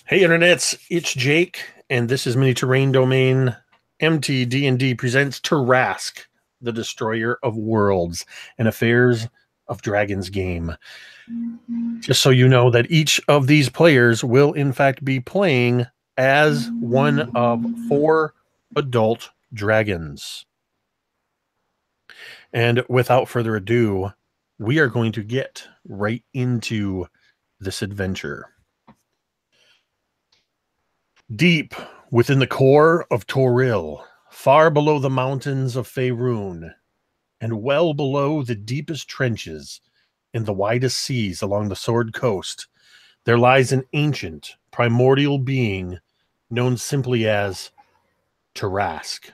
Hey internets, it's Jake, and this is Mini Terrain Domain. MTD&D presents Tarrasque, the Destroyer of Worlds, and Affairs of Dragons game. Just so you know that each of these players will in fact be playing as one of 4 adult dragons. And without further ado, we are going to get right into this adventure. Deep within the core of Toril, far below the mountains of Faerun, and well below the deepest trenches in the widest seas along the Sword Coast, there lies an ancient, primordial being known simply as Tarrasque.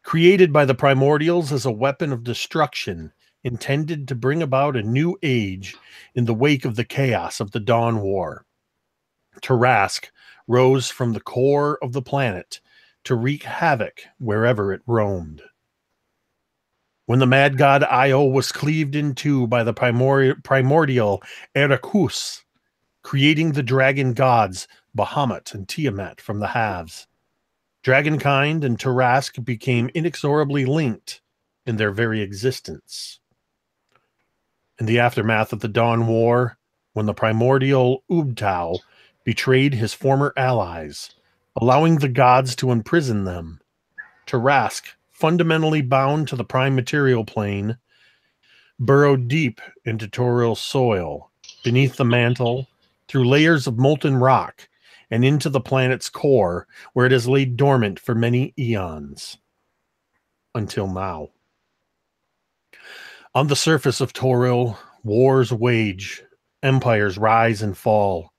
Created by the primordials as a weapon of destruction intended to bring about a new age in the wake of the chaos of the Dawn War, Tarrasque rose from the core of the planet to wreak havoc wherever it roamed. When the mad god Io was cleaved in two by the primordial Eraqus, creating the dragon gods Bahamut and Tiamat from the halves, dragonkind and Tarrasque became inexorably linked in their very existence. In the aftermath of the Dawn War, when the primordial Ubtao betrayed his former allies, allowing the gods to imprison them, Tarrasque, fundamentally bound to the prime material plane, burrowed deep into Toril's soil, beneath the mantle, through layers of molten rock, and into the planet's core, where it has laid dormant for many eons. Until now. On the surface of Toril, wars wage, empires rise and fall.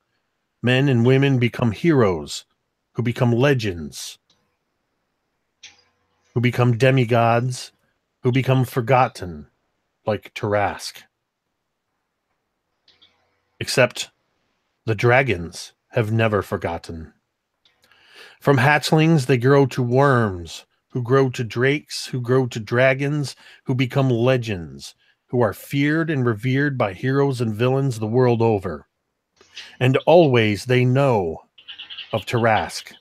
Men and women become heroes, who become legends, who become demigods, who become forgotten, like Tarrasque. Except the dragons have never forgotten. From hatchlings, they grow to worms, who grow to drakes, who grow to dragons, who become legends, who are feared and revered by heroes and villains the world over. And always they know of Tarrasque.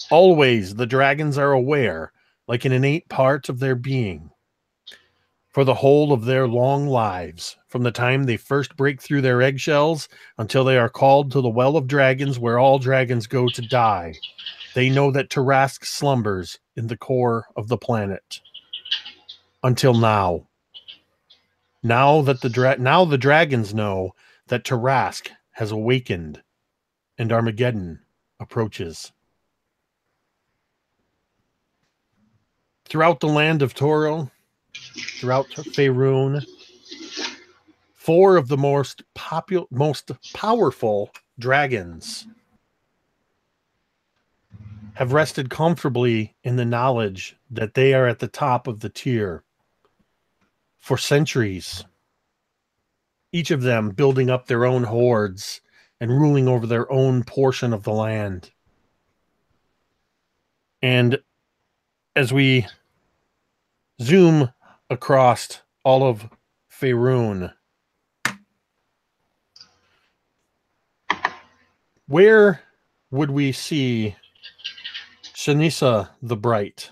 Always the dragons are aware, like an innate part of their being. For the whole of their long lives, from the time they first break through their eggshells until they are called to the Well of Dragons where all dragons go to die, they know that Tarrasque slumbers in the core of the planet. Until now. Now the dragons know that Tarrasque has awakened and Armageddon approaches. Throughout the land of Toril, throughout Faerun, 4 of the most powerful dragons have rested comfortably in the knowledge that they are at the top of the tier for centuries. Each of them building up their own hordes and ruling over their own portion of the land. And as we zoom across all of Faerun, where would we see Shanisa the Bright?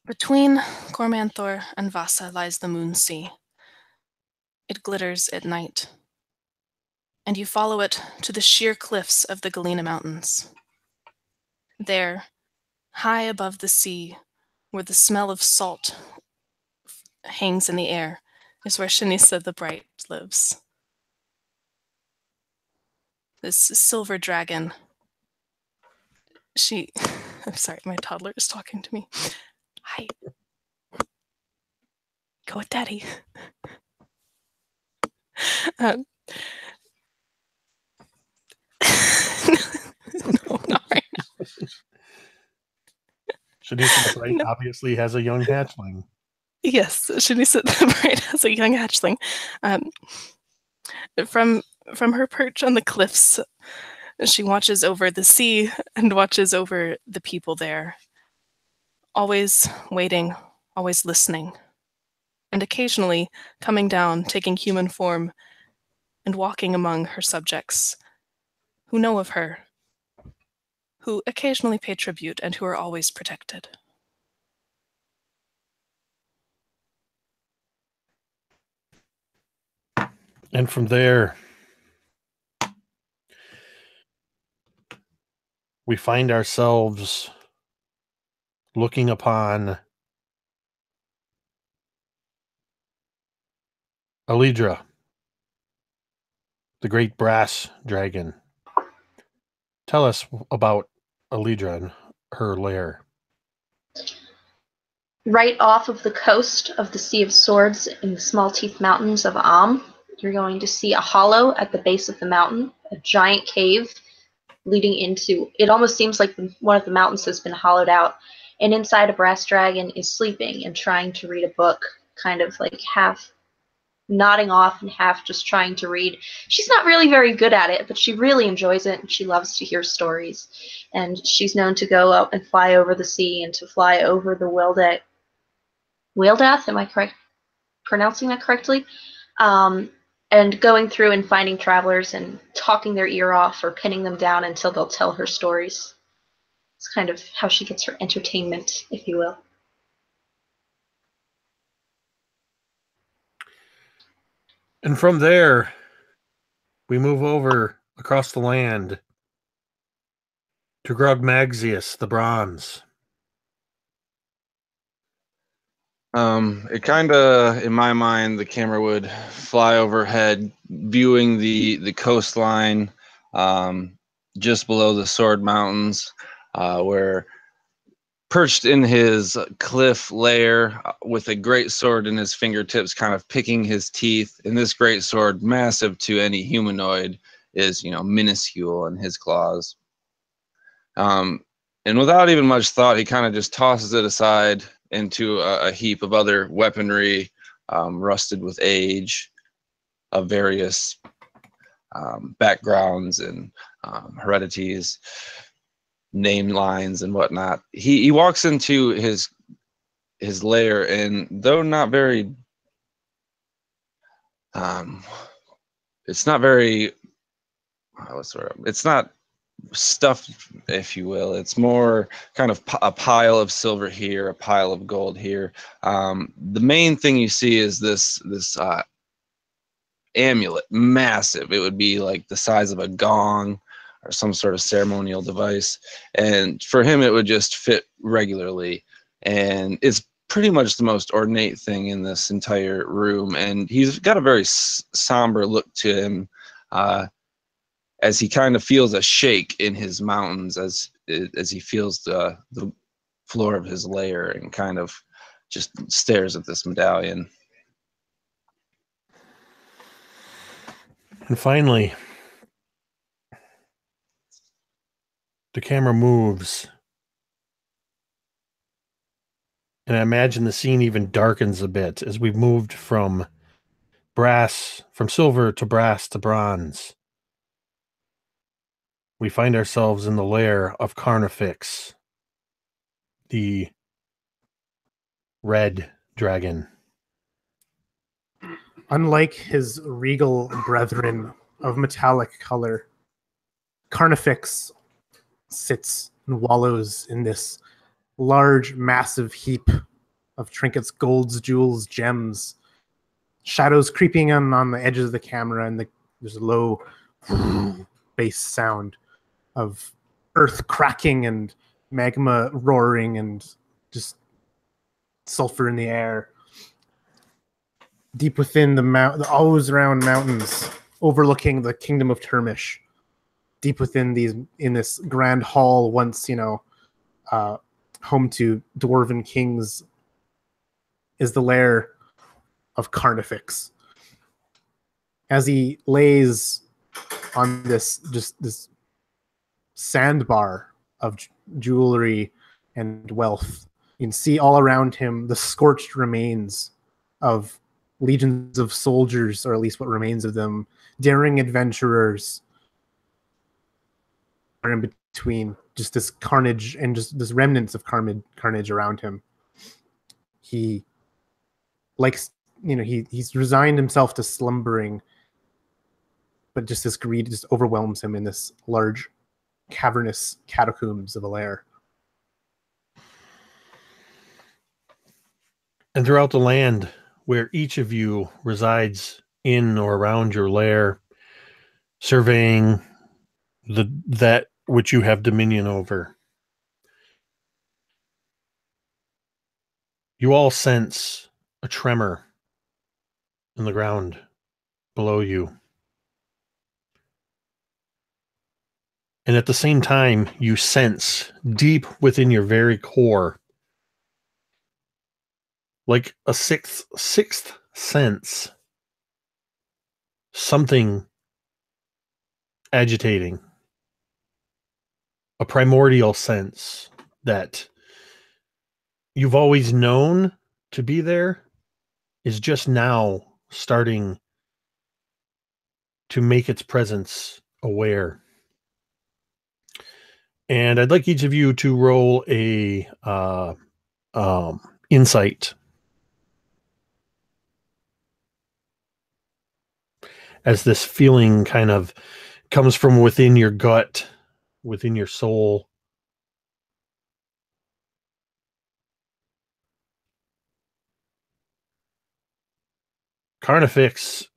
Between Cormanthor and Vasa lies the Moon Sea. It glitters at night, and you follow it to the sheer cliffs of the Galena Mountains. There, high above the sea, where the smell of salt hangs in the air, is where Shanisa the Bright lives. This silver dragon. I'm sorry, my toddler is talking to me. Hi. Go with Daddy. No, not right now. Shanisa the Bright obviously has a young hatchling. Yes, Shanisa the Bright has a young hatchling. From her perch on the cliffs, she watches over the sea and watches over the people there. Always waiting, always listening. and occasionally coming down, taking human form, and walking among her subjects, who know of her, who occasionally pay tribute, and who are always protected. And from there, we find ourselves looking upon Alidra, the great brass dragon. Tell us about Alidra and her lair. Right off of the coast of the Sea of Swords in the Small Teeth Mountains of you're going to see a hollow at the base of the mountain, a giant cave leading into, it almost seems like one of the mountains has been hollowed out, and inside a brass dragon is sleeping and trying to read a book, kind of like half nodding off and half just trying to read. She's not really very good at it, but she really enjoys it, and she loves to hear stories. And she's known to go up and fly over the sea and to fly over the Whaledeath, am I correct pronouncing that correctly? And going through and finding travelers and talking their ear off or pinning them down until they'll tell her stories. It's kind of how she gets her entertainment, if you will. And from there, we move over across the land to Grogmaxius the Bronze. It kind of, in my mind, the camera would fly overhead, viewing the coastline just below the Sword Mountains, where perched in his cliff lair with a great sword in his fingertips, kind of picking his teeth. And this great sword, massive to any humanoid, is, minuscule in his claws. And without even much thought, he kind of just tosses it aside into a heap of other weaponry, rusted with age, of various backgrounds and heredities, name lines and whatnot. He walks into his lair, and though not very, it's not very, it's not stuffed, if you will. It's more kind of a pile of silver here, a pile of gold here. The main thing you see is this amulet, massive. It would be like the size of a gong or some sort of ceremonial device, and for him it would just fit regularly, and it's pretty much the most ornate thing in this entire room. And he's got a very somber look to him, as he kind of feels a shake in his mountains as he feels the floor of his lair, and kind of just stares at this medallion. And finally, the camera moves, and I imagine the scene even darkens a bit as we've moved from silver to brass to bronze. We find ourselves in the lair of Carnifex, the red dragon. Unlike his regal brethren of metallic color, Carnifex sits and wallows in this large, massive heap of trinkets, golds, jewels, gems, shadows creeping in on the edges of the camera, and there's a low bass sound of earth cracking and magma roaring and just sulfur in the air. Deep within the always around mountains, overlooking the kingdom of Termish, deep within in this grand hall, once home to dwarven kings, is the lair of Carnifex. As he lays on this sandbar of jewelry and wealth, you can see all around him the scorched remains of legions of soldiers, or at least what remains of them, daring adventurers, are in between just this carnage and just this remnants of carnage around him. He likes he's resigned himself to slumbering, but just this greed just overwhelms him in this large cavernous catacombs of a lair. And throughout the land where each of you resides in or around your lair, surveying that which you have dominion over, you all sense a tremor in the ground below you. And at the same time, you sense deep within your very core, like a sixth sense, something agitating, a primordial sense that you've always known to be there is just now starting to make its presence aware. And I'd like each of you to roll a insight, as this feeling kind of comes from within your gut, within your soul. Carnifex,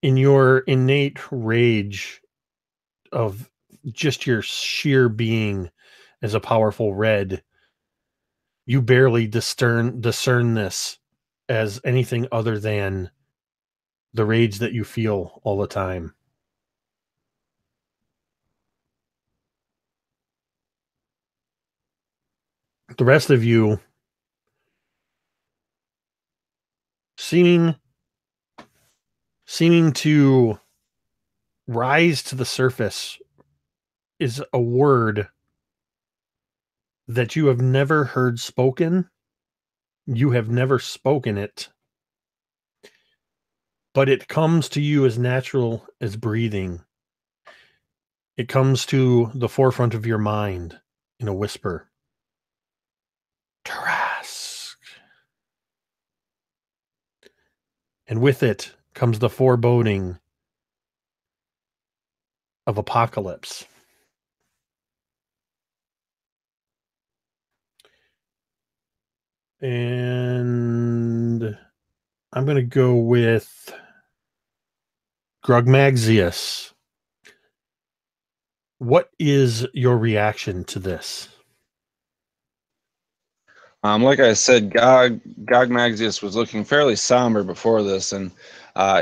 in your innate rage of just your sheer being as a powerful red, you barely discern this as anything other than the rage that you feel all the time. The rest of you seeming to rise to the surface is a word that you have never heard spoken. You have never spoken it, but it comes to you as natural as breathing. It comes to the forefront of your mind in a whisper. Tarrasque. And with it comes the foreboding of apocalypse. And I'm going to go with Grogmaxius. What is your reaction to this? Like I said, Gogmaxius was looking fairly somber before this, and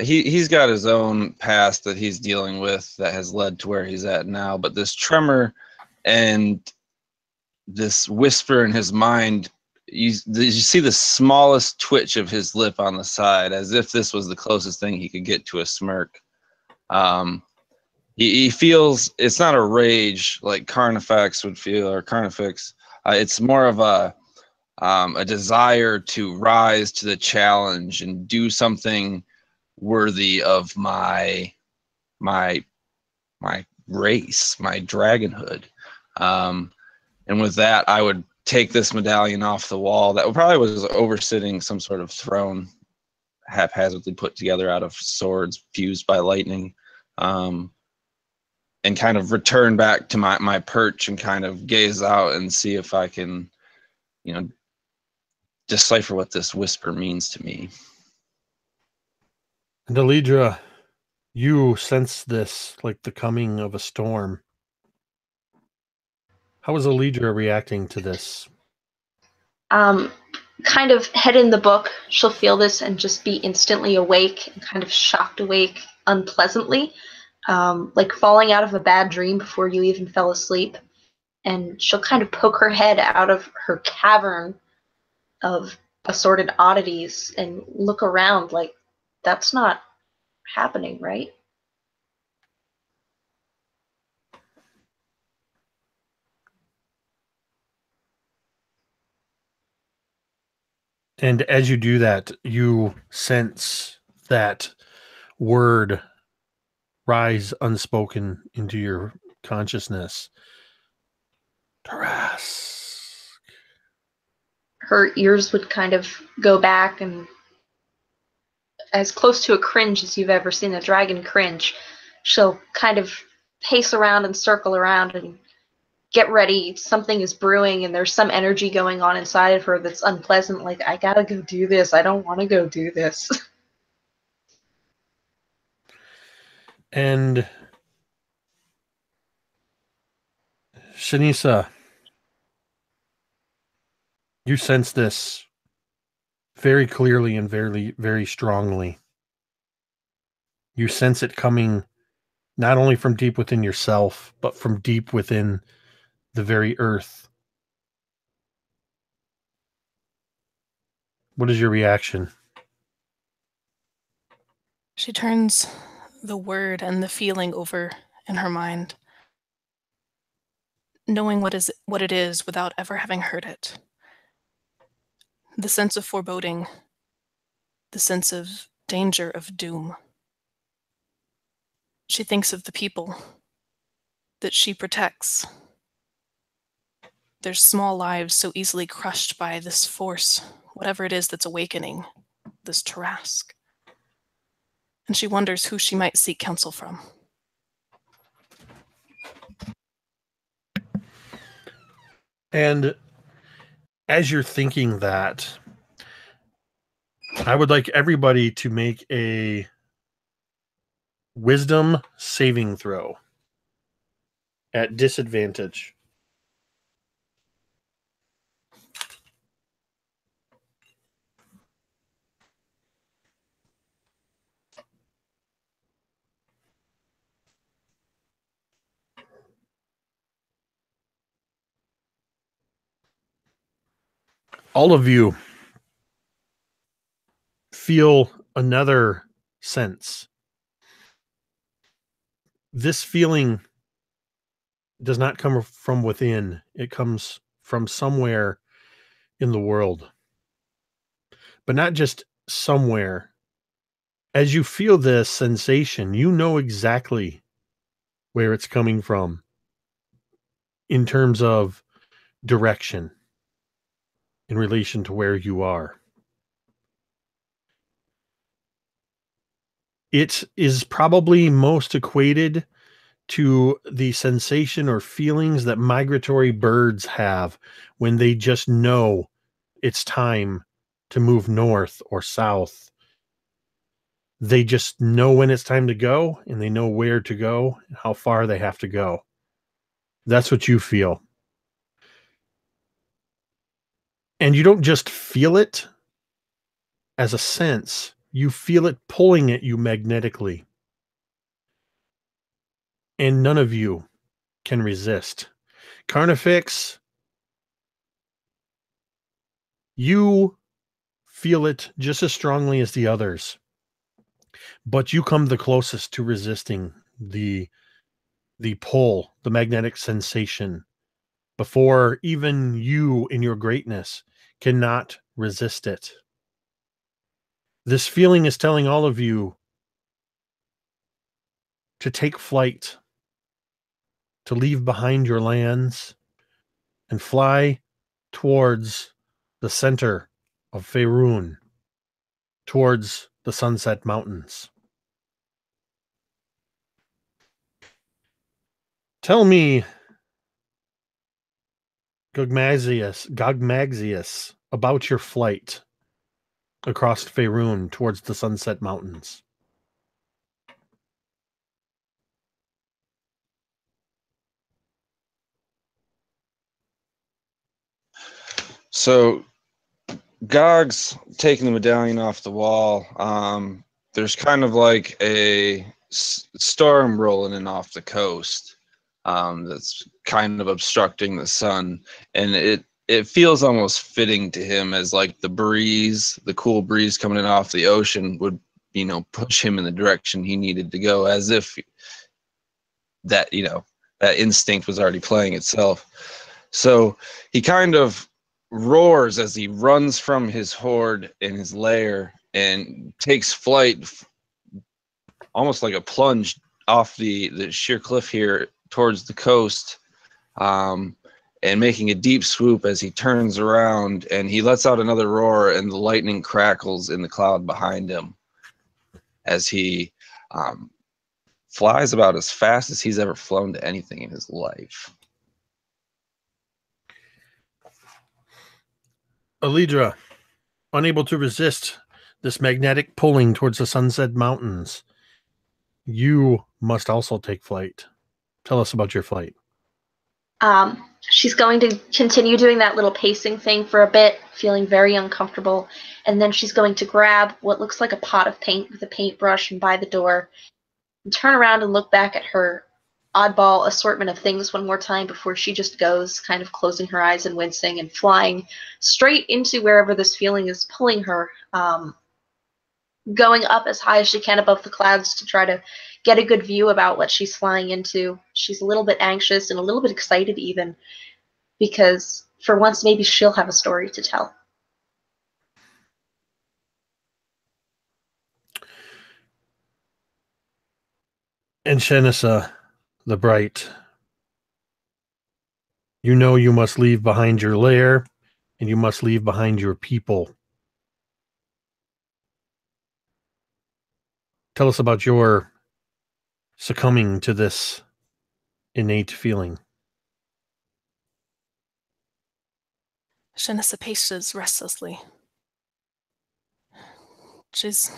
he's got his own past that he's dealing with that has led to where he's at now. But this tremor and this whisper in his mind, you see the smallest twitch of his lip on the side, as if this was the closest thing he could get to a smirk. He feels it's not a rage like Carnifex would feel, or Carnifex. It's more of a desire to rise to the challenge and do something worthy of my race, my dragonhood. And with that, I would take this medallion off the wall that probably was oversitting some sort of throne, haphazardly put together out of swords fused by lightning, and kind of return back to my perch and kind of gaze out and see if I can, decipher what this whisper means to me. And Alidra, you sense this like the coming of a storm. How is Alidra reacting to this? Kind of head in the book, she'll feel this and just be instantly awake and kind of shocked awake unpleasantly, like falling out of a bad dream before you even fell asleep. And she'll kind of poke her head out of her cavern of assorted oddities and look around like, that's not happening, right? And as you do that, you sense that word rise unspoken into your consciousness. Tarrasque. Her ears would kind of go back and as close to a cringe as you've ever seen a dragon cringe. She'll kind of pace around and circle around and get ready. Something is brewing and there's some energy going on inside of her that's unpleasant, like, I gotta go do this. I don't want to go do this. And Shanisa, you sense this very clearly and very, very strongly. You sense it coming not only from deep within yourself, but from deep within the very earth. What is your reaction? She turns the word and the feeling over in her mind, knowing what it is without ever having heard it. The sense of foreboding, the sense of danger, of doom. She thinks of the people that she protects. Their small lives so easily crushed by this force, whatever it is that's awakening, this Tarrasque. And she wonders who she might seek counsel from. And as you're thinking that, I would like everybody to make a wisdom saving throw at disadvantage. All of you feel another sense. This feeling does not come from within. It comes from somewhere in the world. But not just somewhere. As you feel this sensation, you know exactly where it's coming from in terms of direction in relation to where you are. It is probably most equated to the sensation or feelings that migratory birds have when they just know it's time to move north or south. They just know when it's time to go, and they know where to go and how far they have to go. That's what you feel. And you don't just feel it as a sense, you feel it pulling at you magnetically. And none of you can resist. Carnifex, you feel it just as strongly as the others, but you come the closest to resisting the pull, the magnetic sensation, before even you in your greatness cannot resist it. This feeling is telling all of you to take flight, to leave behind your lands and fly towards the center of Faerun, towards the Sunset Mountains. Tell me, Gogmaxius, about your flight across Faerun towards the Sunset Mountains. So Gog's taking the medallion off the wall. There's kind of like a storm rolling in off the coast that's kind of obstructing the sun, and it feels almost fitting to him as like the cool breeze coming in off the ocean would, push him in the direction he needed to go, as if that instinct was already playing itself. So he kind of roars as he runs from his horde in his lair and takes flight, almost like a plunge off the sheer cliff here towards the coast, and making a deep swoop as he turns around, and he lets out another roar, and the lightning crackles in the cloud behind him. as he flies about as fast as he's ever flown to anything in his life. Alidra, unable to resist this magnetic pulling towards the Sunset Mountains, you must also take flight. Tell us about your flight. She's going to continue doing that little pacing thing for a bit, feeling very uncomfortable, and then she's going to grab what looks like a pot of paint with a paintbrush and by the door, and turn around and look back at her oddball assortment of things one more time before she just goes, kind of closing her eyes and wincing and flying straight into wherever this feeling is pulling her, going up as high as she can above the clouds to try to get a good view about what she's flying into. She's a little bit anxious and a little bit excited even, because for once maybe she'll have a story to tell. And Shenissa, the Bright, you know you must leave behind your lair, and you must leave behind your people. Tell us about your succumbing to this innate feeling. Shenissa paces restlessly. She's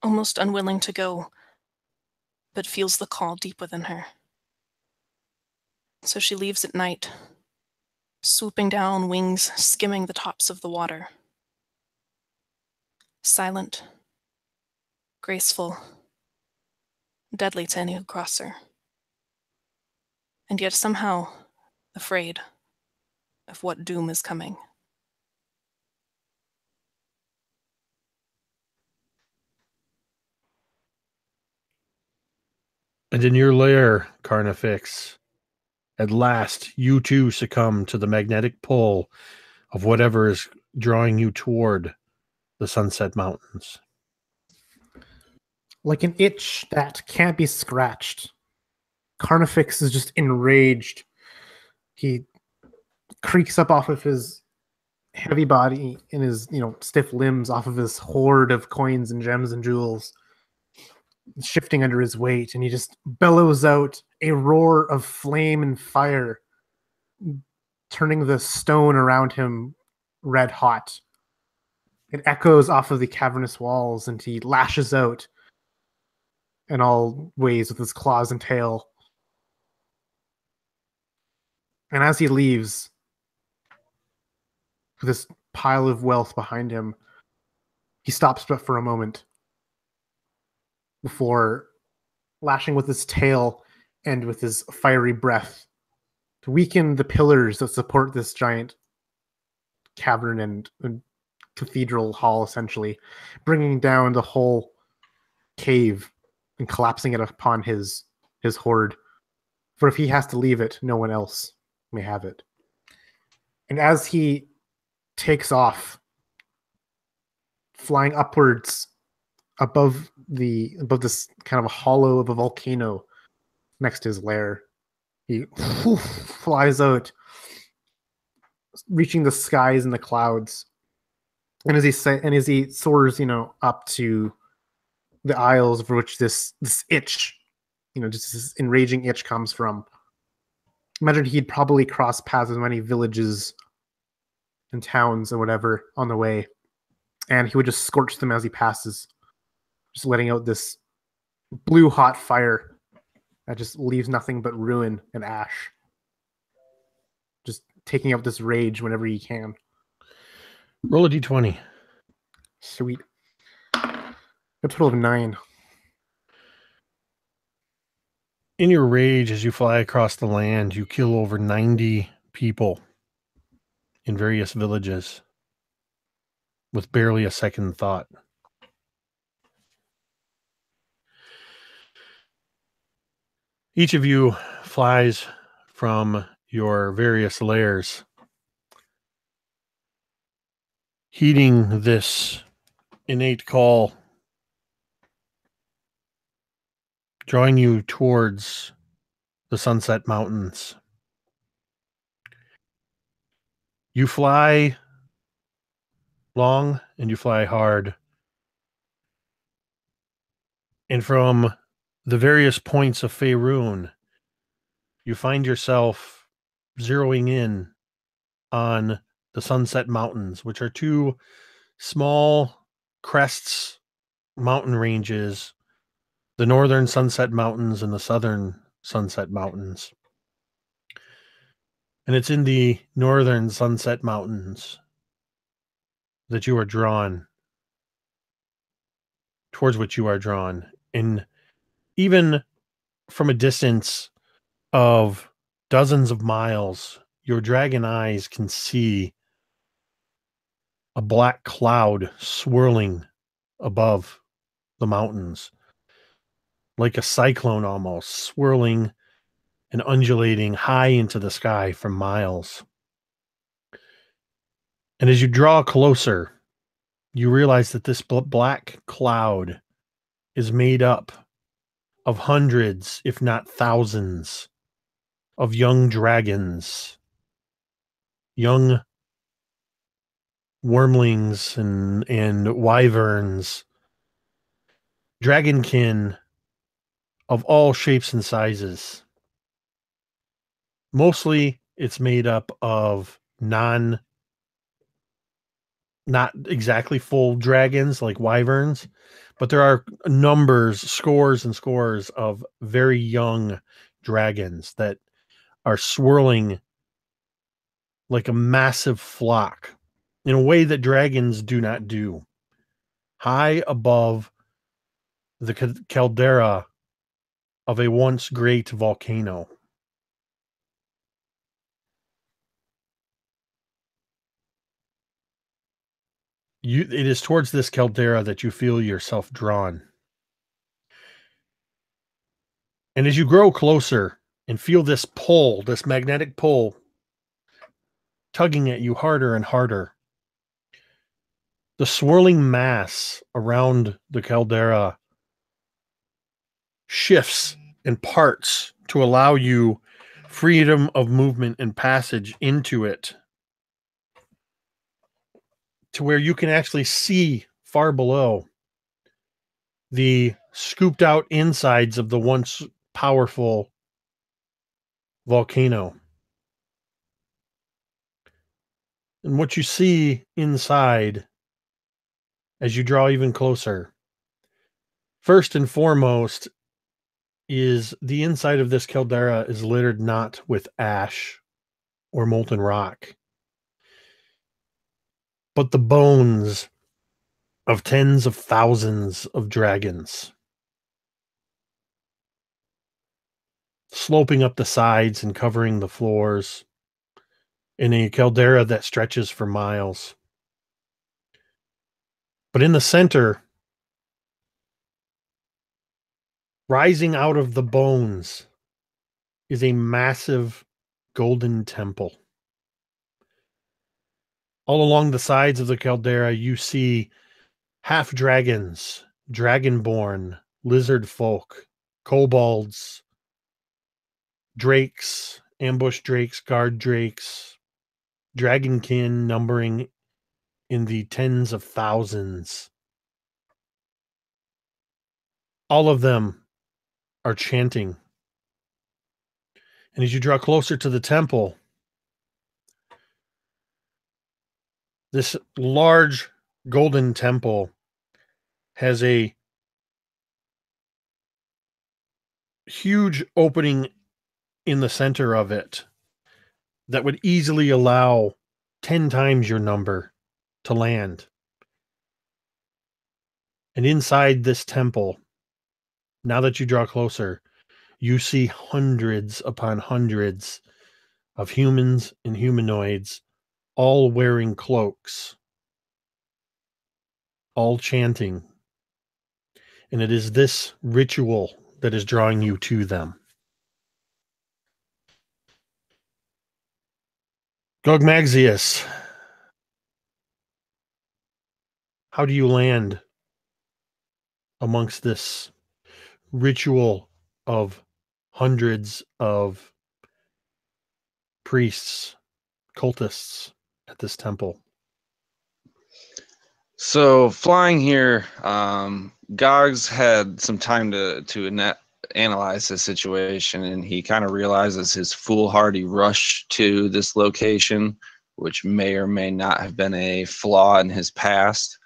almost unwilling to go, but feels the call deep within her. So she leaves at night, swooping down, wings skimming the tops of the water. Silent, graceful, deadly to any who cross her. And yet somehow afraid of what doom is coming. And in your lair, Carnifex, at last you too succumb to the magnetic pull of whatever is drawing you toward the Sunset Mountains. Like an itch that can't be scratched, Carnifex is just enraged. He creaks up off of his heavy body and his, stiff limbs off of his hoard of coins and gems and jewels, shifting under his weight, and he just bellows out a roar of flame and fire, turning the stone around him red hot. It echoes off of the cavernous walls, and he lashes out in all ways with his claws and tail. And as he leaves, with this pile of wealth behind him, he stops but for a moment before lashing with his tail and with his fiery breath to weaken the pillars that support this giant cavern and cathedral hall, essentially, bringing down the whole cave and collapsing it upon his hoard. For if he has to leave it, no one else may have it. And as he takes off, flying upwards above this kind of a hollow of a volcano next to his lair, he flies out, reaching the skies and the clouds. And as he soars, up to the isles for which this itch, just this enraging itch comes from. Imagine he'd probably cross paths with many villages and towns or whatever on the way, and he would just scorch them as he passes, just letting out this blue hot fire that just leaves nothing but ruin and ash. Just taking out this rage whenever he can. Roll a d20. Sweet. A total of 9. In your rage, as you fly across the land, you kill over 90 people in various villages with barely a second thought. Each of you flies from your various lairs, heeding this innate call, drawing you towards the Sunset Mountains. You fly long and you fly hard. And from the various points of Faerun, you find yourself zeroing in on the Sunset Mountains, which are two small crests, mountain ranges, the northern Sunset Mountains and the southern Sunset Mountains. And it's in the northern Sunset Mountains that you are drawn, towards which you are drawn. And even from a distance of dozens of miles, your dragon eyes can see a black cloud swirling above the mountains, like a cyclone almost, swirling and undulating high into the sky for miles. And as you draw closer, you realize that this black cloud is made up of hundreds, if not thousands, of young dragons, young wormlings and wyverns, dragonkin of all shapes and sizes. Mostly it's made up of not exactly full dragons like wyverns, but there are numbers, scores and scores of very young dragons that are swirling like a massive flock in a way that dragons do not do, high above the caldera of a once great volcano. It is towards this caldera that you feel yourself drawn. And as you grow closer and feel this pull, this magnetic pull, tugging at you harder and harder, the swirling mass around the caldera shifts and parts to allow you freedom of movement and passage into it, to where you can actually see far below the scooped out insides of the once powerful volcano. And what you see inside as you draw even closer, first and foremost, is the inside of this caldera is littered not with ash or molten rock, but the bones of tens of thousands of dragons, sloping up the sides and covering the floors in a caldera that stretches for miles. But in the center, rising out of the bones, is a massive golden temple. All along the sides of the caldera, you see half dragons, dragonborn, lizard folk, kobolds, drakes, ambush drakes, guard drakes, dragonkin numbering in the tens of thousands. All of them are chanting. And as you draw closer to the temple, this large golden temple has a huge opening in the center of it that would easily allow 10 times your number to land. And inside this temple, now that you draw closer, you see hundreds upon hundreds of humans and humanoids, all wearing cloaks, all chanting. And it is this ritual that is drawing you to them. Gogmaxius, how do you land amongst this ritual of hundreds of priests, cultists at this temple? So flying here, Gogs had some time to analyze the situation, and he kind of realizes his foolhardy rush to this location, which may or may not have been a flaw in his past.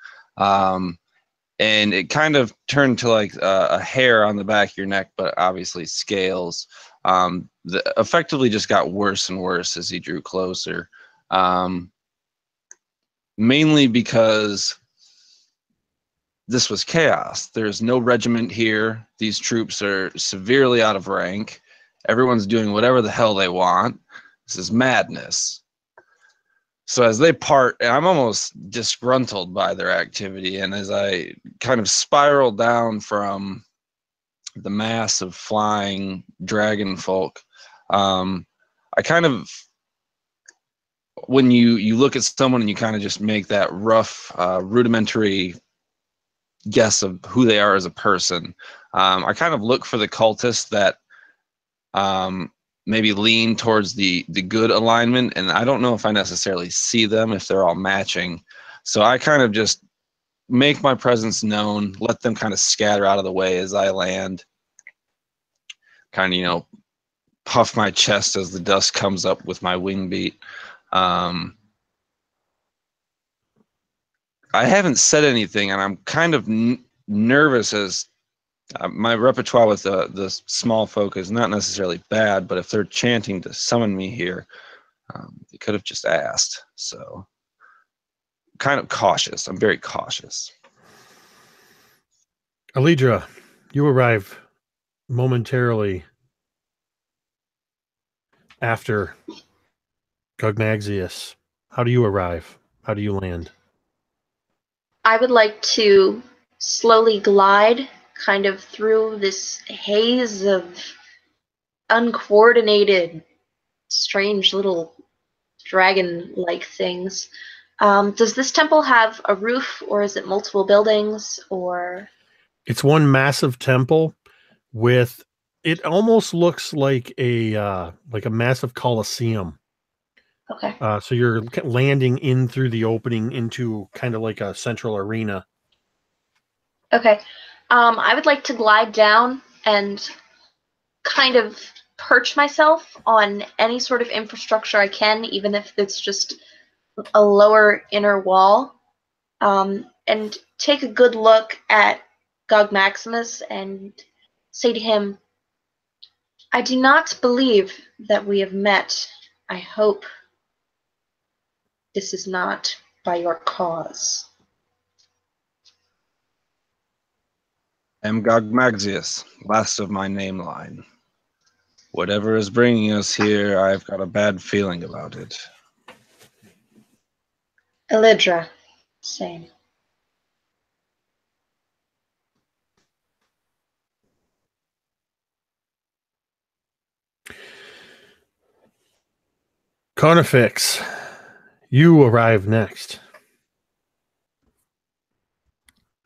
And it kind of turned to like a hair on the back of your neck, but obviously scales. Effectively just got worse and worse as he drew closer. Mainly because this was chaos. There's no regiment here. These troops are severely out of rank. Everyone's doing whatever the hell they want. This is madness. So as they part, I'm almost disgruntled by their activity. And as I kind of spiral down from the mass of flying dragon folk, I kind of, when you look at someone and you kind of just make that rough, rudimentary guess of who they are as a person, I kind of look for the cultists that maybe lean towards the good alignment, and I don't know if I necessarily see them if they're all matching. So I kind of just make my presence known, let them kind of scatter out of the way as I land, kind of, puff my chest as the dust comes up with my wing beat. I haven't said anything, and I'm kind of nervous as my repertoire with the small folk is not necessarily bad, but if they're chanting to summon me here, they could have just asked. So kind of cautious. I'm very cautious. Alidra, you arrive momentarily after Gognaxius. How do you arrive? How do you land? I would like to slowly glide kind of through this haze of uncoordinated, strange little dragon-like things. Does this temple have a roof, or is it multiple buildings, or? It's one massive temple with, it almost looks like a massive coliseum. Okay. So you're landing in through the opening into kind of like a central arena. Okay. I would like to glide down and kind of perch myself on any sort of infrastructure I can, even if it's just a lower inner wall, and take a good look at Gog Maximus and say to him, I do not believe that we have met. I hope this is not by your cause. I am Gogmaxius, last of my name line. Whatever is bringing us here, I've got a bad feeling about it. Elidra, same. Carnifex, you arrive next.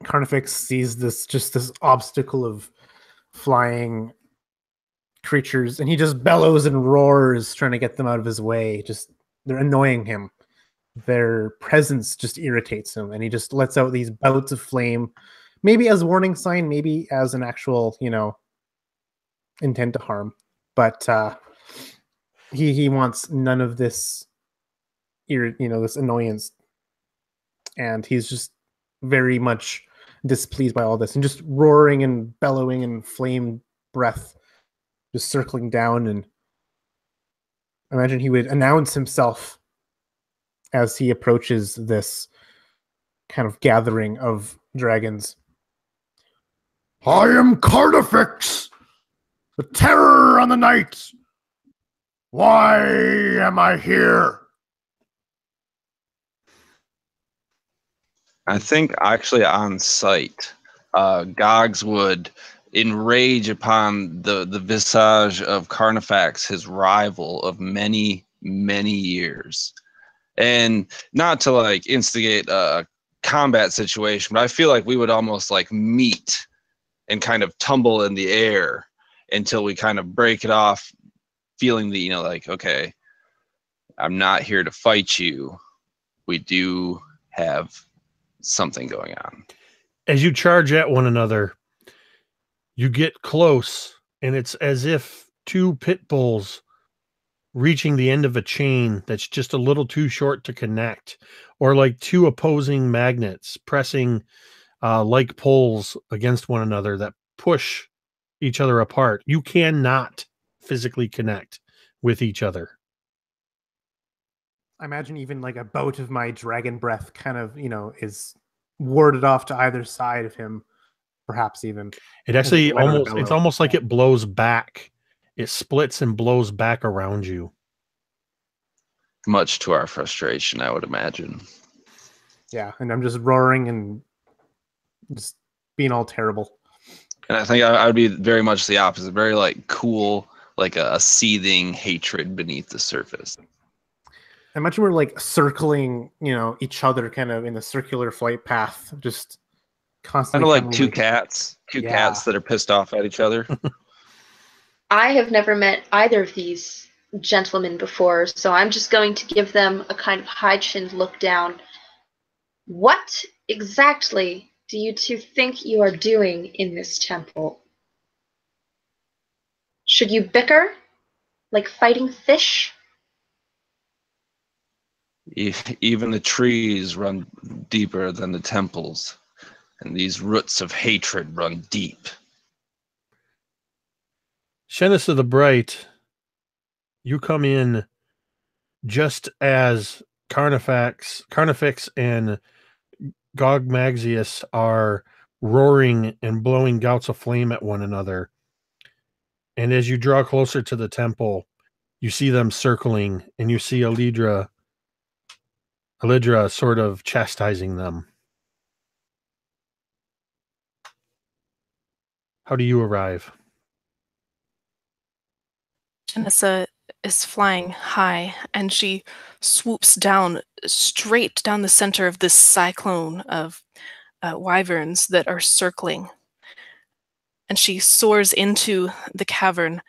Carnifex sees this obstacle of flying creatures, and he just bellows and roars, trying to get them out of his way. Just, they're annoying him. Their presence just irritates him, and he just lets out these bouts of flame, maybe as a warning sign, maybe as an actual, intent to harm. But he wants none of this, this annoyance, and he's just very much displeased by all this, and just roaring and bellowing and flame breath just circling down. And I imagine he would announce himself as he approaches this kind of gathering of dragons. I am Carnifex, the terror on the night. Why am I here? I think actually on sight, Gogs would enrage upon the visage of Carnifex, his rival of many, many years. And not to like instigate a combat situation, but I feel like we would almost like meet and kind of tumble in the air until we kind of break it off, feeling the, okay, I'm not here to fight you. We do have something going on. As you charge at one another, you get close, and it's as if two pit bulls reaching the end of a chain that's just a little too short to connect, or like two opposing magnets pressing like poles against one another that push each other apart. You cannot physically connect with each other. I imagine even like a bout of my dragon breath kind of, is warded off to either side of him, perhaps even. It actually Let out a it's bellow. almost like it blows back. It splits and blows back around you. Much to our frustration, I would imagine. Yeah, and I'm just roaring and just being all terrible. And I think I would be very much the opposite. Very like cool, like a seething hatred beneath the surface. I imagine we're like circling, each other kind of in a circular flight path, just constantly. Kind of like two cats that are pissed off at each other. I have never met either of these gentlemen before, so I'm just going to give them a kind of high-chinned look down. What exactly do you two think you are doing in this temple? Should you bicker? Like fighting fish? Even the trees run deeper than the temples, and these roots of hatred run deep. Shennis of the Bright, you come in just as Carnifex and Gogmaxius are roaring and blowing gouts of flame at one another. And as you draw closer to the temple, you see them circling, and you see Alidra sort of chastising them. How do you arrive? Janissa is flying high, and she swoops down straight down the center of this cyclone of wyverns that are circling. And she soars into the cavern,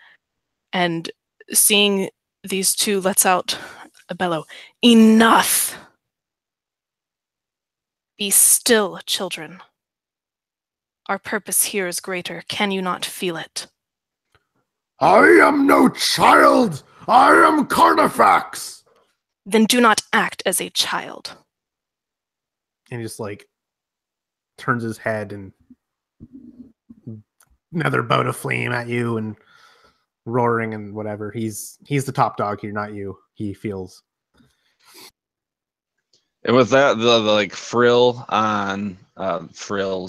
and seeing these two lets out a bellow. Enough! Be still, children. Our purpose here is greater. Can you not feel it? I am no child! I am Carnifex! Then do not act as a child. And he just like turns his head and another bout of flame at you and roaring and whatever. He's the top dog here, not you. He feels. And with that, the like frills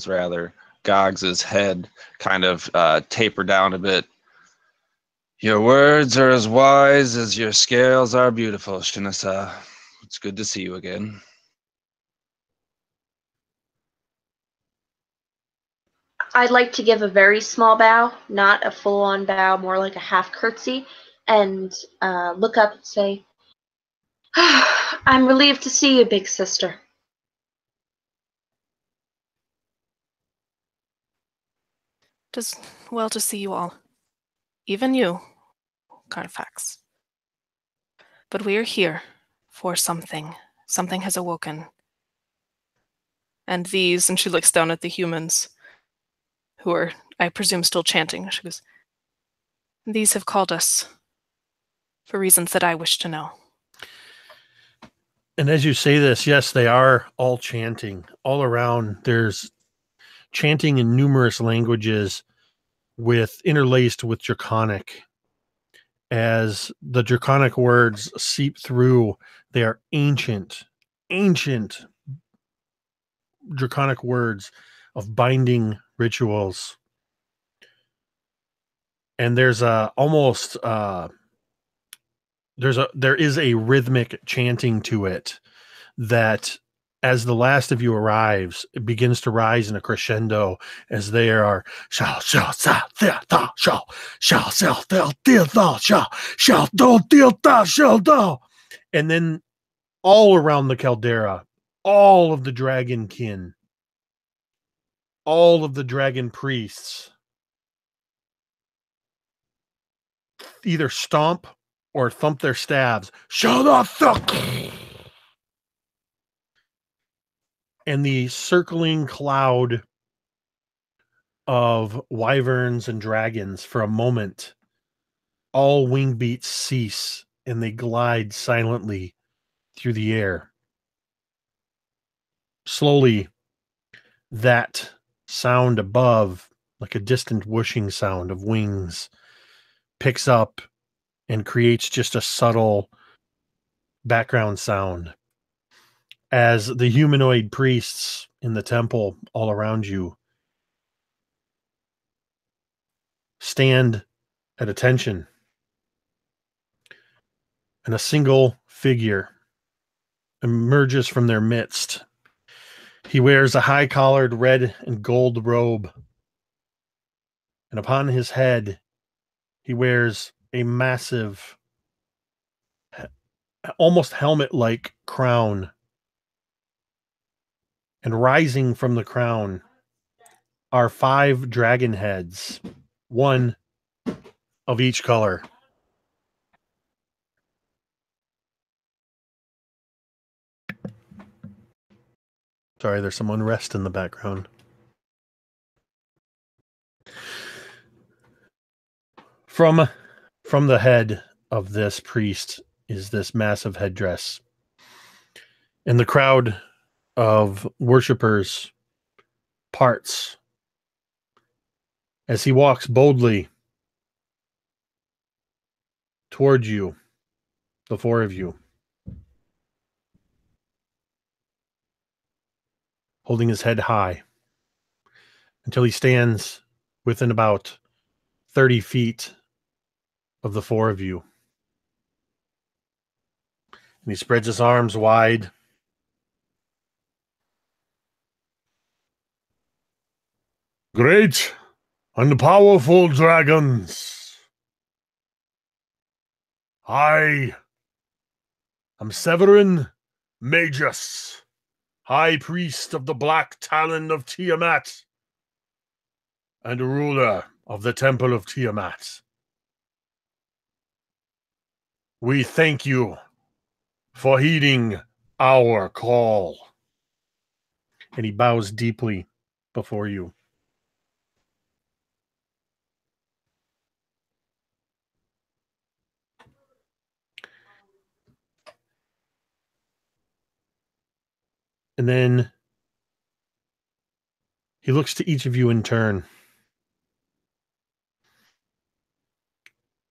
rather, Gogs's head kind of taper down a bit. Your words are as wise as your scales are beautiful, Shinasa. It's good to see you again. I'd like to give a very small bow, not a full-on bow, more like a half curtsy, and look up and say, I'm relieved to see you, big sister. Tis well to see you all. Even you, Carfax. But we are here for something. Something has awoken. And these, and she looks down at the humans, who are, I presume, still chanting. She goes, these have called us for reasons that I wish to know. And as you say this, yes, they are all chanting. All around, there's chanting in numerous languages interlaced with Draconic. As the Draconic words seep through, they are ancient Draconic words of binding rituals. And there is a rhythmic chanting to it that, as the last of you arrives, it begins to rise in a crescendo as they are and then all around the caldera, all of the dragon kin, all of the dragon priests either stomp or thump their staves. Shut up! And the circling cloud of wyverns and dragons, for a moment, all wing beats cease and they glide silently through the air. Slowly, that sound above, like a distant whooshing sound of wings, picks up and creates just a subtle background sound as the humanoid priests in the temple all around you stand at attention, and a single figure emerges from their midst. He wears a high-collared red and gold robe, and upon his head he wears a massive, almost helmet-like crown, and rising from the crown are 5 dragon heads, one of each color. Sorry, there's some unrest in the background. From the head of this priest is this massive headdress. And the crowd of worshippers parts as he walks boldly toward you, the 4 of you, holding his head high until he stands within about 30 feet of the 4 of you. And he spreads his arms wide. Great and powerful dragons, I am Severin Magus, High Priest of the Black Talon of Tiamat, and ruler of the Temple of Tiamat. We thank you for heeding our call. And he bows deeply before you. And then he looks to each of you in turn.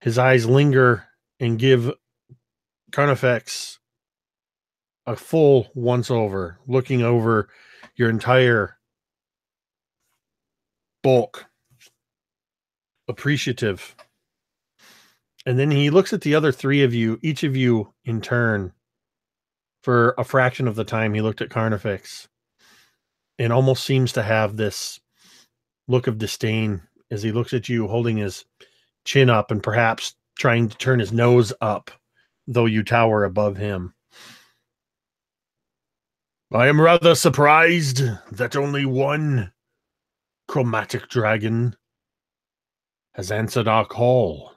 His eyes linger and give Carnifex a full once-over, looking over your entire bulk, appreciative. And then he looks at the other 3 of you, each of you in turn. For a fraction of the time, he looked at Carnifex and almost seems to have this look of disdain as he looks at you, holding his chin up and perhaps trying to turn his nose up, though you tower above him. I am rather surprised that only one chromatic dragon has answered our call.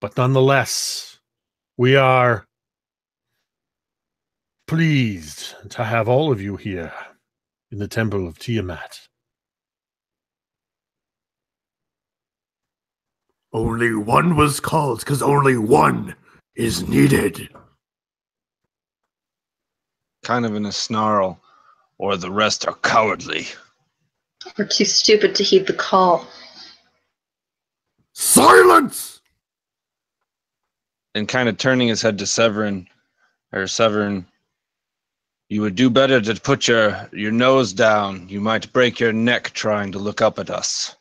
But nonetheless, we are pleased to have all of you here in the Temple of Tiamat. Only one was called because only one is needed. Kind of in a snarl, or the rest are cowardly. We're too stupid to heed the call. Silence! And kind of turning his head to Severin, you would do better to put your nose down. You might break your neck trying to look up at us.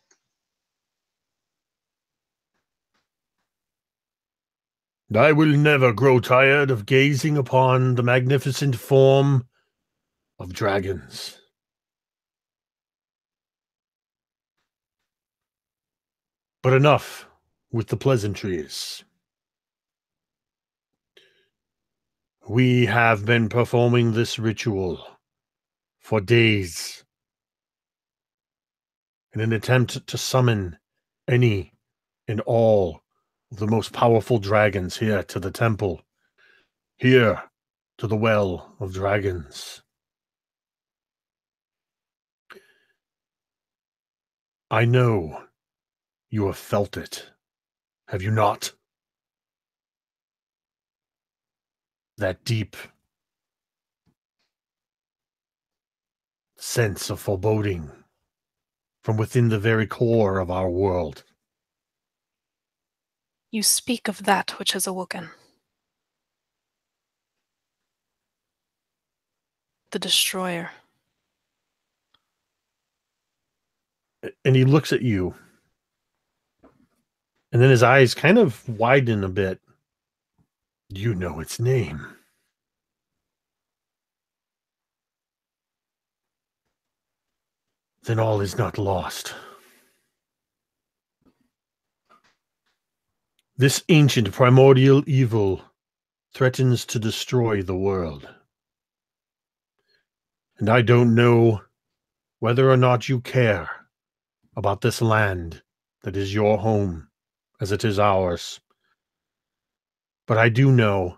I will never grow tired of gazing upon the magnificent form of dragons. But enough with the pleasantries. We have been performing this ritual for days in an attempt to summon any and all of the most powerful dragons here to the temple, here to the Well of Dragons. I know you have felt it. Have you not? That deep sense of foreboding from within the very core of our world. You speak of that which has awoken. The destroyer. And he looks at you. And then his eyes kind of widen a bit. You know its name. Then all is not lost. This ancient primordial evil threatens to destroy the world. And I don't know whether or not you care about this land that is your home, as it is ours. But I do know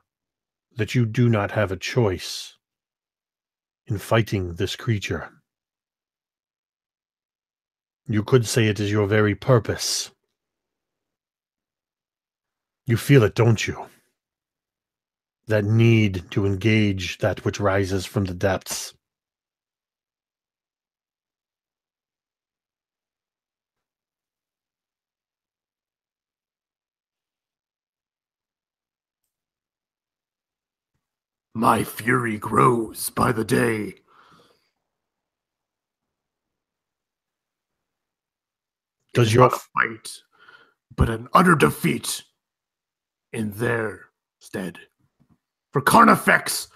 that you do not have a choice in fighting this creature. You could say it is your very purpose. You feel it, don't you? That need to engage that which rises from the depths. My fury grows by the day. It Does is your not a fight, but an utter defeat in their stead. For Carnifex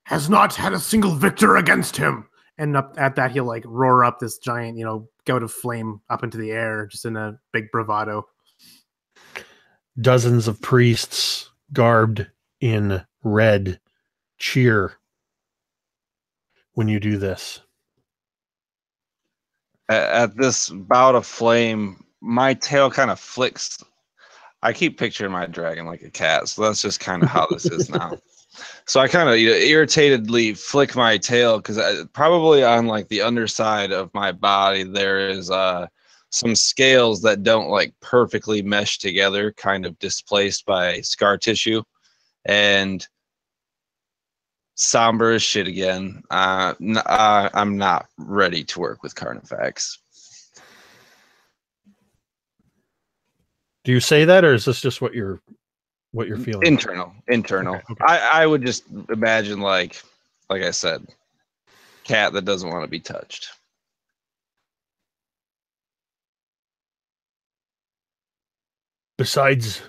has not had a single victor against him. And up at that, he'll like roar up this giant, gout of flame up into the air, just in a big bravado. dozens of priests garbed in red cheer when you do this? At this bout of flame, my tail kind of flicks. I keep picturing my dragon like a cat, so that's just kind of how this is now. So I kind of irritatedly flick my tail because probably on like the underside of my body there is some scales that don't like perfectly mesh together, kind of displaced by scar tissue, and somber as shit again. I'm not ready to work with Carnifex. Do you say that, or is this just what you're feeling? Internal. Okay. I would just imagine like I said, cat that doesn't want to be touched. Besides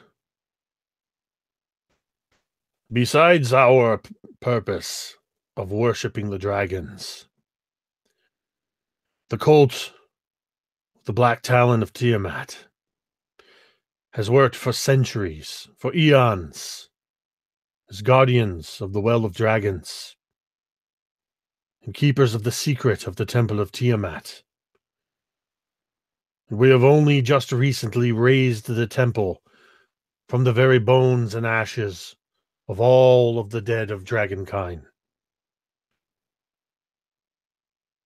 our purpose of worshiping the dragons, the cult, the Black Talon of Tiamat, has worked for centuries, for eons, as guardians of the Well of Dragons and keepers of the secret of the Temple of Tiamat. And we have only just recently raised the temple from the very bones and ashes of all of the dead of dragonkind.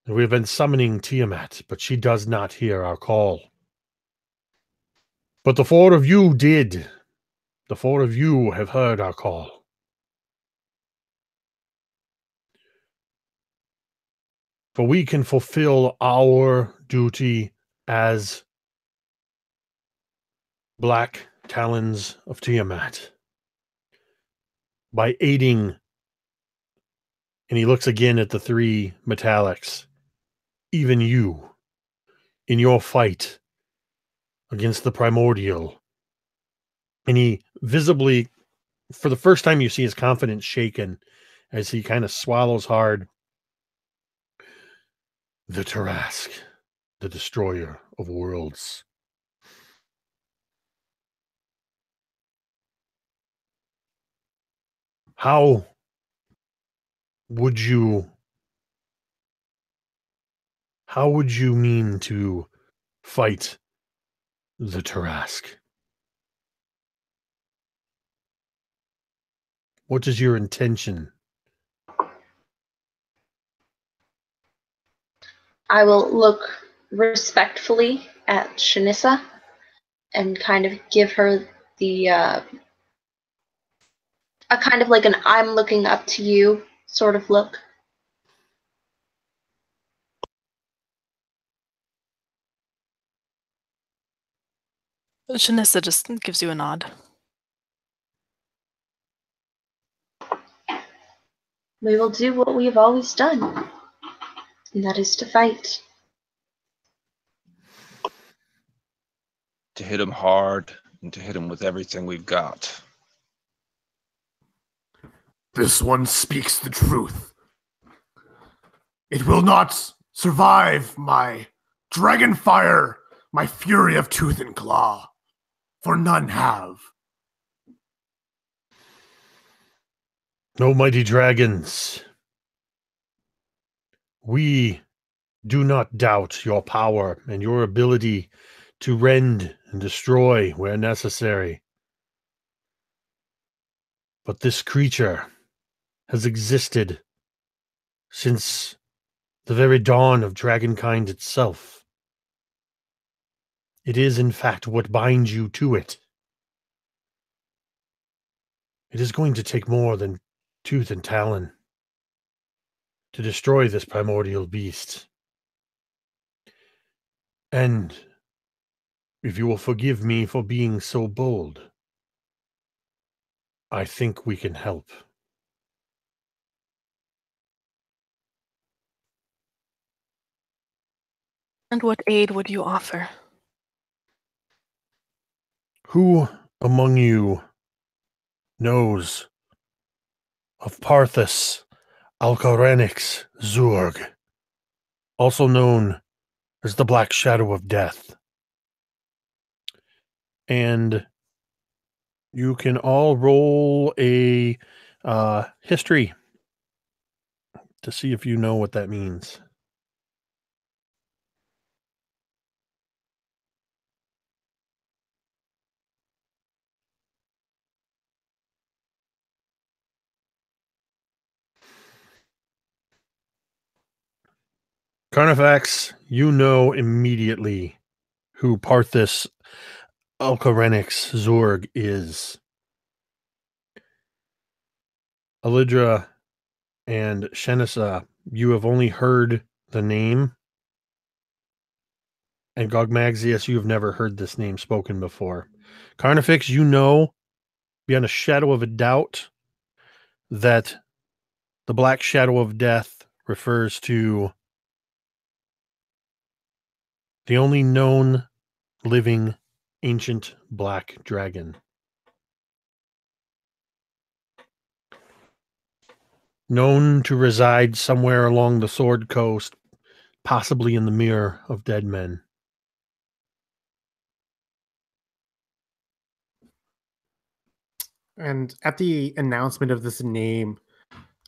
And we have been summoning Tiamat, but she does not hear our call. But the four of you did. The four of you have heard our call. For we can fulfill our duty as Black Talons of Tiamat by aiding, and he looks again at the three metallics, even you, in your fight against the primordial. And he visibly, for the first time, you see his confidence shaken as he kind of swallows hard. The Tarrasque, the destroyer of worlds. How would you mean to fight the Tarrasque? What is your intention? I will look respectfully at Shanissa and kind of give her the a kind of like an I'm looking up to you sort of look. Shanissa just gives you a nod. We will do what we have always done, and that is to fight. To hit him hard and to hit him with everything we've got. This one speaks the truth. It will not survive my dragon fire, my fury of tooth and claw, for none have. No mighty dragons. We do not doubt your power and your ability to rend and destroy where necessary. But this creature has existed since the very dawn of dragonkind itself. It is, in fact, what binds you to it. It is going to take more than tooth and talon to destroy this primordial beast. And if you will forgive me for being so bold, I think we can help. And what aid would you offer? Who among you knows of Parthas Alcarenix Zurg, also known as the Black Shadow of Death? And you can all roll a history to see if you know what that means. Carnifax, you know immediately who Parthas Alcarenix Zurg is. Alidra and Shenissa, you have only heard the name. And Gogmaxius, you have never heard this name spoken before. Carnifex, you know beyond a shadow of a doubt that the Black Shadow of Death refers to the only known living ancient black dragon. Known to reside somewhere along the Sword Coast, possibly in the Mirror of Dead Men. And at the announcement of this name,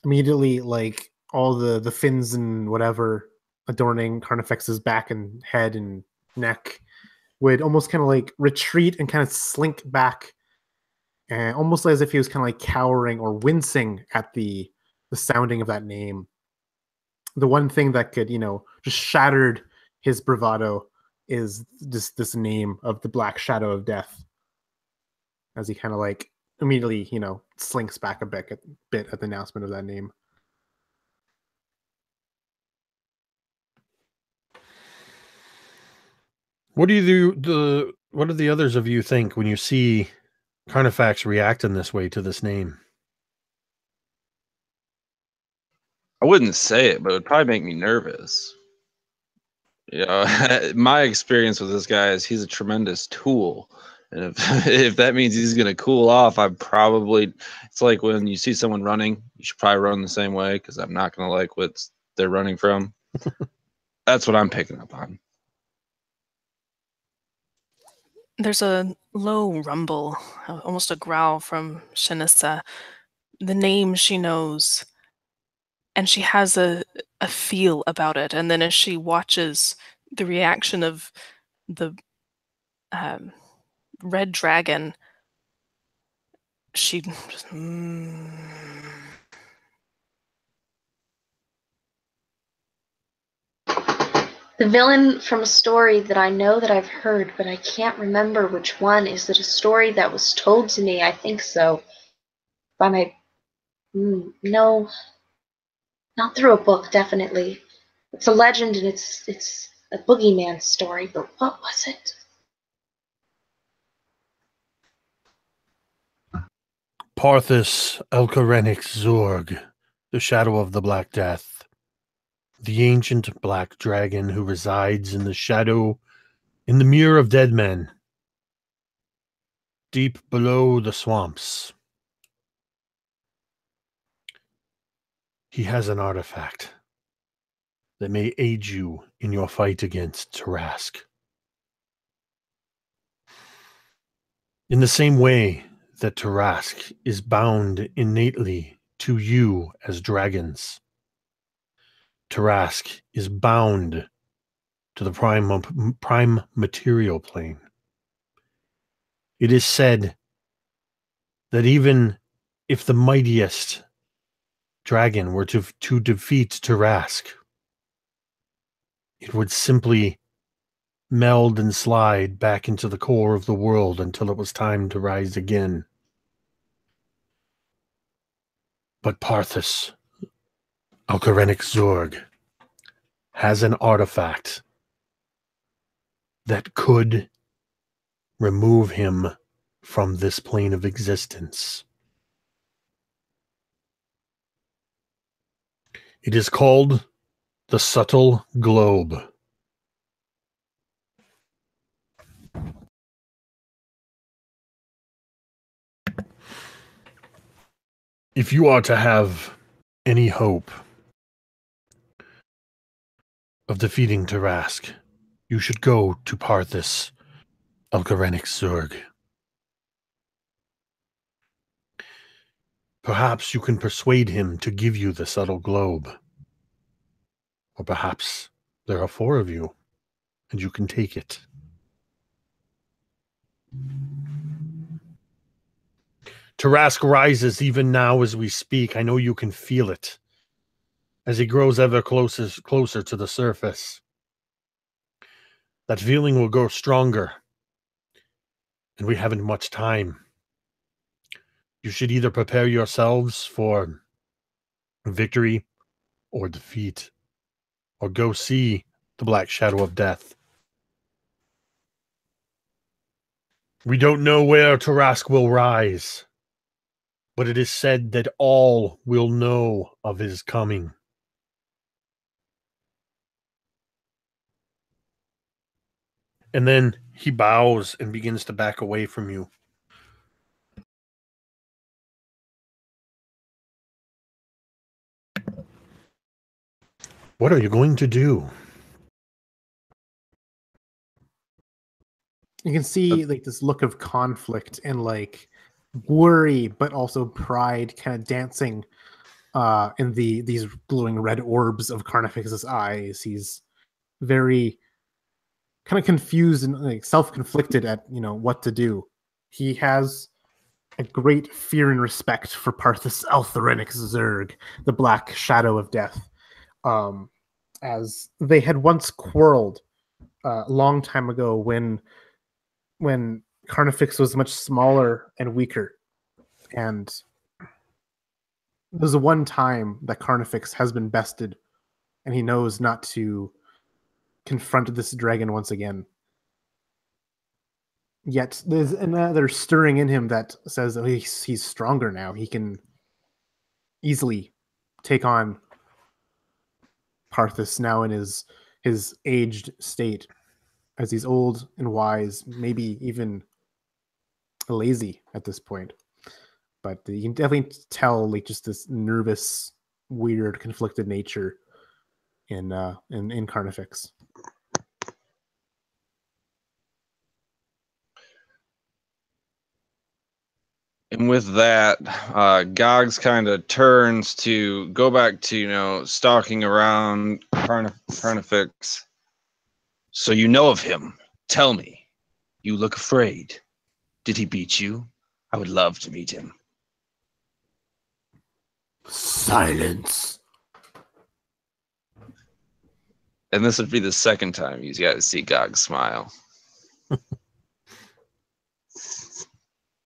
immediately, like, all the fins and whatever adorning Carnifex's back and head and neck would almost kind of like retreat and kind of slink back, and almost as if he was kind of like cowering or wincing at the sounding of that name. The one thing that could, just shattered his bravado is just this name of the Black Shadow of Death. As he kind of like immediately, slinks back a bit at the announcement of that name. What do what do the others of you think when you see Carnifax react in this way to this name? I wouldn't say it, but it would probably make me nervous. My experience with this guy is he's a tremendous tool. And if if that means he's going to cool off, it's like when you see someone running, you should probably run the same way because I'm not going to like what they're running from. That's what I'm picking up on. There's a low rumble, almost a growl from Shanissa. The name she knows, and she has a feel about it. And then as she watches the reaction of the red dragon, she just, The villain from a story that I know that I've heard, but I can't remember which one. Is it a story that was told to me? I think so. By my... no, not through a book, definitely. It's a legend and it's a boogeyman story, but what was it? Parthus Elkarenix Zorg, the Shadow of the Black Death, the ancient black dragon who resides in the shadow in the Mirror of Dead Men, deep below the swamps. He has an artifact that may aid you in your fight against Tarrasque. In the same way that Tarrasque is bound innately to you as dragons, Tarrasque is bound to the prime material plane. It is said that even if the mightiest dragon were to defeat Tarrasque, it would simply meld and slide back into the core of the world until it was time to rise again. But Parthus, Alkarenic Zorg, has an artifact that could remove him from this plane of existence. It is called the Subtle Globe. If you are to have any hope of defeating Tarrasque, you should go to Parthus Elkarenix Zurg. Perhaps you can persuade him to give you the subtle globe. Or perhaps there are 4 of you, and you can take it. Tarrasque rises even now as we speak. I know you can feel it as he grows ever closer to the surface. That feeling will grow stronger, and we haven't much time. You should either prepare yourselves for victory or defeat, or go see the Black Shadow of Death. We don't know where Tarrasque will rise, but it is said that all will know of his coming. And then he bows and begins to back away from you. What are you going to do? You can see like this look of conflict and like worry, but also pride kind of dancing in these glowing red orbs of Carnifex's eyes. He's very kind of confused and like self-conflicted at what to do. He has a great fear and respect for Parthus Eltharenix Zerg, the Black Shadow of Death, as they had once quarreled a long time ago when Carnifex was much smaller and weaker. And there's one time that Carnifex has been bested, and he knows not to confront this dragon once again. Yet there's another stirring in him that says that he's stronger now. He can easily take on Parthus now in his aged state, as he's old and wise, maybe even lazy at this point. But you can definitely tell like just this nervous, weird, conflicted nature in Carnifex. And with that, Gogs kind of turns to go back to, stalking around Carnifex. So you know of him. Tell me. You look afraid. Did he beat you? I would love to meet him. Silence. And this would be the second time you guys see Gog smile.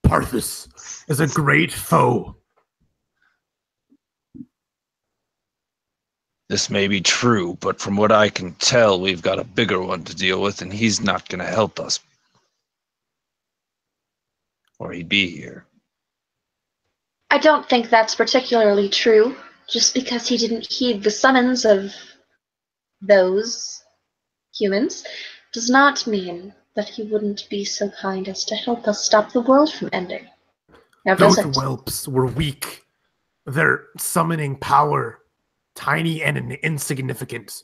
Parthus is a great foe. This may be true, but from what I can tell, we've got a bigger one to deal with, and he's not going to help us. Or he'd be here. I don't think that's particularly true. Just because he didn't heed the summons of those humans does not mean that he wouldn't be so kind as to help us stop the world from ending. Now, Those does it? whelps were weak. Their summoning power, tiny and insignificant.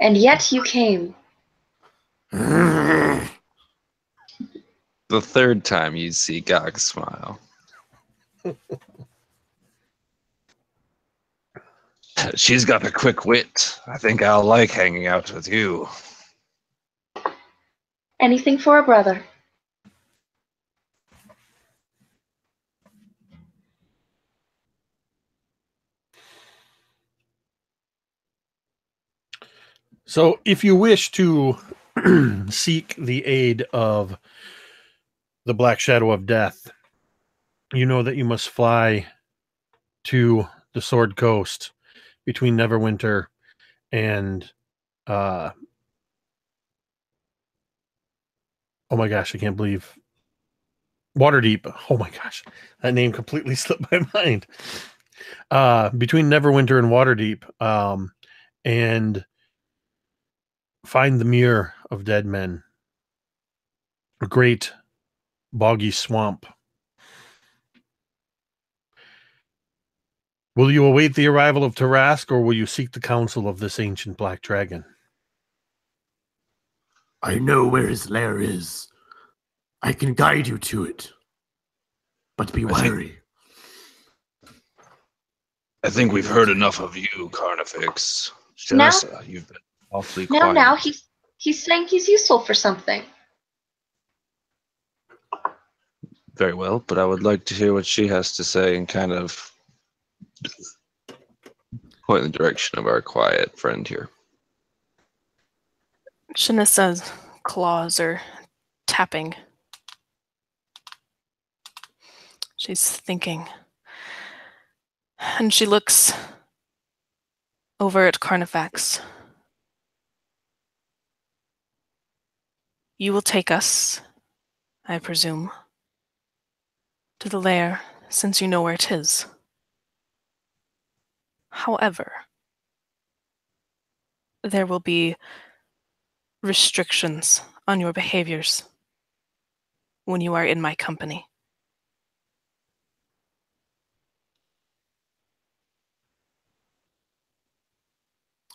And yet you came. The third time you see Gog smile. She's got a quick wit. I think I'll like hanging out with you. Anything for a brother. So, if you wish to seek the aid of the Black Shadow of Death, you know that you must fly to the Sword Coast between Neverwinter and oh my gosh, I can't believe Waterdeep. Oh my gosh, that name completely slipped my mind. Between Neverwinter and Waterdeep, and find the Mirror of Dead Men, a great boggy swamp. Will you await the arrival of Tarrasque, or will you seek the counsel of this ancient black dragon? I know where his lair is. I can guide you to it. But be wary. I think we've heard enough of you, Carnifex. Now- Janessa, you've been awfully quiet. Now he's saying he's useful for something. Very well, but I would like to hear what she has to say and kind of point in the direction of our quiet friend here. Shanissa's claws are tapping. She's thinking. And she looks over at Carnifax. You will take us, I presume, to the lair, since you know where it is. However, there will be restrictions on your behaviors when you are in my company.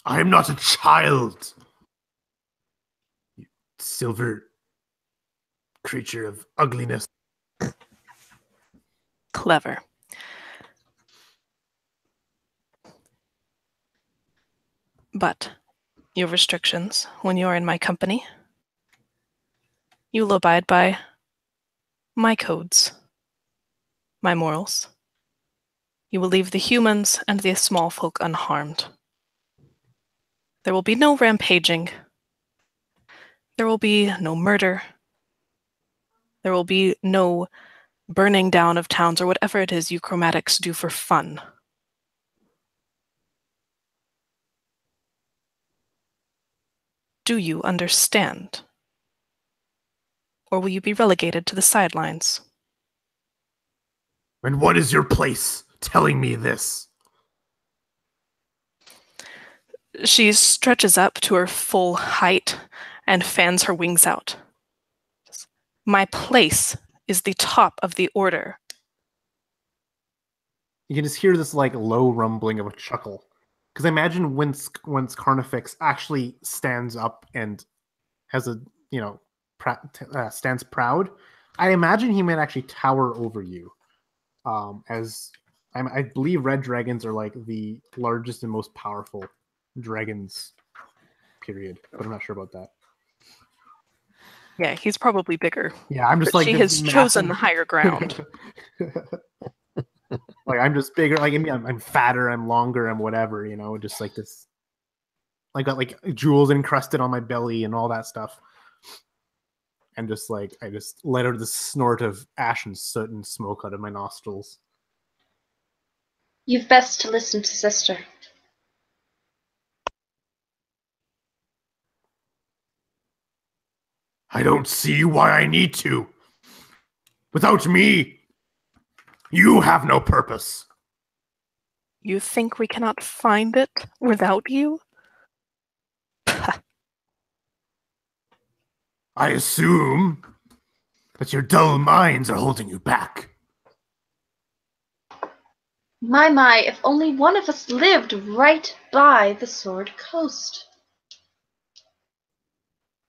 I am not a child. You silver creature of ugliness. Clever. But your restrictions when you are in my company, you will abide by my codes, my morals. You will leave the humans and the small folk unharmed. There will be no rampaging. There will be no murder. There will be no burning down of towns or whatever it is you chromatics do for fun. Do you understand? Or will you be relegated to the sidelines? And what is your place telling me this? She stretches up to her full height and fans her wings out. My place is the top of the order. You can just hear this like low rumbling of a chuckle. Because I imagine once Carnifex actually stands up and has a, stands proud, I imagine he might actually tower over you. I believe red dragons are like the largest and most powerful dragons, period. But I'm not sure about that. Yeah, he's probably bigger. Yeah, I'm just But like she this has chosen the higher ground. Like I'm just bigger. Like I'm fatter. I'm longer. I'm whatever. Just like this I got like jewels encrusted on my belly and all that stuff. And just like I just let out this snort of ash and soot and smoke out of my nostrils. You've best to listen to sister. I don't see why I need to. Without me, you have no purpose. You think we cannot find it without you? I assume that your dull minds are holding you back. My, if only one of us lived right by the Sword Coast.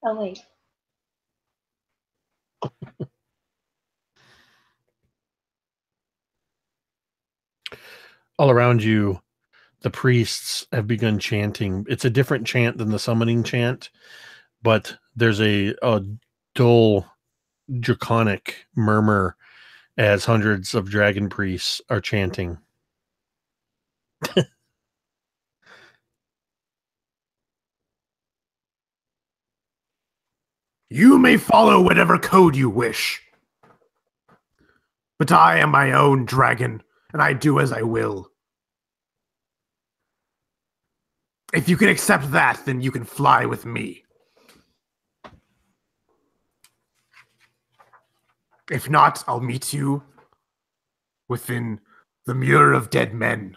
Oh, wait. All around you, the priests have begun chanting. It's a different chant than the summoning chant, but there's a dull, draconic murmur as hundreds of dragon priests are chanting. You may follow whatever code you wish. But I am my own dragon, and I do as I will. If you can accept that, then you can fly with me. If not, I'll meet you within the Muir of Dead Men.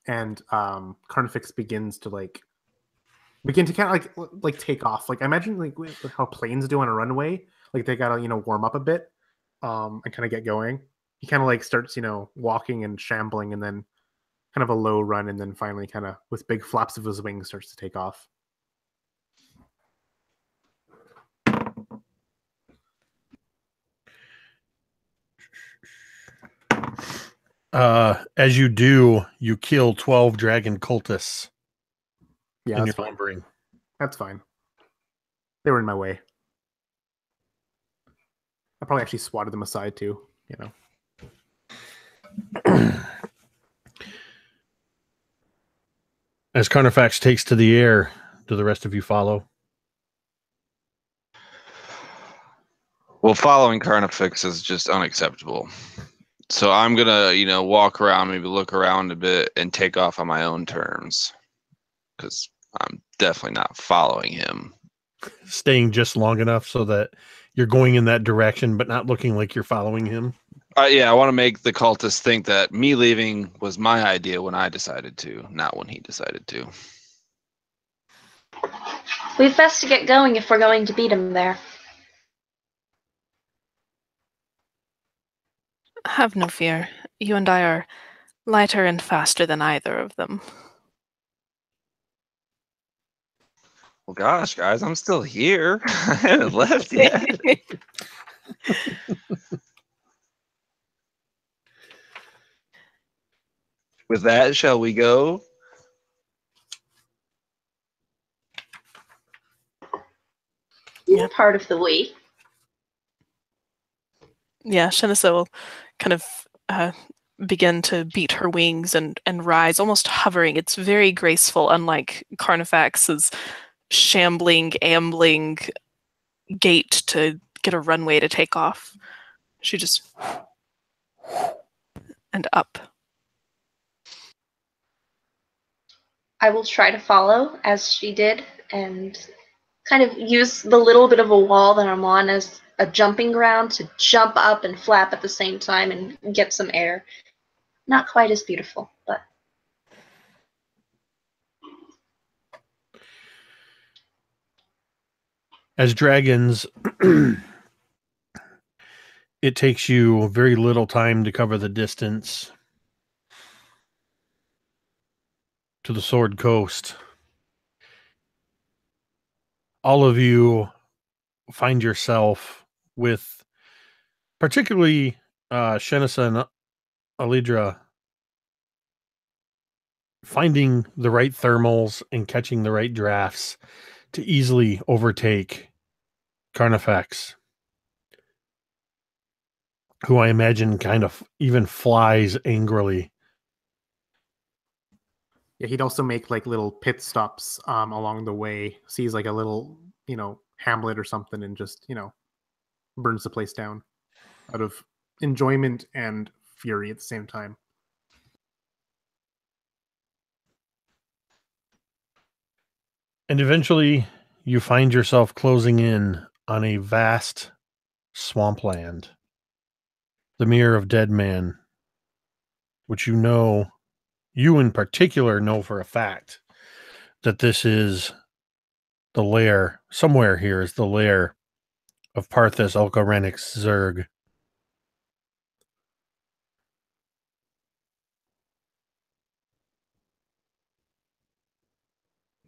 And Carnifex begins to begin to kind of like take off. Like I imagine like how planes do on a runway. Like they gotta warm up a bit, and kind of get going. He kind of like starts walking and shambling, and then kind of a low run, and then finally kind of with big flaps of his wings starts to take off. As you do, you kill 12 dragon cultists. Yeah, in that's your fine. lumbering. That's fine. They were in my way. I probably actually swatted them aside too. As Carnifax takes to the air, do the rest of you follow? Well, following Carnifex is just unacceptable. So I'm gonna, walk around, maybe look around a bit, and take off on my own terms, because I'm definitely not following him. Staying just long enough so that you're going in that direction, but not looking like you're following him. Yeah, I want to make the cultists think that me leaving was my idea when I decided to, not when he decided to. We've best to get going if we're going to beat him there. Have no fear. You and I are lighter and faster than either of them. Well, gosh, guys, I'm still here. I haven't left yet. With that, shall we go? You're part of the we. Yeah, Shenisa will kind of begin to beat her wings and rise, almost hovering. It's very graceful, unlike Carnifex's shambling, ambling gait to get a runway to take off. She just and up. I will try to follow as she did and kind of use the little bit of a wall that I'm on as a jumping ground to jump up and flap at the same time and get some air. Not quite as beautiful, but... As dragons, it takes you very little time to cover the distance to the Sword Coast. All of you find yourself with, particularly Shenisa and Alidra, finding the right thermals and catching the right drafts to easily overtake Carnifex, who I imagine kind of even flies angrily. Yeah, he'd also make like little pit stops along the way. Sees like a little, hamlet or something, and just, burns the place down out of enjoyment and fury at the same time. And eventually, you find yourself closing in on a vast swampland, the Mirror of Dead Man, which you in particular know for a fact that this is the lair, somewhere here is the lair of Parthas Ulcarenix Zerg.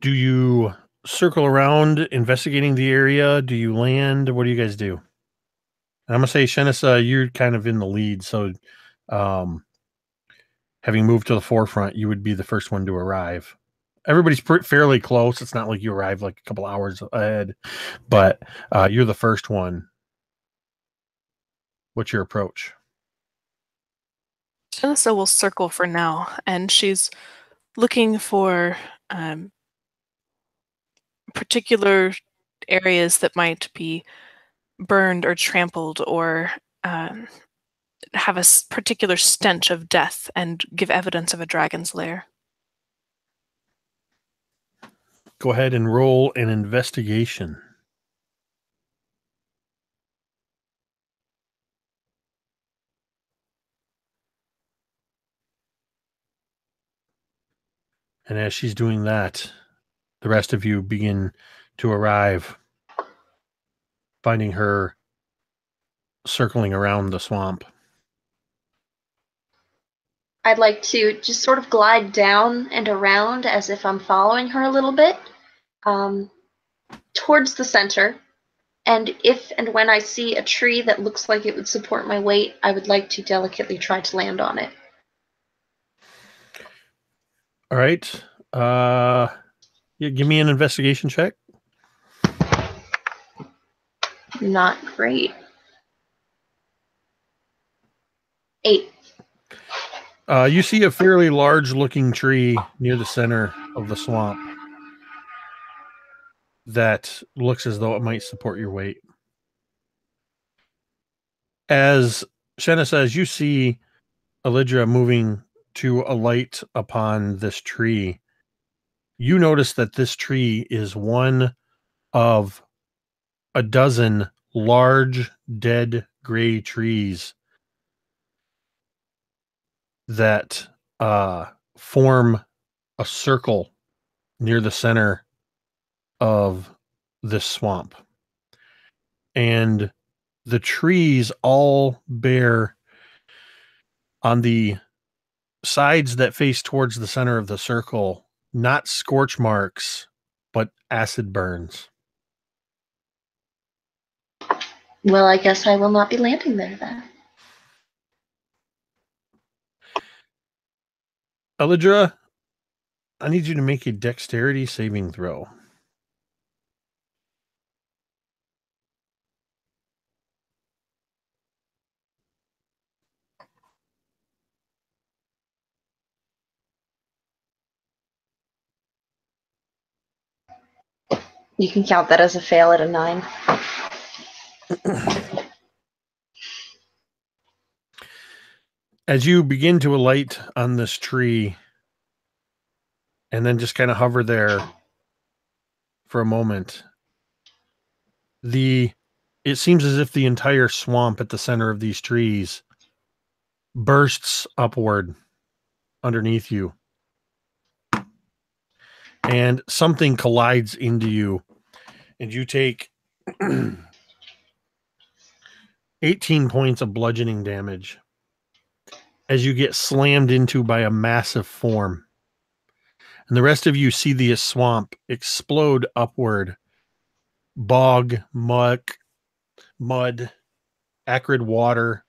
Do you circle around investigating the area? Do you land? What do you guys do? And I'm going to say, Shenisa, you're kind of in the lead, so having moved to the forefront, you would be the first one to arrive. Everybody's fairly close. It's not like you arrive like a couple hours ahead, but you're the first one. What's your approach? Shenisa will circle for now, and she's looking for particular areas that might be burned or trampled or have a particular stench of death and give evidence of a dragon's lair. Go ahead and roll an investigation. And as she's doing that, the rest of you begin to arrive, finding her circling around the swamp. I'd like to just sort of glide down and around as if I'm following her a little bit, towards the center. And if and when I see a tree that looks like it would support my weight, I would like to delicately try to land on it. All right. Yeah, give me an investigation check. Not great. 8. You see a fairly large-looking tree near the center of the swamp that looks as though it might support your weight. As Shenna says, you see Alidra moving to alight upon this tree. You notice that this tree is one of a dozen large, dead, gray trees that form a circle near the center of this swamp. And the trees all bear on the sides that face towards the center of the circle, not scorch marks, but acid burns. Well, I guess I will not be landing there then. Alidra, I need you to make a dexterity saving throw. You can count that as a fail at a 9. As you begin to alight on this tree and then just kind of hover there for a moment, it seems as if the entire swamp at the center of these trees bursts upward underneath you. And something collides into you, and you take 18 points of bludgeoning damage as you get slammed into by a massive form. And the rest of you see the swamp explode upward. Bog, mud, acrid water.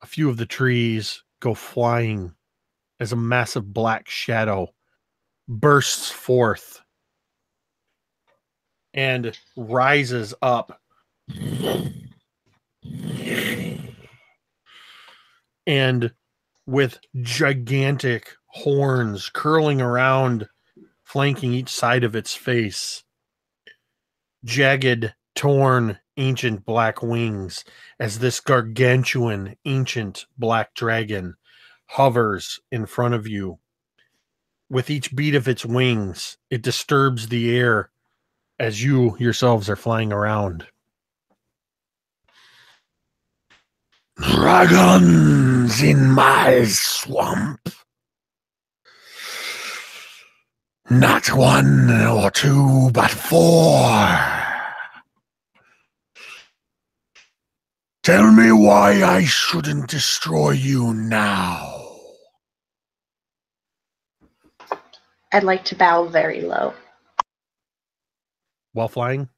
A few of the trees go flying as a massive black shadow bursts forth and rises up. And with gigantic horns curling around, flanking each side of its face. Jagged, torn, ancient black wings as this gargantuan, ancient black dragon hovers in front of you. With each beat of its wings, it disturbs the air as you yourselves are flying around. Dragons in my swamp. Not one or two, but 4. Tell me why I shouldn't destroy you now. I'd like to bow very low. While flying?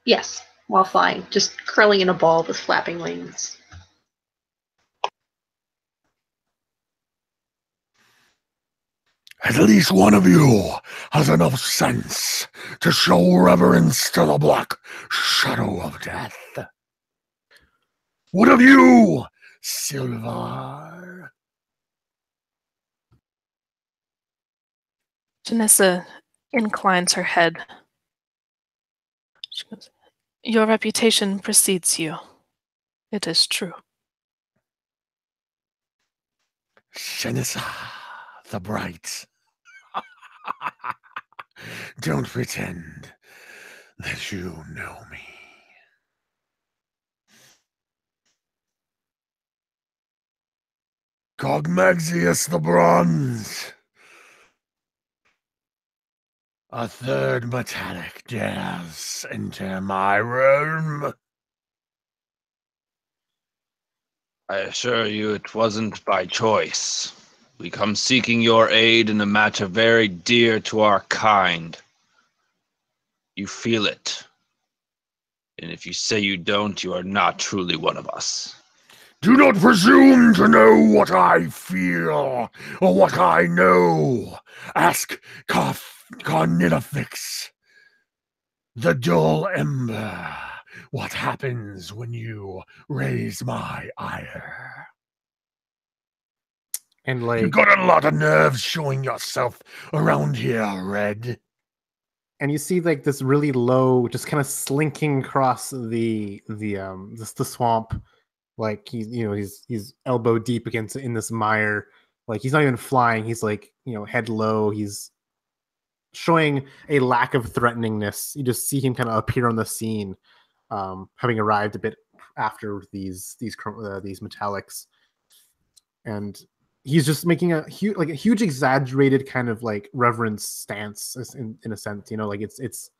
Yes, while flying, just curling in a ball with flapping wings. At least one of you has enough sense to show reverence to the black shadow of death. What of you, Silver? Janessa inclines her head. She goes, your reputation precedes you. It is true. Janessa the Bright. Don't pretend that you know me. Cogmaxius the Bronze. A third metallic dares enter my realm. I assure you it wasn't by choice. We come seeking your aid in a matter very dear to our kind. You feel it. And if you say you don't, you are not truly one of us. Do not presume to know what I feel or what I know. Ask Carnifex, the dull ember, what happens when you raise my ire. And You got a lot of nerves showing yourself around here, Red. And you see like this really low, just kind of slinking across the swamp, like he's elbow deep against in this mire. Like he's not even flying. He's like head low. He's showing a lack of threateningness. You just see him kind of appear on the scene, having arrived a bit after these metallics, and he's just making a huge exaggerated kind of like reverence stance in a sense, like it's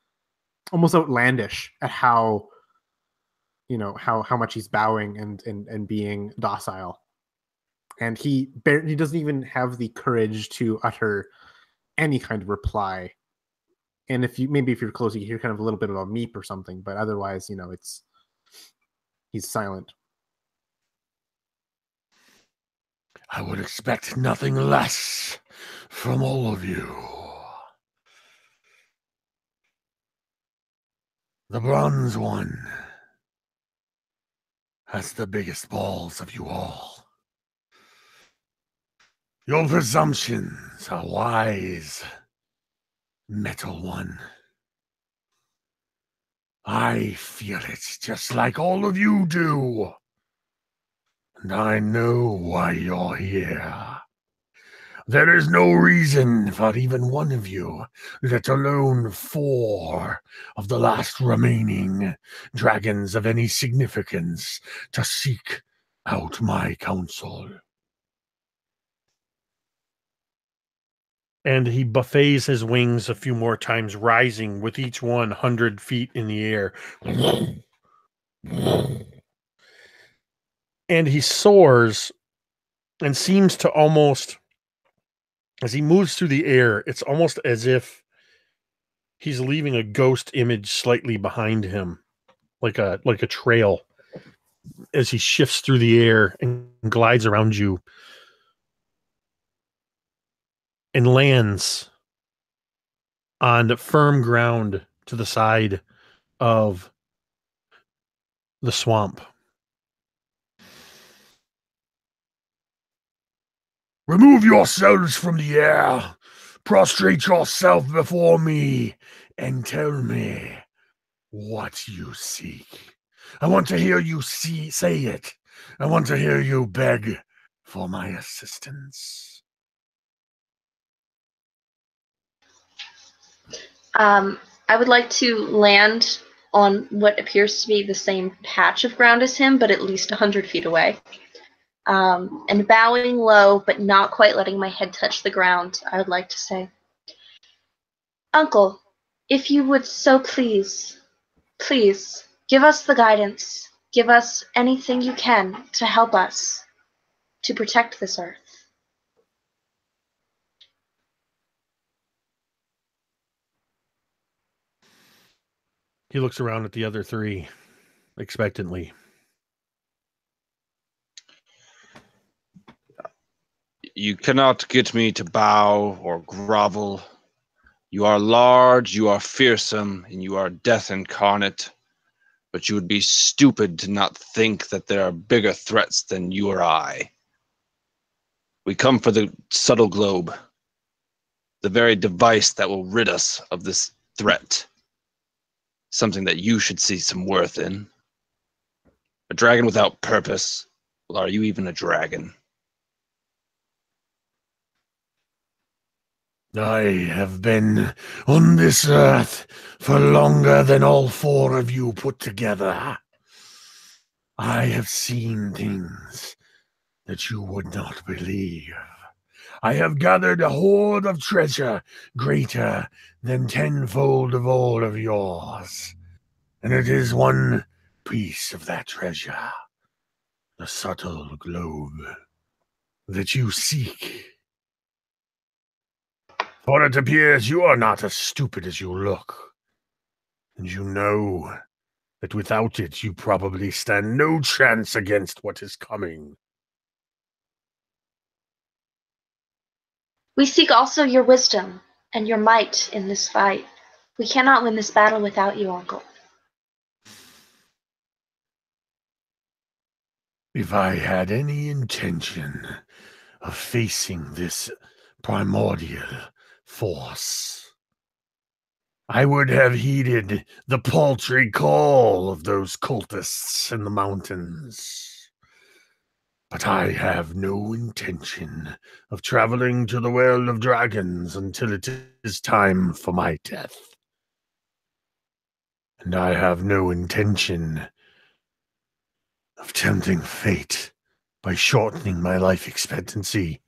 almost outlandish at how how much he's bowing and being docile, and he doesn't even have the courage to utter any kind of reply. And if you're close, you hear kind of a little bit of a meep or something, but otherwise he's silent. I would expect nothing less from all of you. The bronze one has the biggest balls of you all. Your presumptions are wise, metal one. I feel it just like all of you do. And I know why you're here. There is no reason for even one of you, let alone 4 of the last remaining dragons of any significance, to seek out my counsel. And he buffets his wings a few more times, rising with each one 100 feet in the air. And he soars and seems to almost, as he moves through the air, it's almost as if he's leaving a ghost image slightly behind him, like a trail, as he shifts through the air and glides around you and lands on firm ground to the side of the swamp. Remove yourselves from the air. Prostrate yourself before me and tell me what you seek. I want to hear you say it. I want to hear you beg for my assistance. I would like to land on what appears to be the same patch of ground as him, but at least 100 feet away. And bowing low, but not quite letting my head touch the ground, I would like to say, Uncle, if you would so please, give us the guidance. Give us anything you can to help us to protect this earth. He looks around at the other three expectantly. You cannot get me to bow or grovel. You are large, you are fearsome, and you are death incarnate. But you would be stupid to not think that there are bigger threats than you or I. We come for the subtle globe, the very device that will rid us of this threat. Something that you should see some worth in. A dragon without purpose. Well, are you even a dragon? I have been on this earth for longer than all four of you put together. I have seen things that you would not believe. I have gathered a hoard of treasure greater than tenfold of all of yours. And it is one piece of that treasure, the subtle globe, that you seek. For it appears you are not as stupid as you look, and you know that without it you probably stand no chance against what is coming. We seek also your wisdom and your might in this fight. We cannot win this battle without you, Uncle. If I had any intention of facing this primordial force, I would have heeded the paltry call of those cultists in the mountains. But I have no intention of traveling to the world of dragons until it is time for my death. And I have no intention of tempting fate by shortening my life expectancy.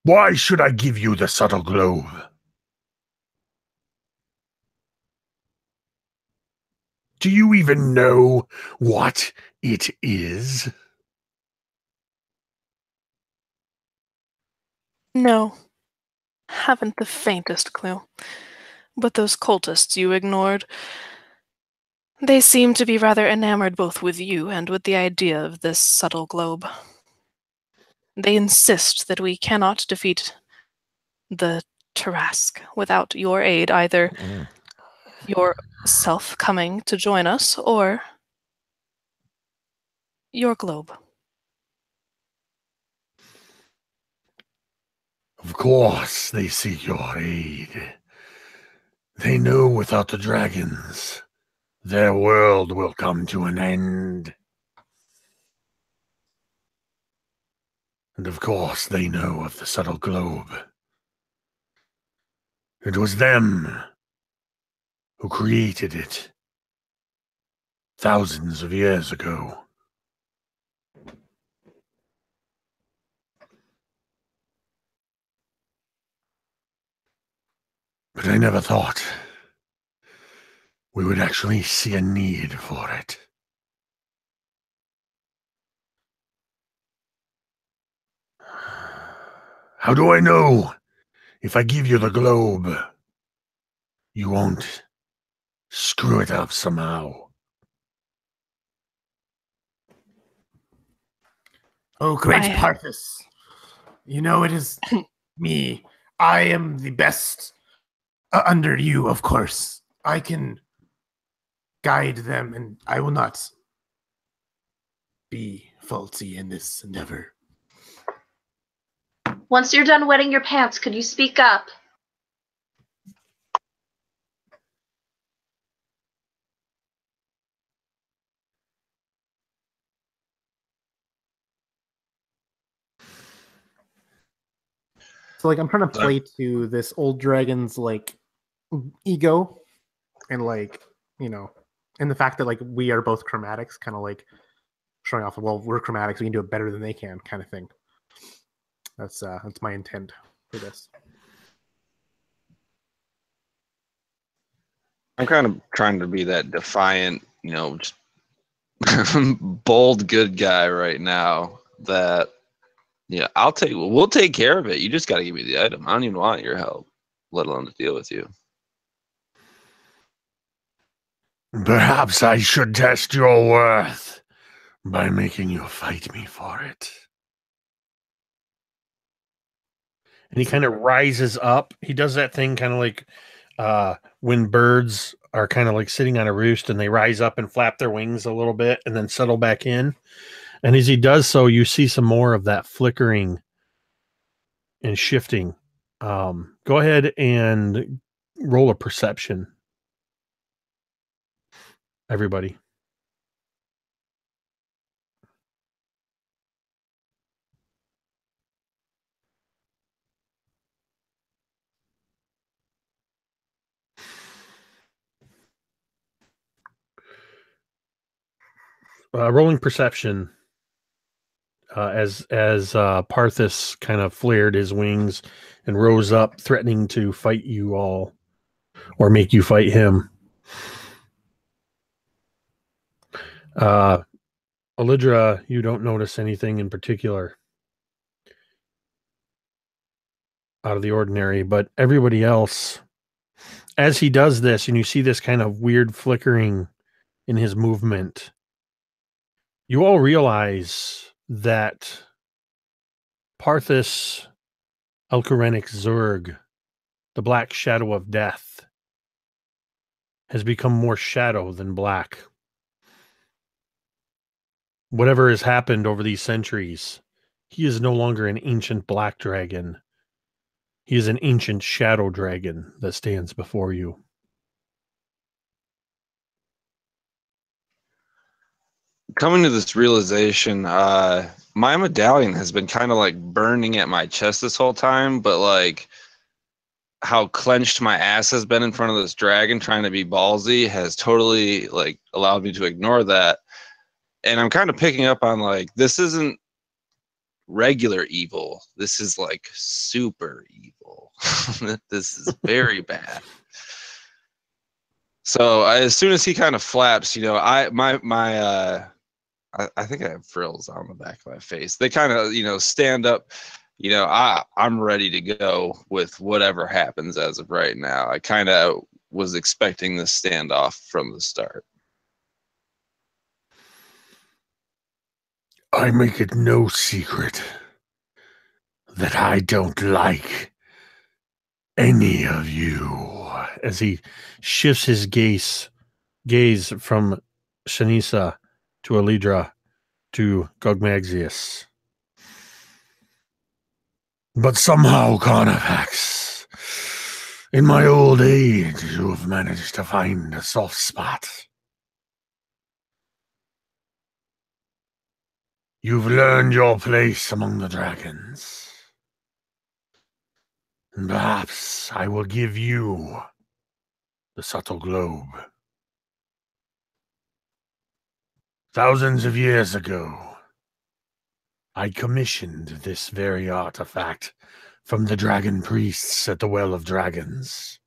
Why should I give you the subtle globe? Do you even know what it is? No, haven't the faintest clue. But those cultists you ignored, they seem to be rather enamored both with you and with the idea of this subtle globe. They insist that we cannot defeat the Tarrasque without your aid, either yourself coming to join us or your globe. Of course they seek your aid. They know without the dragons, their world will come to an end. And of course they know of the subtle globe. It was them who created it thousands of years ago. But I never thought we would actually see a need for it. How do I know if I give you the globe, you won't screw it up somehow? Oh, great I- Parthas. You know, it is me. I am the best under you, of course. I can guide them, and I will not be faulty in this endeavor. Once you're done wetting your pants, could you speak up? So like I'm trying to play to this old dragon's like ego and like, you know, and the fact that like we are both chromatics, kind of like showing off, well, we're chromatics, we can do it better than they can, kind of thing. That's my intent for this. I'm kind of trying to be that defiant, just bold good guy right now. That we'll take care of it. You just got to give me the item. I don't even want your help, let alone to deal with you. Perhaps I should test your worth by making you fight me for it. And he kind of rises up. He does that thing kind of like when birds are kind of like sitting on a roost and they rise up and flap their wings a little bit and then settle back in. And as he does so, you see some more of that flickering and shifting. Go ahead and roll a perception, everybody. Rolling perception as Parthus kind of flared his wings and rose up, threatening to fight you all or make you fight him. Alidra, you don't notice anything in particular out of the ordinary, but everybody else, as he does this, and you see this kind of weird flickering in his movement, you all realize that Parthus Elkorenic Zerg, the black shadow of death, has become more shadow than black. Whatever has happened over these centuries, he is no longer an ancient black dragon. He is an ancient shadow dragon that stands before you. Coming to this realization, my medallion has been kind of like burning at my chest this whole time, but like how clenched my ass has been in front of this dragon trying to be ballsy has totally like allowed me to ignore that. And I'm kind of picking up on like, this isn't regular evil. This is like super evil. This is very bad. So as soon as he kind of flaps, I think I have frills on the back of my face. They kind of, stand up. I'm ready to go with whatever happens as of right now. I kind of was expecting this standoff from the start. I make it no secret that I don't like any of you. As he shifts his gaze from Shanisa to Alidra to Gogmaxius. But somehow, Carnifax, in my old age, you have managed to find a soft spot. You've learned your place among the dragons. And perhaps I will give you the subtle globe. Thousands of years ago, I commissioned this very artifact from the dragon priests at the Well of Dragons.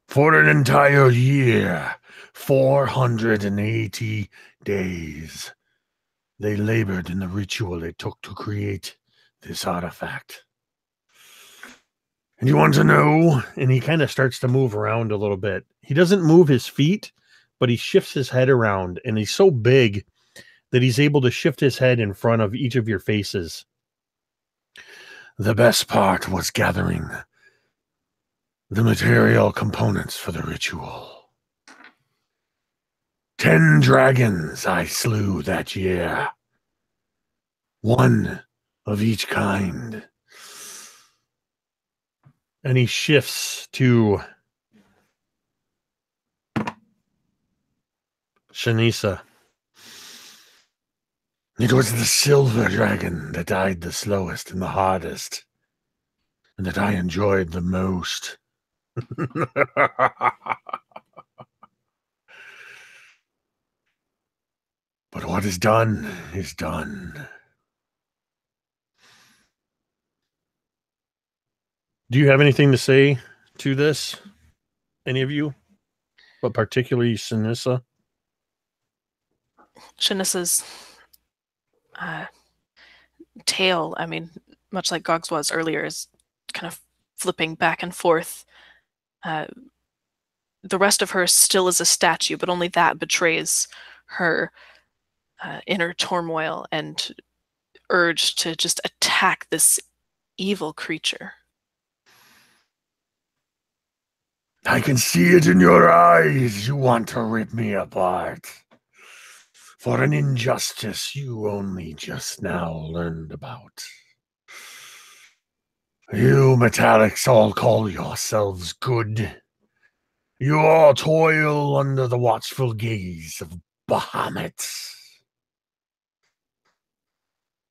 For an entire year, 480 days, they labored in the ritual it took to create this artifact. And you want to know? And he kind of starts to move around a little bit. He doesn't move his feet, but he shifts his head around, and he's so big that he's able to shift his head in front of each of your faces. The best part was gathering the material components for the ritual. 10 dragons I slew that year. One of each kind. And he shifts to Shanisa. It was the silver dragon that died the slowest and the hardest, and that I enjoyed the most. But what is done is done. Do you have anything to say to this? Any of you? But particularly Shanisa? Shanisa's tail, I mean, much like Gog's was earlier, is kind of flipping back and forth. The rest of her still is a statue, but only that betrays her inner turmoil and urge to just attack this evil creature. I can see it in your eyes. You want to rip me apart. For an injustice you only just now learned about. You metallics all call yourselves good. You all toil under the watchful gaze of Bahamut.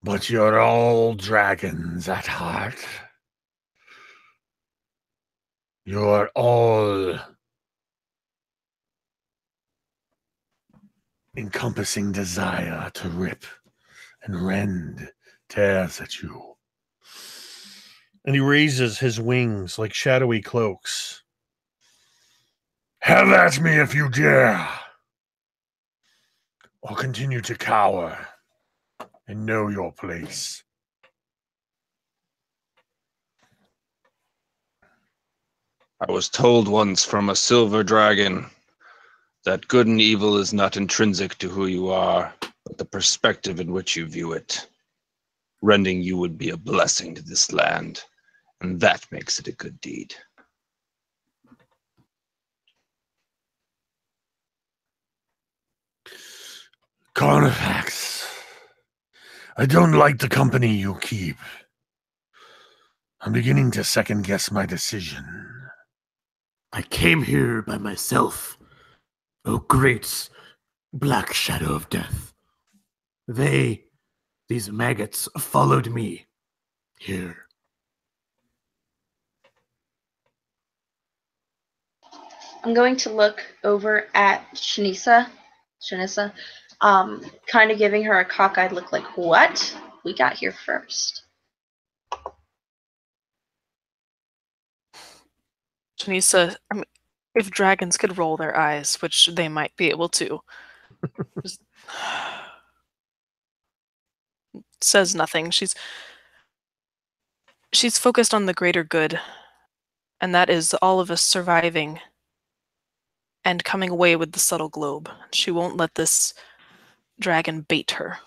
But you're all dragons at heart. You're all encompassing desire to rip and rend tears at you. And he raises his wings like shadowy cloaks. Have at me if you dare, or continue to cower and know your place. I was told once from a silver dragon that good and evil is not intrinsic to who you are, but the perspective in which you view it. Rending you would be a blessing to this land, and that makes it a good deed. Carnifax, I don't like the company you keep. I'm beginning to second guess my decision. I came here by myself, O great black shadow of death. These maggots, followed me here. I'm going to look over at Shanisa, kind of giving her a cockeyed look like, what? We got here first. Shanisa, I mean, if dragons could roll their eyes, which they might be able to, just says nothing. She's focused on the greater good, and that is all of us surviving and coming away with the subtle globe. She won't let this dragon bait her.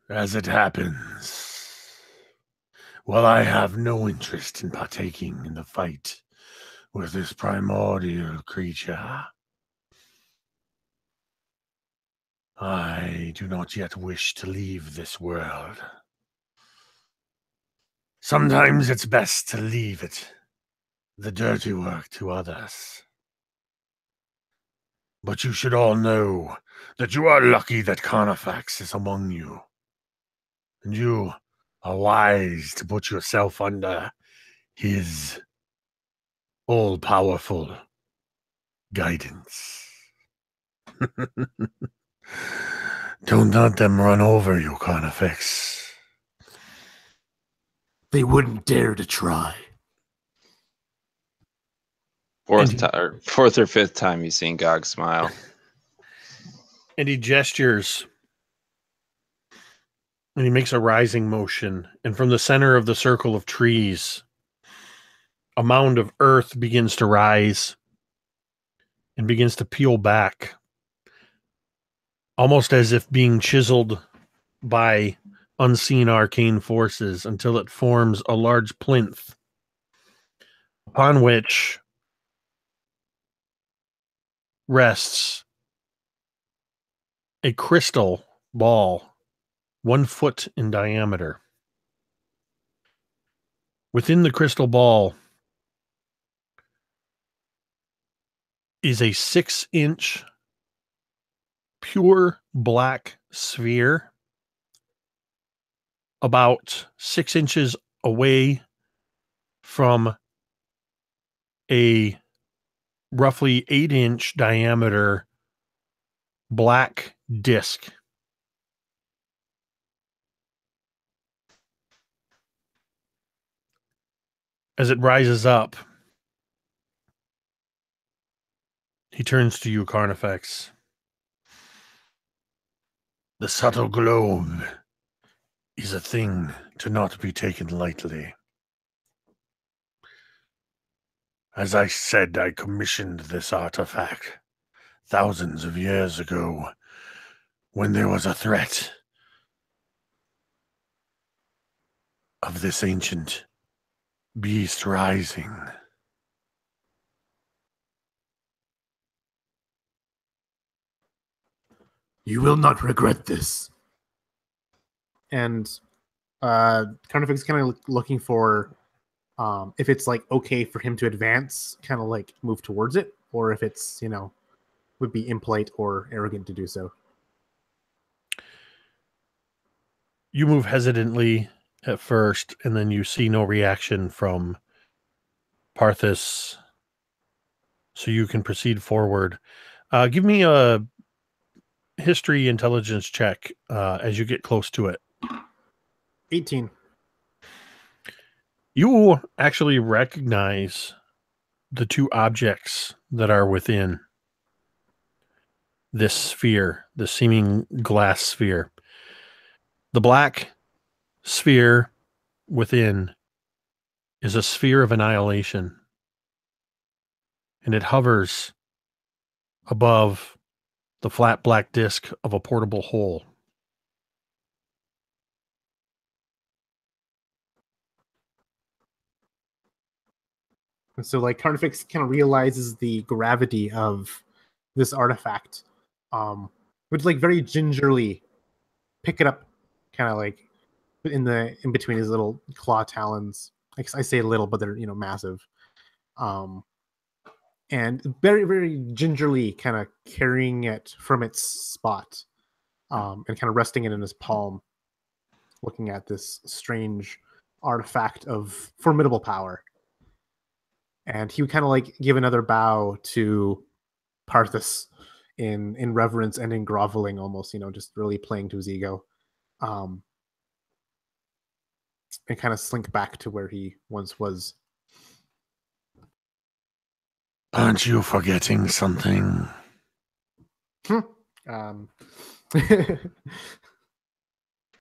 As it happens, while I have no interest in partaking in the fight with this primordial creature, I do not yet wish to leave this world. Sometimes it's best to leave the dirty work to others. But you should all know that you are lucky that Carnifax is among you. And you are wise to put yourself under his all-powerful guidance. Don't let them run over you, Carnifex. They wouldn't dare to try. Fourth or fifth time you've seen Gog smile. And he gestures. And he makes a rising motion. And from the center of the circle of trees, a mound of earth begins to rise and begins to peel back, almost as if being chiseled by unseen arcane forces, until it forms a large plinth upon which rests a crystal ball 1 foot in diameter. Within the crystal ball is a 6-inch pure black sphere about 6 inches away from a roughly 8-inch diameter black disc. As it rises up, he turns to you, Carnifex. The subtle globe is a thing to not be taken lightly. As I said, I commissioned this artifact thousands of years ago when there was a threat of this ancient beast rising. You will not regret this. And Carnifex is kind of looking for if it's like okay for him to advance, kind of like move towards it, or if it's, you know, would be impolite or arrogant to do so. You move hesitantly at first, and then you see no reaction from Parthas, so you can proceed forward. Give me a history intelligence check as you get close to it. 18. You actually recognize the 2 objects that are within this sphere, the seeming glass sphere. The black sphere within is a sphere of annihilation, and it hovers above the flat black disc of a portable hole. And so like Carnifex kind of realizes the gravity of this artifact, would like very gingerly pick it up, kind of like in between his little claw talons. I say little, but they're, you know, massive. And very, very gingerly kind of carrying it from its spot, and kind of resting it in his palm, looking at this strange artifact of formidable power. And he would kind of like give another bow to Parthas in reverence and in groveling, almost, you know, just really playing to his ego, and kind of slink back to where he once was. Aren't you forgetting something? And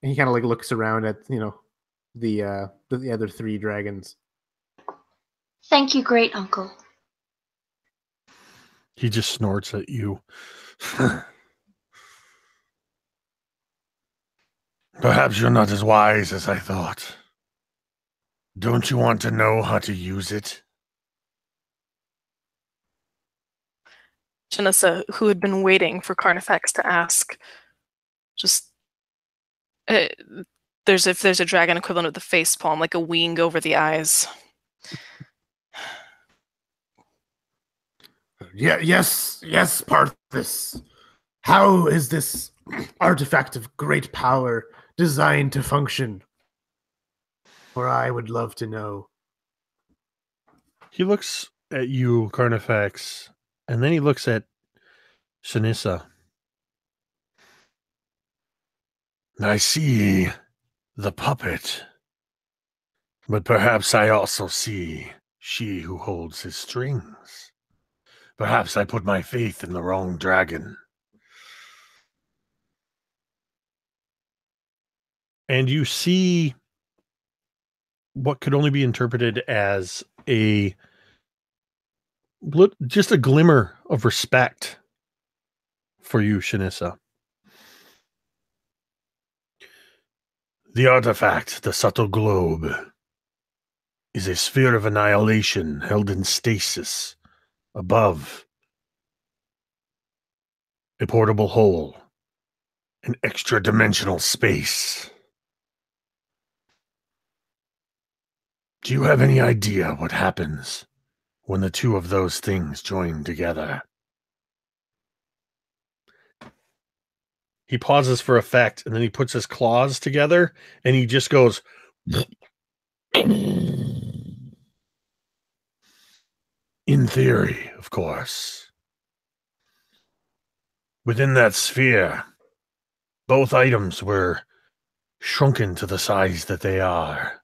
he kind of like looks around at, you know, the other 3 dragons. Thank you, great uncle. He just snorts at you. Perhaps you're not as wise as I thought. Don't you want to know how to use it? Janissa, who had been waiting for Carnifex to ask, just there's a dragon equivalent of the face palm, like a wing over the eyes. Yes, Parthas. How is this artifact of great power designed to function? For I would love to know. He looks at you, Carnifex, and then he looks at Shanissa. I see the puppet, but perhaps I also see she who holds his strings. Perhaps I put my faith in the wrong dragon. And you see what could only be interpreted as just a glimmer of respect for you, Shanissa. The artifact, the subtle globe, is a sphere of annihilation held in stasis above a portable hole an extra-dimensional space. Do you have any idea what happens when the two of those things join together? He pauses for effect, and then he puts his claws together, and he just goes... In theory, of course. Within that sphere, both items were shrunken to the size that they are.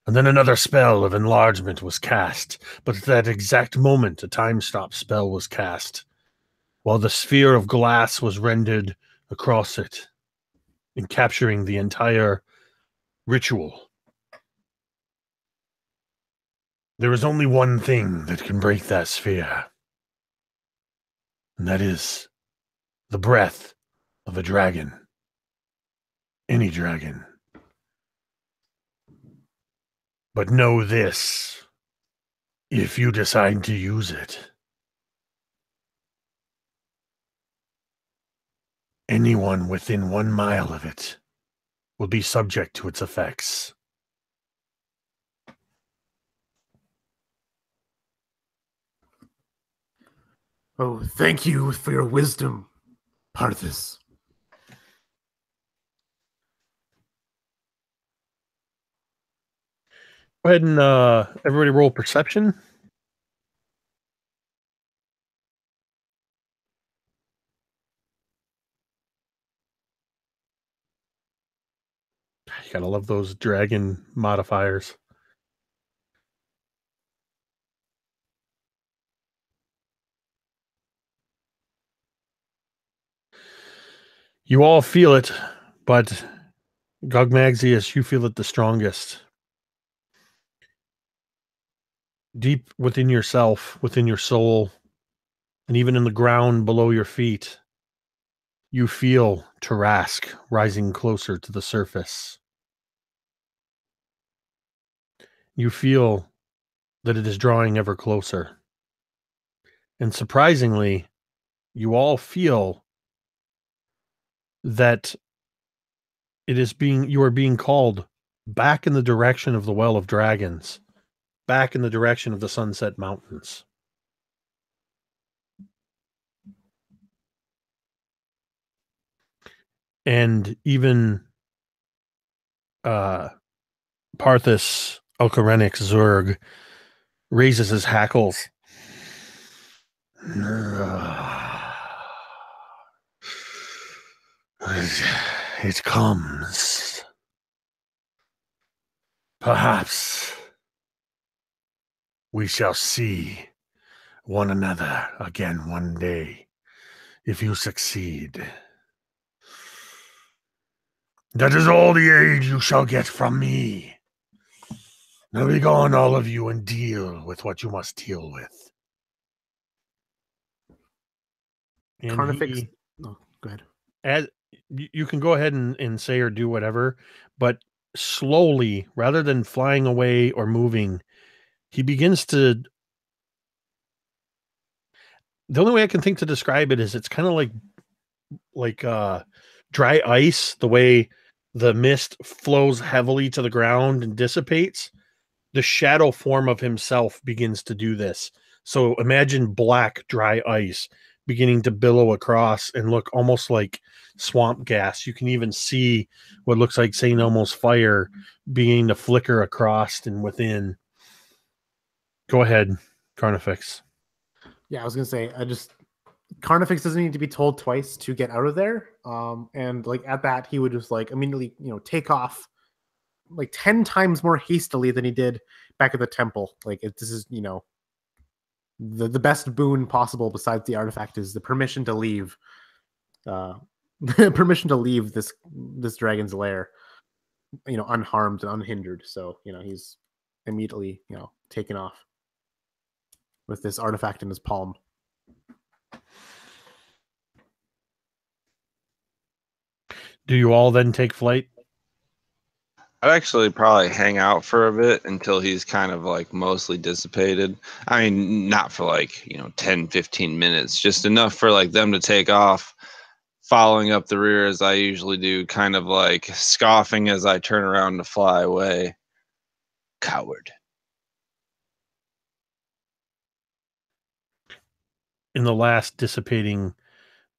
And then another spell of enlargement was cast, but at that exact moment, a time stop spell was cast, while the sphere of glass was rendered across it, and capturing the entire ritual. There is only one thing that can break that sphere, and that is the breath of a dragon. Any dragon. But know this, if you decide to use it, anyone within 1 mile of it will be subject to its effects. Oh, thank you for your wisdom, Parthas. Go ahead and everybody roll perception. You gotta love those dragon modifiers. You all feel it, but Gogmaxius, you feel it the strongest. Deep within yourself, within your soul, and even in the ground below your feet, you feel Tarrasque rising closer to the surface. You feel that it is drawing ever closer. And surprisingly, you all feel that you are being called back in the direction of the Well of Dragons, back in the direction of the Sunset Mountains. And even Parthas Alkarenix Zurg raises his hackles. It comes. Perhaps we shall see one another again one day, if you succeed. That is all the aid you shall get from me. Now be gone, all of you, and deal with what you must deal with. And Carnifex. Oh, go ahead. as you can go ahead and say or do whatever, but slowly, rather than flying away or moving, he begins to... The only way I can think to describe it is it's kind of like dry ice, the way the mist flows heavily to the ground and dissipates. The shadow form of himself begins to do this. So imagine black, dry ice beginning to billow across and look almost like swamp gas. You can even see what looks like St. Elmo's fire beginning to flicker across and within. Go ahead, Carnifex. Yeah, I was gonna say, Carnifex doesn't need to be told twice to get out of there. And like at that, he would just like immediately, take off like 10 times more hastily than he did back at the temple. Like this is, the best boon possible besides the artifact is the permission to leave. Permission to leave this dragon's lair, unharmed and unhindered. So, he's immediately, taken off with this artifact in his palm. Do you all then take flight? I'd actually probably hang out for a bit until he's kind of like mostly dissipated. I mean, not for like, 10, 15 minutes, just enough for like them to take off, following up the rear as I usually do, kind of like scoffing as I turn around to fly away. Coward. In the last dissipating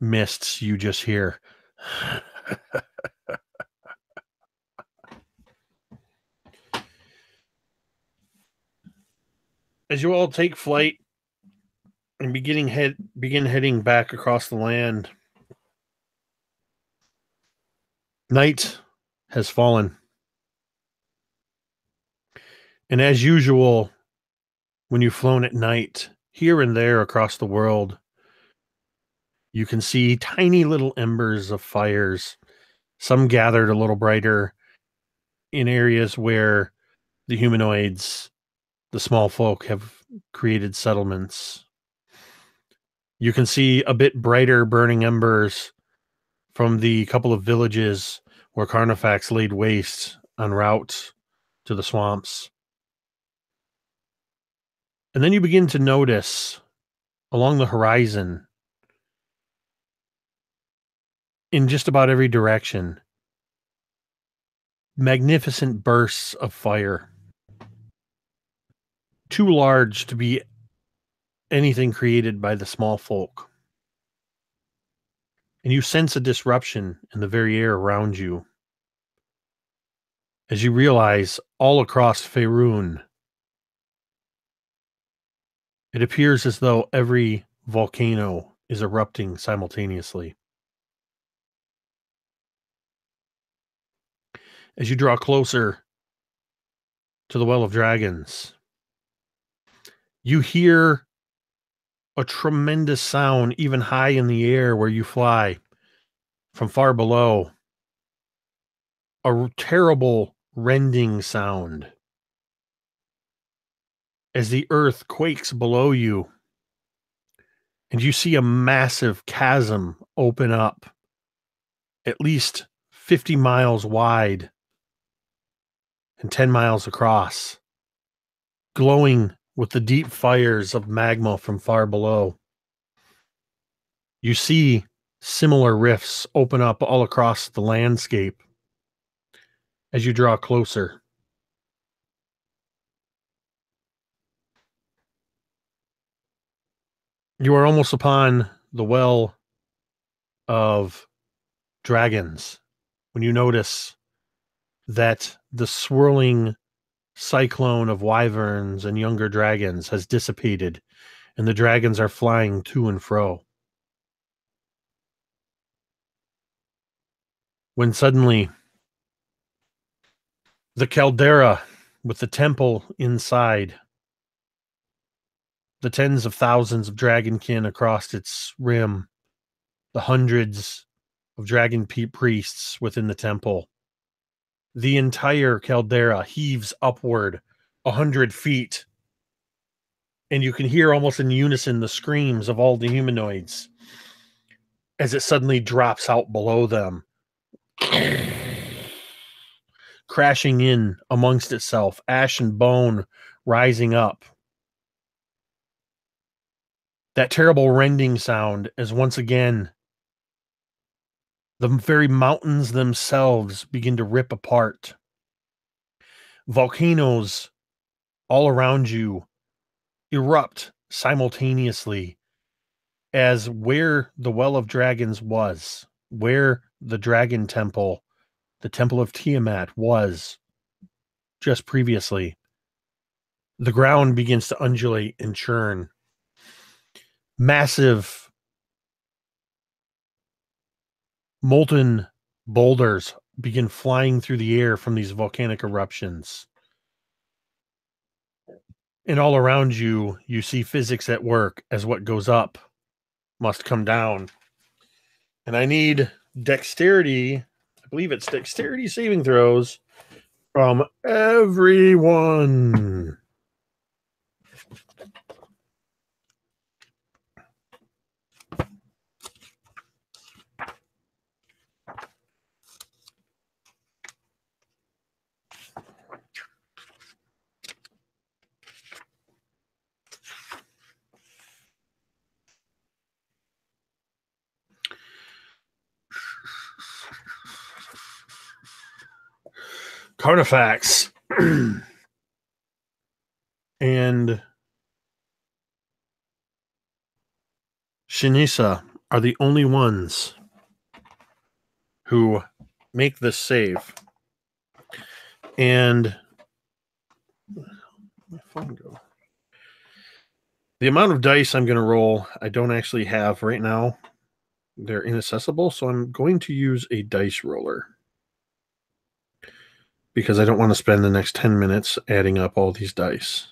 mists, you just hear. As you all take flight and begin heading back across the land, night has fallen. And as usual, when you've flown at night, here and there across the world, you can see tiny little embers of fires, some gathered a little brighter in areas where the humanoids, the small folk, have created settlements. You can see a bit brighter burning embers from the couple of villages where Carnifax laid waste en route to the swamps. And then you begin to notice along the horizon, in just about every direction, magnificent bursts of fire. Too large to be anything created by the small folk. And you sense a disruption in the very air around you as you realize all across Faerun, it appears as though every volcano is erupting simultaneously. As you draw closer to the Well of Dragons, you hear a tremendous sound even high in the air where you fly from far below. A terrible rending sound as the earth quakes below you and you see a massive chasm open up at least 50 miles wide and 10 miles across, glowing with the deep fires of magma from far below. You see similar rifts open up all across the landscape as you draw closer. You are almost upon the Well of Dragons when you notice that the swirling cyclone of wyverns and younger dragons has dissipated, and the dragons are flying to and fro. When suddenly, the caldera with the temple inside, the tens of thousands of dragonkin across its rim, the hundreds of dragon priests within the temple, the entire caldera heaves upward 100 feet, and you can hear almost in unison the screams of all the humanoids as it suddenly drops out below them, crashing in amongst itself, ash and bone rising up. That terrible rending sound as once again the very mountains themselves begin to rip apart. Volcanoes all around you erupt simultaneously as where the Well of Dragons was, where the Dragon Temple, the Temple of Tiamat was just previously, the ground begins to undulate and churn. Massive molten boulders begin flying through the air from these volcanic eruptions. And all around you, you see physics at work as what goes up must come down. And I need dexterity, I believe it's dexterity saving throws from everyone. Carnifax and Shinisa are the only ones who make this save. And where'd my phone go? The amount of dice I'm going to roll, I don't actually have right now. They're inaccessible, so I'm going to use a dice roller because I don't want to spend the next 10 minutes adding up all these dice.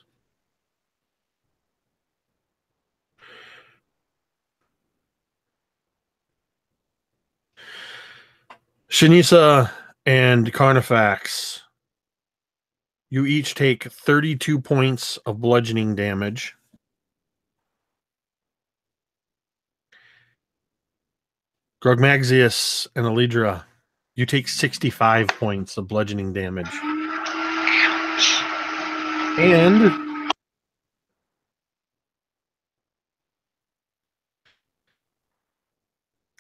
Shinisa and Carnifax, you each take 32 points of bludgeoning damage. Grogmaxius and Alidra, you take 65 points of bludgeoning damage. And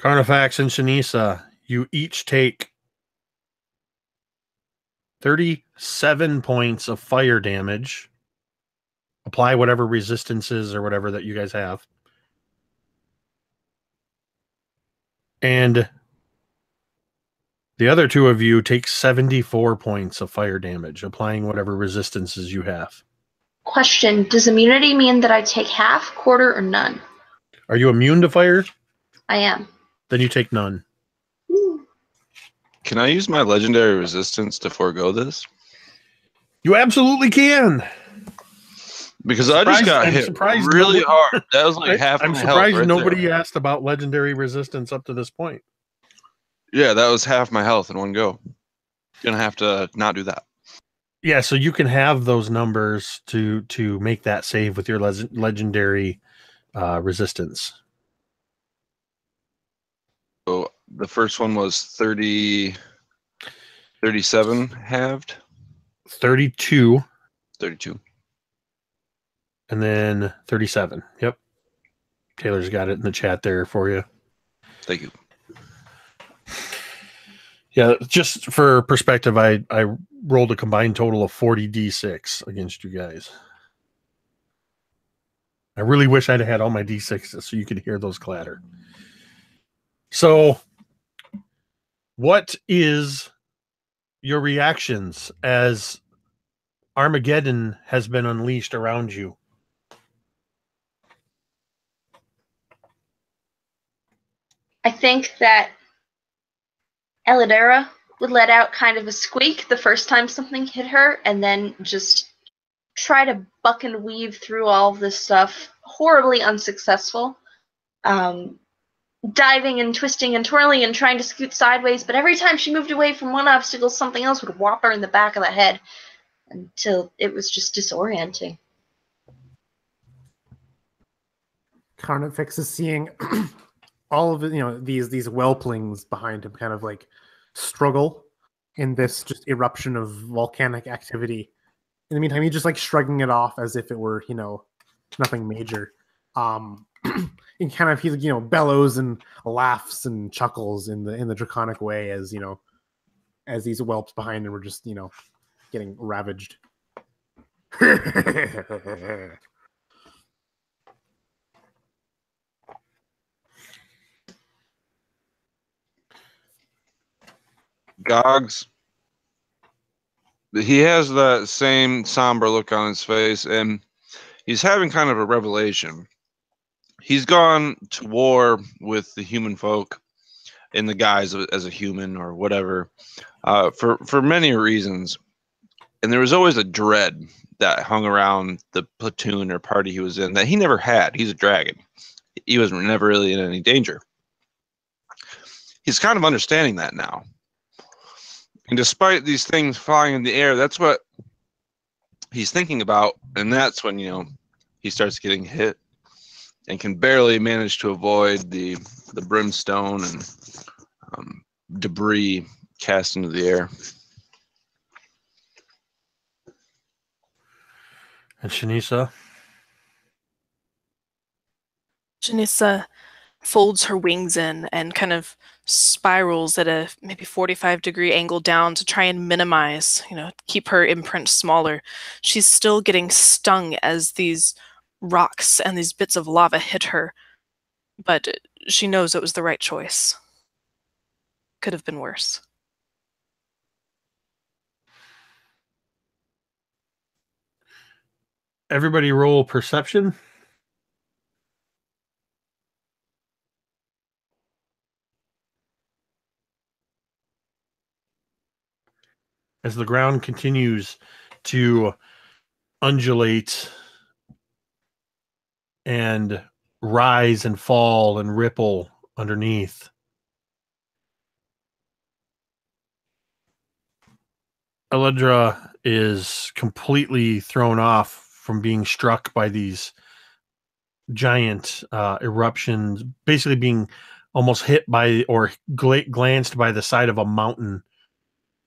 Carnifax and Shinisa, you each take 37 points of fire damage. Apply whatever resistances or whatever that you guys have. And the other two of you take 74 points of fire damage, applying whatever resistances you have. Question, does immunity mean that I take half, quarter, or none? Are you immune to fire? I am. Then you take none. Can I use my legendary resistance to forego this? You absolutely can. Because I just got hit really hard. That was like half my health. I'm surprised right nobody there. asked about legendary resistance up to this point. Yeah, that was half my health in one go. Gonna have to not do that. Yeah, so you can have those numbers to make that save with your legendary resistance. So the first one was 37 halved. 32. 32. And then 37. Yep. Taylor's got it in the chat there for you. Thank you. Yeah, just for perspective, I rolled a combined total of 40 D6 against you guys. I really wish I'd had all my D6s so you could hear those clatter. So, what is your reactions as Armageddon has been unleashed around you? I think that Elidera would let out kind of a squeak the first time something hit her, and then just try to buck and weave through all of this stuff, horribly unsuccessful. Diving and twisting and twirling and trying to scoot sideways, but every time she moved away from one obstacle, something else would whop her in the back of the head until it was just disorienting. Carnifex is seeing all of these whelplings behind him kind of like struggle in this just eruption of volcanic activity. In the meantime, he's just like shrugging it off as if it were, nothing major. And kind of he bellows and laughs and chuckles in the draconic way as as these whelps behind him were just getting ravaged. Gogs, he has that same somber look on his face, and he's having kind of a revelation. He's gone to war with the human folk in the guise of as a human or whatever, for many reasons. And there was always a dread that hung around the platoon or party he was in that he never had. He's a dragon. He was never really in any danger. He's kind of understanding that now. And despite these things flying in the air, that's what he's thinking about. And that's when, he starts getting hit and can barely manage to avoid the brimstone and debris cast into the air. And Shinisa? Janissa folds her wings in and kind of spirals at a maybe 45-degree angle down to try and minimize, keep her imprint smaller. She's still getting stung as these rocks and these bits of lava hit her, but she knows it was the right choice. Could have been worse. Everybody roll perception. As the ground continues to undulate and rise and fall and ripple underneath. Eledra is completely thrown off from being struck by these giant eruptions, basically being almost hit by or glanced by the side of a mountain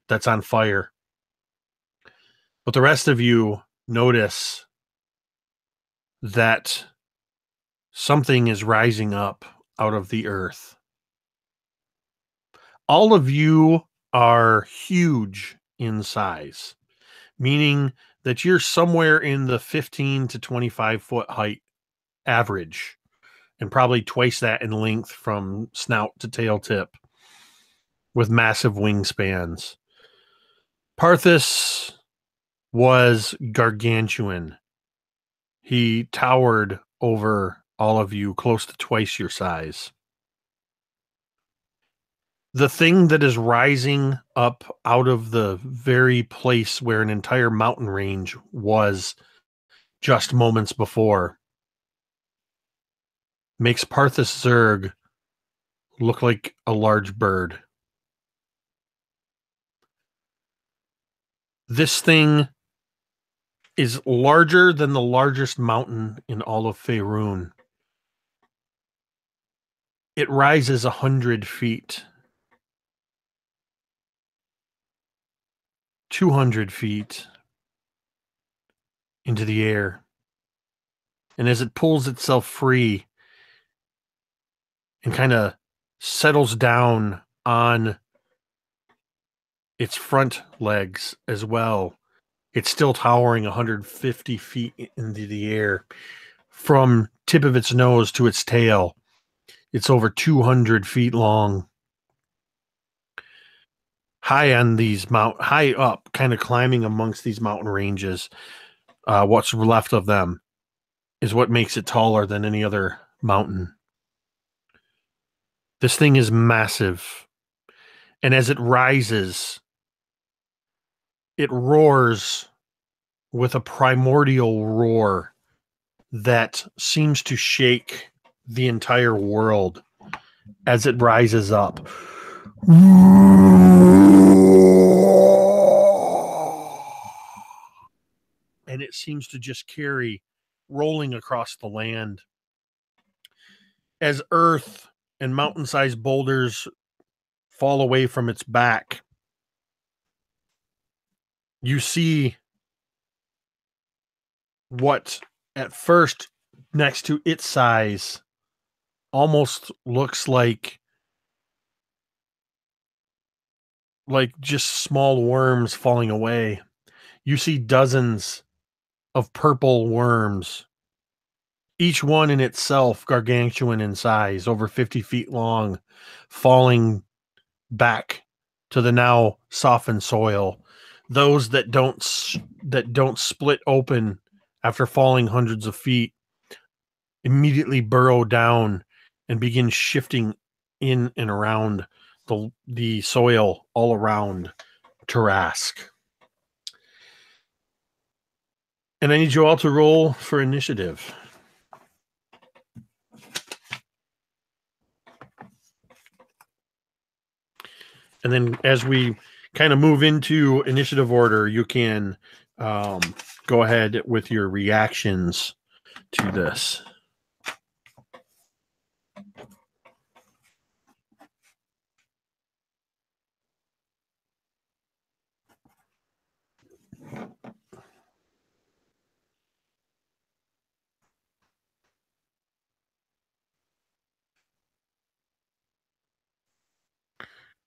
that's on fire. But the rest of you notice that something is rising up out of the earth. All of you are huge in size, meaning that you're somewhere in the 15 to 25 foot height average, and probably twice that in length from snout to tail tip, with massive wingspans. Parthas was gargantuan. He towered over all of you, close to twice your size. The thing that is rising up out of the very place where an entire mountain range was just moments before makes Parthas Zerg look like a large bird. This thing is larger than the largest mountain in all of Faerun. It rises 100 feet, 200 feet into the air. And as it pulls itself free and kind of settles down on its front legs as well, it's still towering 150 feet into the air. From tip of its nose to its tail, it's over 200 feet long. High up, kind of climbing amongst these mountain ranges, what's left of them is what makes it taller than any other mountain. This thing is massive. And as it rises, it roars with a primordial roar that seems to shake the entire world as it rises up. And it seems to just carry rolling across the land. As earth and mountain-sized boulders fall away from its back, you see what at first, next to its size, almost looks like just small worms falling away. You see dozens of purple worms, each one in itself gargantuan in size, over 50 feet long, falling back to the now softened soil. Those that don't split open after falling hundreds of feet immediately burrow down and begin shifting in and around the soil all around Tarrasque. And I need you all to roll for initiative. And then as we kind of move into initiative order, you can go ahead with your reactions to this.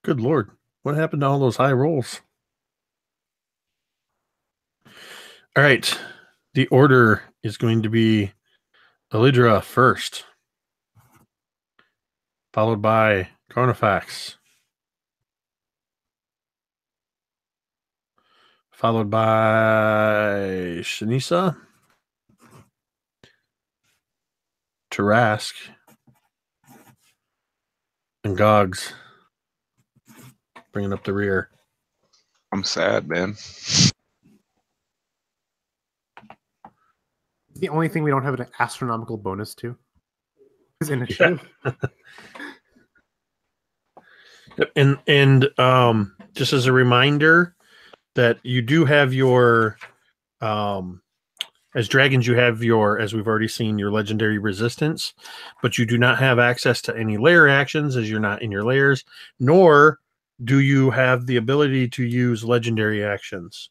Good Lord. What happened to all those high rolls? All right. The order is going to be Elidra first, followed by Carnifax, followed by Shanisa, Tarrasque, and Gogs, bringing up the rear. I'm sad, man. The only thing we don't have an astronomical bonus to is initiative. And just as a reminder that you do have your as dragons, you have your, as we've already seen, your legendary resistance, but you do not have access to any lair actions as you're not in your lairs, nor do you have the ability to use legendary actions.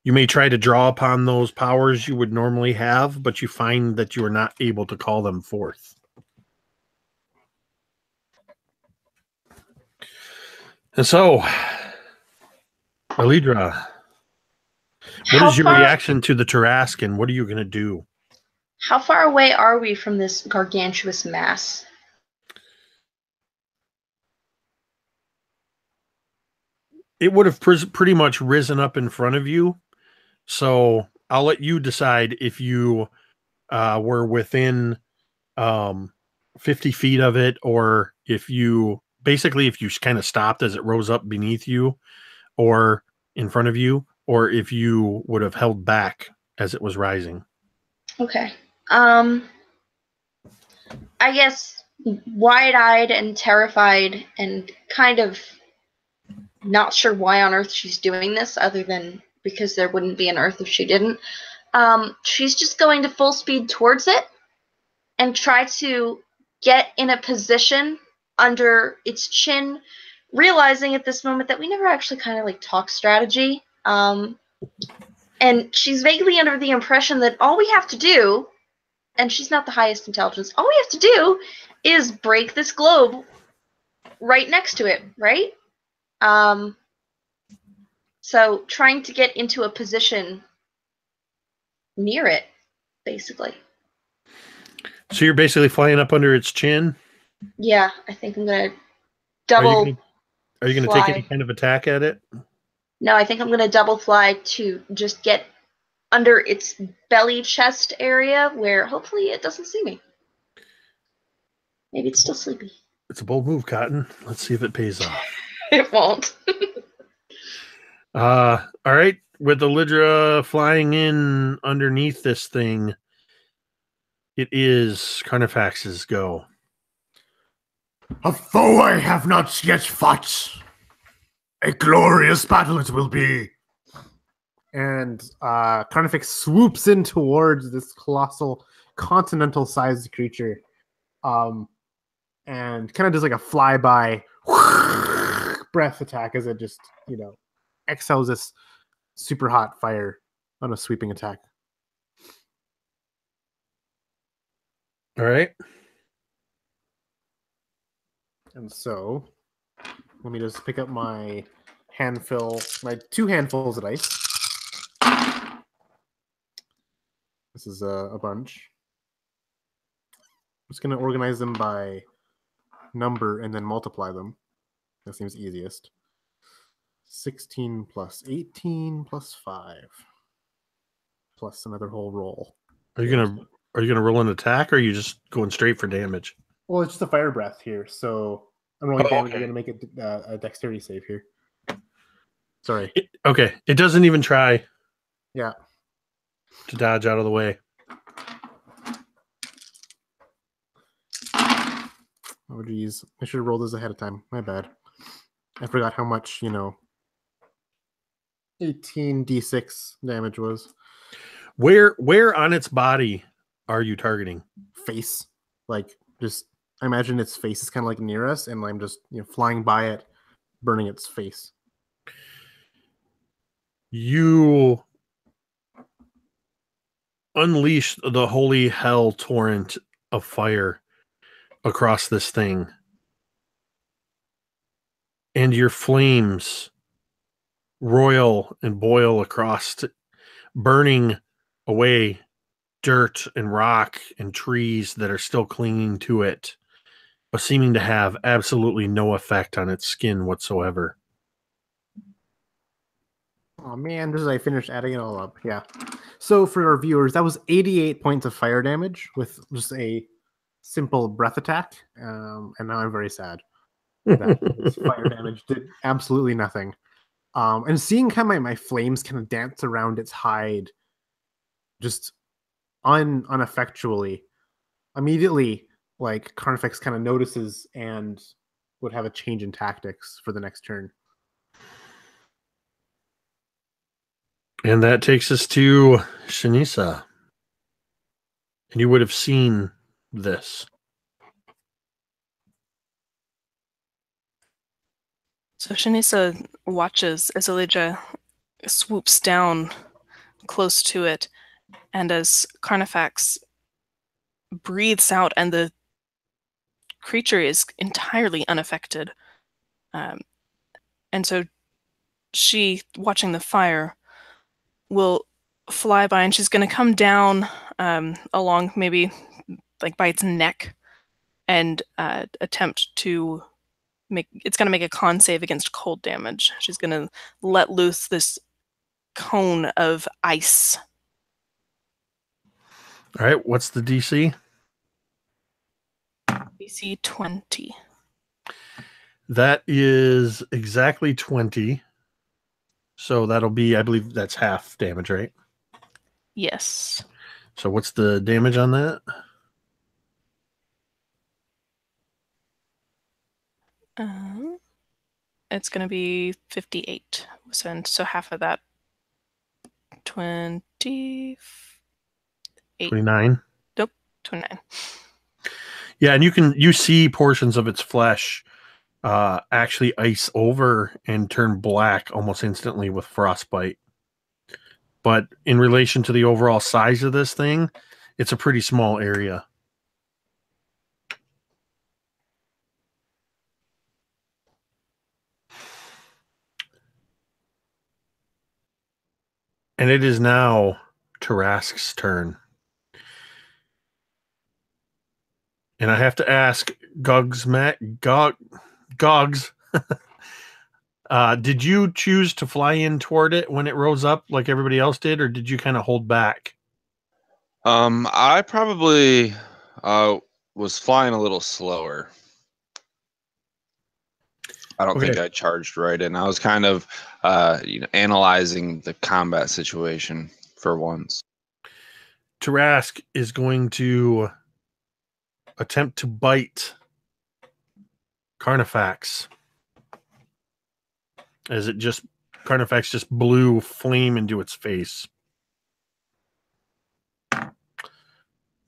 You may try to draw upon those powers you would normally have, but you find that you are not able to call them forth. And so, Elidra, what is your reaction to the Tarrasque, and what are you going to do? How far away are we from this gargantuous mass? It would have pretty much risen up in front of you. So I'll let you decide if you were within 50 feet of it, or if you kind of stopped as it rose up beneath you or in front of you, or if you would have held back as it was rising. Okay. I guess wide-eyed and terrified and kind of not sure why on earth she's doing this, other than because there wouldn't be an earth if she didn't. She's just going to full speed towards it and try to get in a position under its chin, realizing at this moment that we never actually kind of like talk strategy. And she's vaguely under the impression that all we have to do, and she's not the highest intelligence, all we have to do is break this globe right next to it, right? So trying to get into a position near it, basically. So you're basically flying up under its chin? Yeah, I think I'm going to double Are you going to take any kind of attack at it? No, I think I'm going to double fly to just get under its belly chest area where hopefully it doesn't see me. Maybe it's still sleepy. It's a bold move, Cotton. Let's see if it pays off. It won't. All right. With Elidra flying in underneath this thing, it is Carnifax's go. A foe I have not yet fought. A glorious battle it will be. And Carnifex swoops in towards this colossal continental-sized creature, and kind of does like a flyby breath attack as it just, exhales this super hot fire on a sweeping attack. All right. And so, let me just pick up my two handfuls of dice. This is a bunch. I'm just going to organize them by number and then multiply them. That seems easiest. 16 plus 18 plus 5 plus another whole roll. Are you gonna roll an attack, or are you just going straight for damage? Well, it's just a fire breath here, so I'm rolling damage. Okay. I'm going to make it a dexterity save here. Sorry. Okay. It doesn't even try. Yeah. To dodge out of the way. Oh, geez. I should have rolled this ahead of time. My bad. I forgot how much, 18d6 damage was. Where on its body are you targeting? Face. Like, just, I imagine its face is kind of like near us, and I'm just, flying by it, burning its face. You unleash the holy hell torrent of fire across this thing, and your flames roil and boil across, burning away dirt and rock and trees that are still clinging to it, but seeming to have absolutely no effect on its skin whatsoever. Oh man, just as I finished adding it all up. Yeah. So for our viewers, that was 88 points of fire damage with just a simple breath attack. And now I'm very sad that this fire damage did absolutely nothing. And seeing kind of my flames kind of dance around its hide just uneffectually, immediately, like, Carnifex kind of notices and would have a change in tactics for the next turn. And that takes us to Shanisa. And you would have seen this. So Shanisa watches as Elijah swoops down close to it, and as Carnifex breathes out and the creature is entirely unaffected. And so she, watching the fire, will fly by, and she's going to come down along maybe like by its neck and attempt to it's going to make a con save against cold damage. She's going to let loose this cone of ice. All right, what's the DC? DC 20. That is exactly 20. So that'll be, I believe that's half damage, right? Yes. So what's the damage on that? It's going to be 58. So half of that, 28. 29. Nope, 29. Yeah, and you see portions of its flesh actually ice over and turn black almost instantly with frostbite. But in relation to the overall size of this thing, it's a pretty small area. And it is now Tarrasque's turn. And I have to ask Gogs, did you choose to fly in toward it when it rose up like everybody else did, or did you kind of hold back? I probably was flying a little slower. I don't think I charged right in. I was kind of analyzing the combat situation for once. Tarrasque is going to attempt to bite Carnifex as Carnifex just blew flame into its face.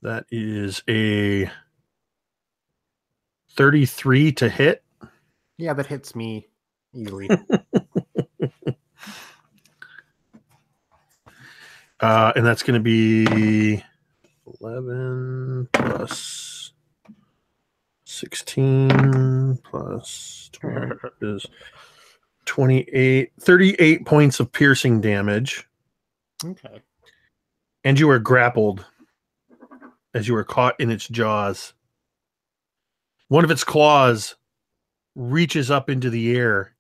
That is a 33 to hit. Yeah, that hits me easily. And that's going to be 11 plus 16 plus 12 is 28, 38 points of piercing damage. Okay. And you are grappled as you are caught in its jaws. One of its claws reaches up into the air,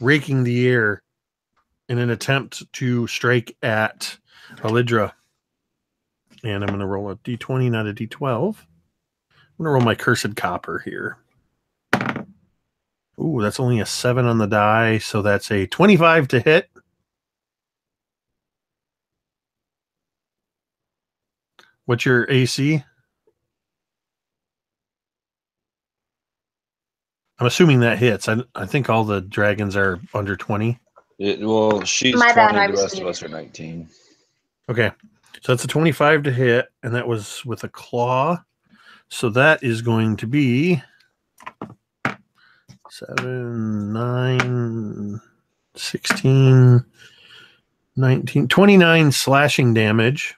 raking the air in an attempt to strike at Alidra. And I'm going to roll a d20, not a d12. I'm going to roll my cursed copper here. Ooh, that's only a 7 on the die, so that's a 25 to hit. What's your AC? I'm assuming that hits. I think all the dragons are under 20. She's My 20, bad, the rest of us are 19. Okay, so that's a 25 to hit, and that was with a claw. So that is going to be 7, 9, 16, 19, 29 slashing damage.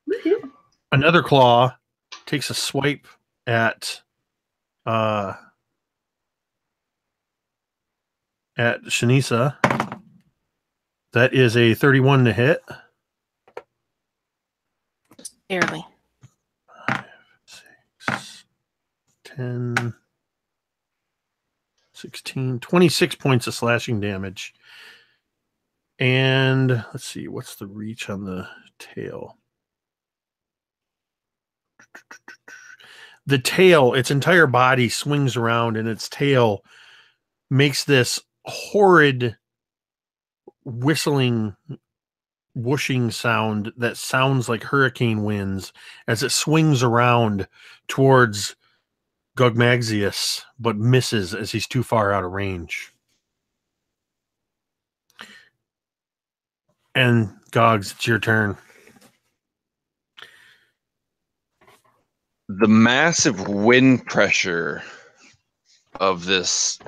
Woohoo. Another claw takes a swipe at at Shanisa. That is a 31 to hit. Barely. 5, 6, 10, 16, 26 points of slashing damage. And let's see, what's the reach on the tail? The tail, its entire body swings around, and its tail makes this horrid whistling, whooshing sound that sounds like hurricane winds as it swings around towards Gogmaxius, but misses as he's too far out of range. And Gogs, it's your turn. The massive wind pressure of this,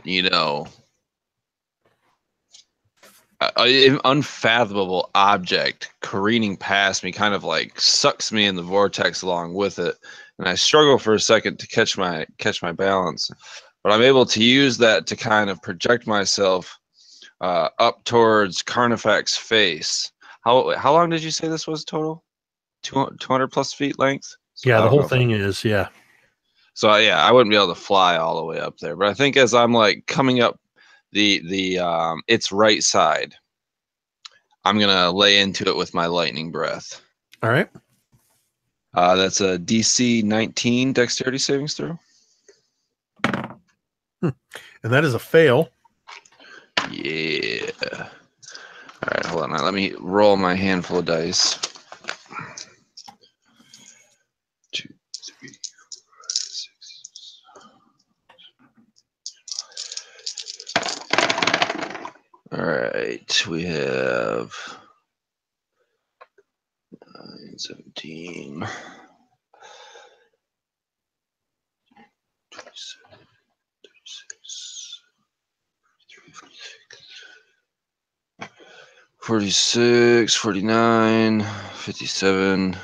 unfathomable object careening past me kind of like sucks me in the vortex along with it, and I struggle for a second to catch my balance, but I'm able to use that to kind of project myself up towards Carnifex's face. How long did you say this was total? 200 plus feet length? So Yeah, the whole thing is, yeah. So yeah, I wouldn't be able to fly all the way up there, but I think as I'm like coming up the its right side, I'm gonna lay into it with my lightning breath. All right. That's a DC 19 dexterity savings throw. And that is a fail. Yeah. All right, hold on. Now, let me roll my handful of dice. 2, 3, 4, 6. All right, we have 9, 17, 27, 36, 46, 49, 57,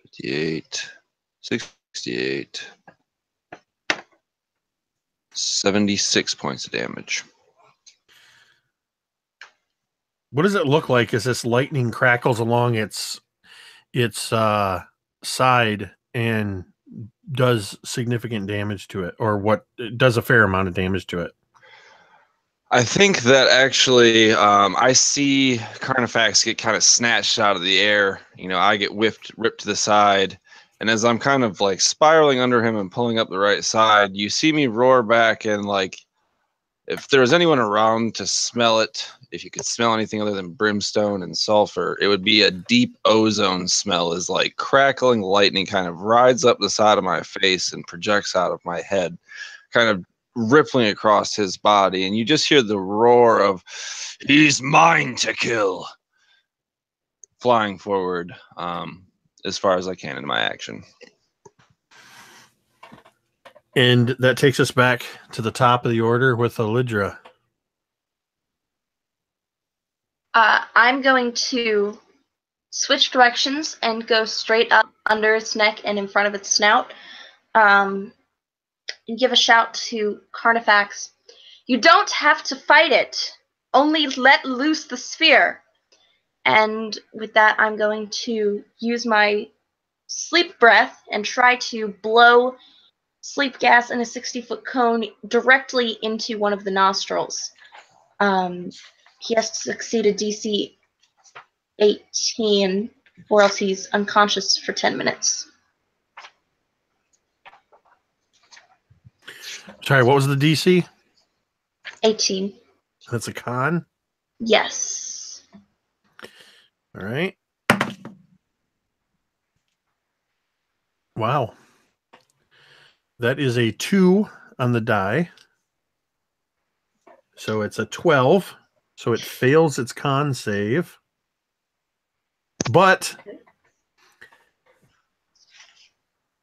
58, 68, 76 points of damage. What does it look like as this lightning crackles along its side and does significant damage to it, or what does a fair amount of damage to it? I think that actually I see Carnifex get kind of snatched out of the air. I get ripped to the side. And as I'm kind of like spiraling under him and pulling up the right side, you see me roar back, and like if there was anyone around to smell it, if you could smell anything other than brimstone and sulfur, it would be a deep ozone smell as like crackling lightning kind of rides up the side of my face and projects out of my head, kind of rippling across his body. And you just hear the roar of, "He's mine to kill," flying forward as far as I can in my action. And that takes us back to the top of the order with Elidra. I'm going to switch directions and go straight up under its neck and in front of its snout, and give a shout to Carnifex. "You don't have to fight it. Only let loose the sphere." And with that, I'm going to use my sleep breath and try to blow sleep gas in a 60-foot cone directly into one of the nostrils. He has to succeed a DC 18, or else he's unconscious for 10 minutes. Sorry, what was the DC? 18. That's a con? Yes. All right. Wow. That is a 2 on the die. So it's a 12. So it fails its con save. But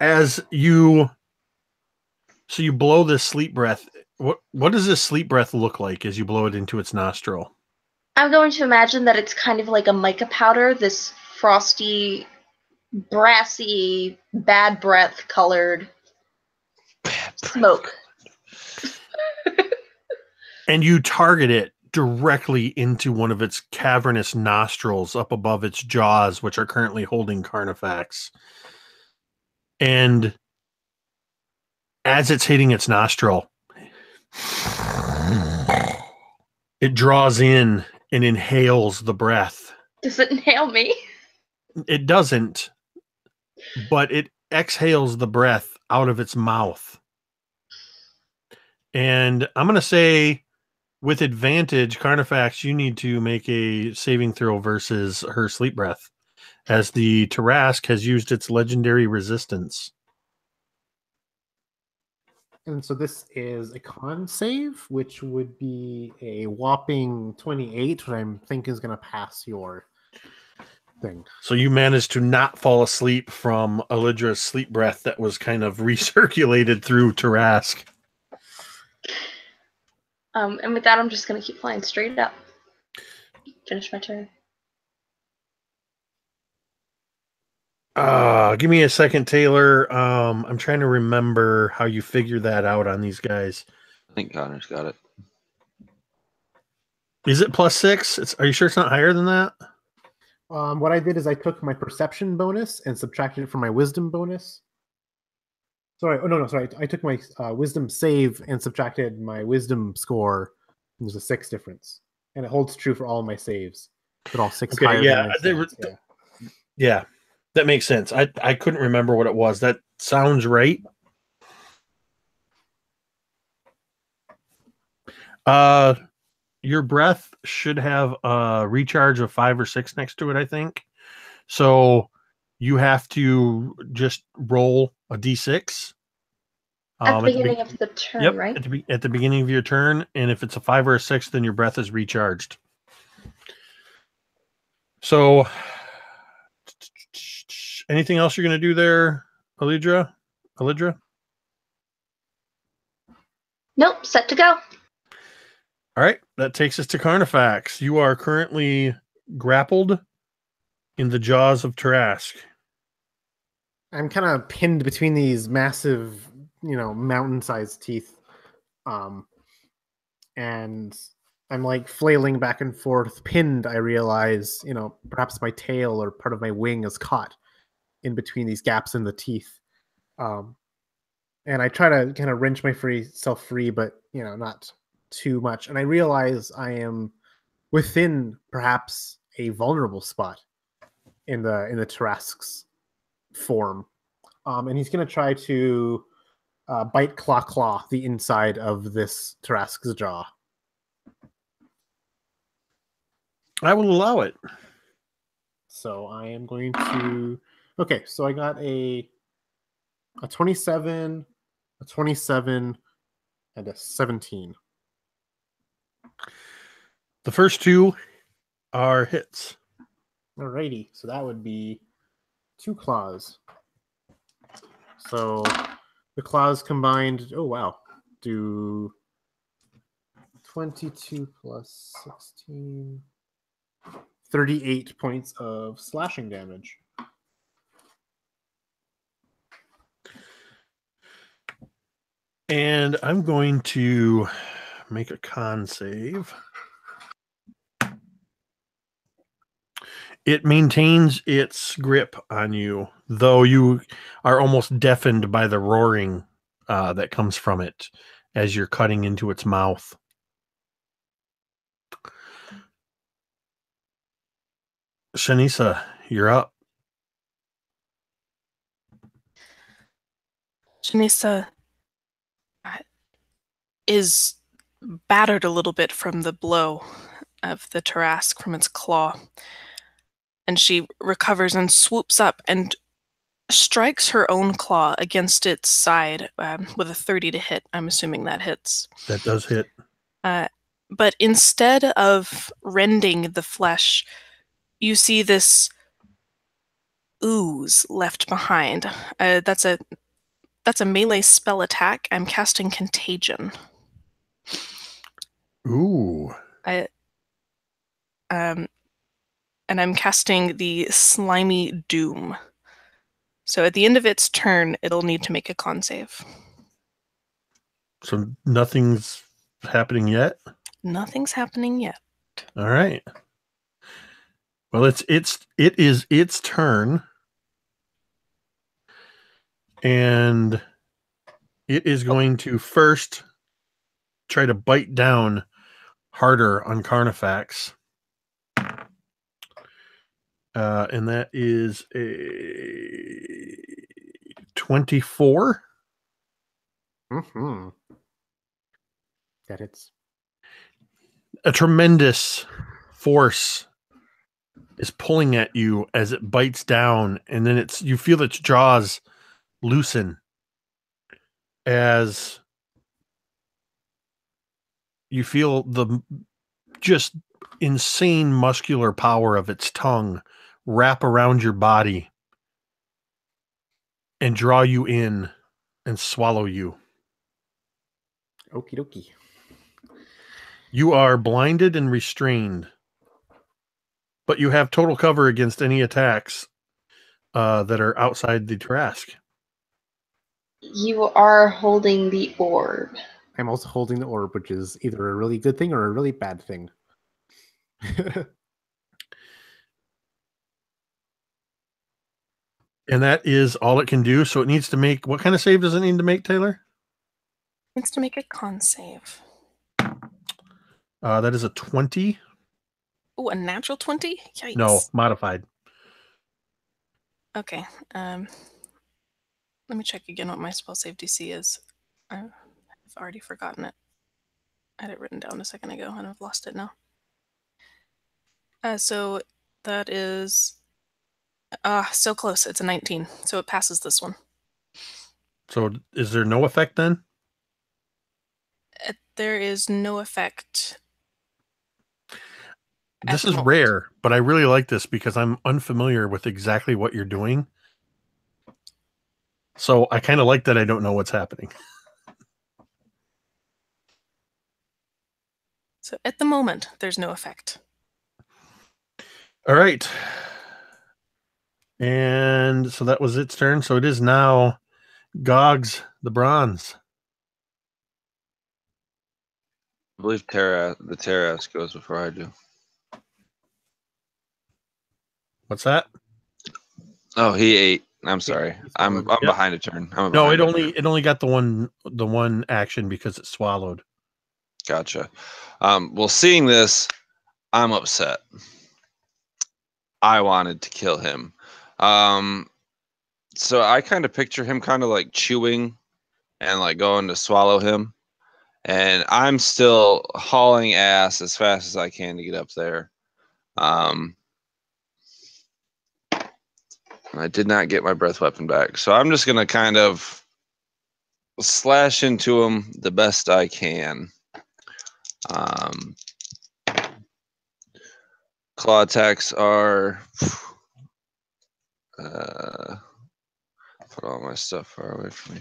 as you blow this sleep breath, what does this sleep breath look like as you blow it into its nostril? I'm going to imagine that it's kind of like a mica powder, this frosty, brassy, bad breath colored smoke. And you target it directly into one of its cavernous nostrils up above its jaws, which are currently holding Carnifex. And as it's hitting its nostril, it draws in and inhales the breath. Does it inhale me? It doesn't, but it exhales the breath out of its mouth. And I'm going to say, with advantage, Carnifex, you need to make a saving throw versus her sleep breath, as the Tarrasque has used its legendary resistance. And so this is a con save, which would be a whopping 28, which I'm thinking is going to pass your thing. So you managed to not fall asleep from Elidra's sleep breath that was kind of recirculated through Tarrasque. And with that, I'm just going to keep flying straight up. Finish my turn. Give me a second, Taylor. I'm trying to remember how you figured that out on these guys. I think Connor's got it. Is it +6? Are you sure it's not higher than that? What I did is I took my perception bonus and subtracted it from my wisdom bonus. Sorry, sorry. I took my wisdom save and subtracted my wisdom score. There's a 6 difference, and it holds true for all my saves. But all 6 higher. Yeah, than my yeah. Yeah, that makes sense. I couldn't remember what it was. That sounds right. Your breath should have a recharge of 5 or 6 next to it, I think. So you have to just roll a d6. At the beginning of the turn, right? At the beginning of your turn, and if it's a 5 or a 6, then your breath is recharged. So, anything else you're going to do there, Elidra? Nope, set to go. All right, that takes us to Carnifex. You are currently grappled in the jaws of Tarrasque. I'm kind of pinned between these massive, mountain-sized teeth. And I'm like flailing back and forth, pinned. I realize, perhaps my tail or part of my wing is caught in between these gaps in the teeth. And I try to kind of wrench myself free, but, not too much. And I realize I am within perhaps a vulnerable spot in the Tarrasque's form. And he's going to try to bite claw the inside of this Tarrasque's jaw. I will allow it. So I am going to... Okay, so I got a 27, a 27, and a 17. The first 2 are hits. Alrighty, so that would be 2 claws. So the claws combined, do 22 plus 16, 38 points of slashing damage. And I'm going to make a con save. It maintains its grip on you, though you are almost deafened by the roaring that comes from it as you're cutting into its mouth. Shanisa, you're up. Shanisa is battered a little bit from the blow of the Tarrasque from its claw. And she recovers and swoops up and strikes her own claw against its side with a 30 to hit. I'm assuming that hits. That does hit. But instead of rending the flesh, you see this ooze left behind. That's a melee spell attack. I'm casting Contagion. Ooh. And I'm casting the Slimy Doom. So at the end of its turn, it'll need to make a con save. So nothing's happening yet? Nothing's happening yet. All right. Well, it is its turn, and it is going to first try to bite down harder on Carnifex. And that is a 24. Mm-hmm. That hits. A tremendous force is pulling at you as it bites down, and then you feel its jaws loosen as you feel the just insane muscular power of its tongue wrap around your body and draw you in and swallow you. Okie dokie. You are blinded and restrained, but you have total cover against any attacks that are outside the Tarrasque. You are holding the orb. I'm also holding the orb, which is either a really good thing or a really bad thing. And that is all it can do. So it needs to make, what kind of save does it need to make, Taylor? It needs to make a con save. That is a 20. Oh, a natural 20? Yikes. No, modified. Okay. Let me check again what my spell save DC is. I've already forgotten it. I had it written down a second ago and I've lost it now. So that is so close. It's a 19. So it passes this one. So is there no effect then? There is no effect. This is rare, but I really like this because I'm unfamiliar with exactly what you're doing. So I kind of like that I don't know what's happening. So at the moment, there's no effect. All right. And so that was its turn. So it is now Gogs the Bronze. I believe the Tarrasque goes before I do. What's that? Oh, he ate. I'm sorry. I'm behind a turn. No, it only got the one action because it swallowed. Gotcha. Well, seeing this, I'm upset. I wanted to kill him. So I kind of picture him kind of like chewing and like going to swallow him. And I'm still hauling ass as fast as I can to get up there. I did not get my breath weapon back. So I'm just going to kind of slash into him the best I can. Claw attacks are... put all my stuff far away from me.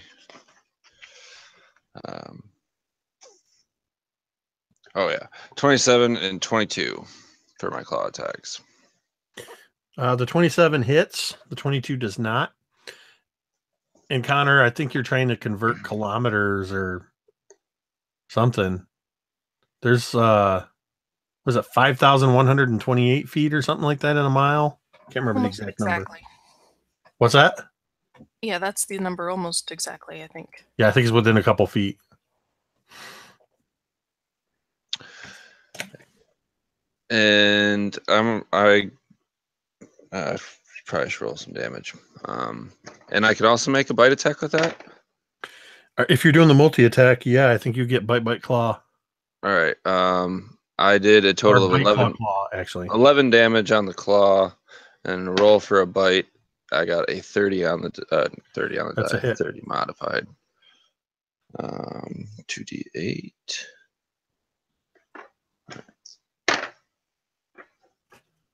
Oh yeah, 27 and 22 for my claw attacks. The 27 hits. The 22 does not. And Connor, I think you're trying to convert kilometers or something. There's was it 5,128 feet or something like that in a mile? Can't remember Almost the exact number. exactly. What's that? Yeah, that's the number almost exactly, I think. Yeah, I think it's within a couple feet. And I probably should roll some damage. And I can also make a bite attack with that. If you're doing the multi-attack, yeah, I think you get bite, claw. All right. I did a total of 11 claw, actually. 11 damage on the claw, and roll for a bite. I got a 30 on the 30 on the That's die. a hit. 30 modified. 2d8.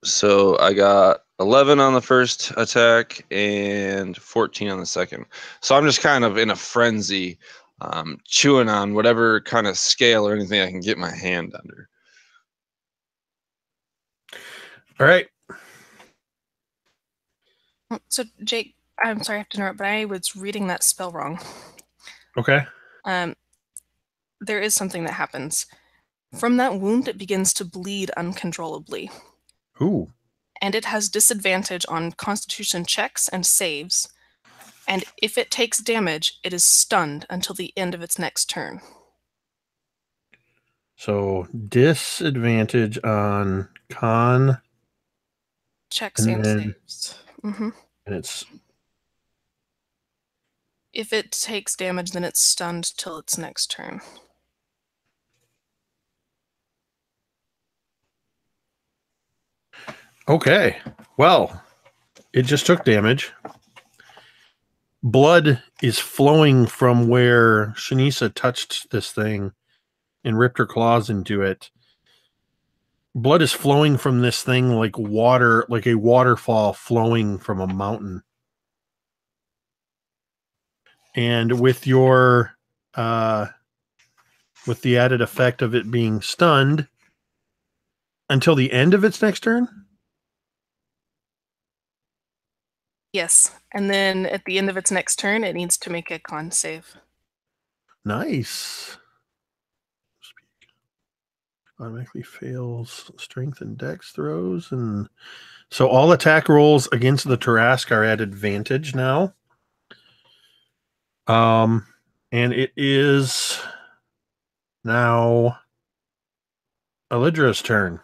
So I got 11 on the first attack and 14 on the second. So I'm just kind of in a frenzy, chewing on whatever kind of scale or anything I can get my hand under. All right. So, Jake, I'm sorry I have to interrupt, but I was reading that spell wrong. Okay. There is something that happens. From that wound, it begins to bleed uncontrollably. Ooh. And it has disadvantage on Constitution checks and saves. And if it takes damage, it is stunned until the end of its next turn. So disadvantage on con Checks and saves. and it's If it takes damage, then it's stunned till its next turn. okay. Well, it just took damage. Blood is flowing from where Shanisa touched this thing and ripped her claws into it. Blood is flowing from this thing like water, like a waterfall flowing from a mountain. And with your with the added effect of it being stunned until the end of its next turn? Yes, and then at the end of its next turn, it needs to make a con save. Nice. Automatically fails strength and dex throws, and so all attack rolls against the Tarrasque are at advantage now. And it is now Elidra's turn.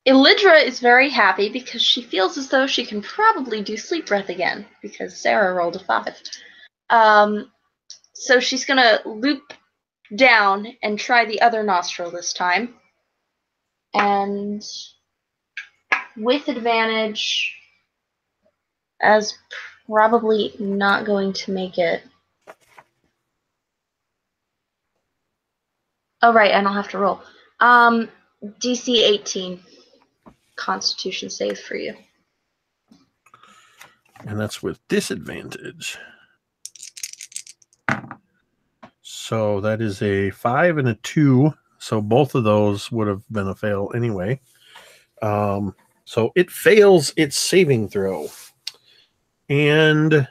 Elidra is very happy because she feels as though she can probably do sleep breath again because Sarah rolled a 5. So she's going to loop down and try the other nostril this time. And with advantage, as probably not going to make it. Oh, right, I don't have to roll. DC 18. Constitution save for you. And that's with disadvantage. So that is a 5 and a 2. So both of those would have been a fail anyway. So it fails its saving throw. And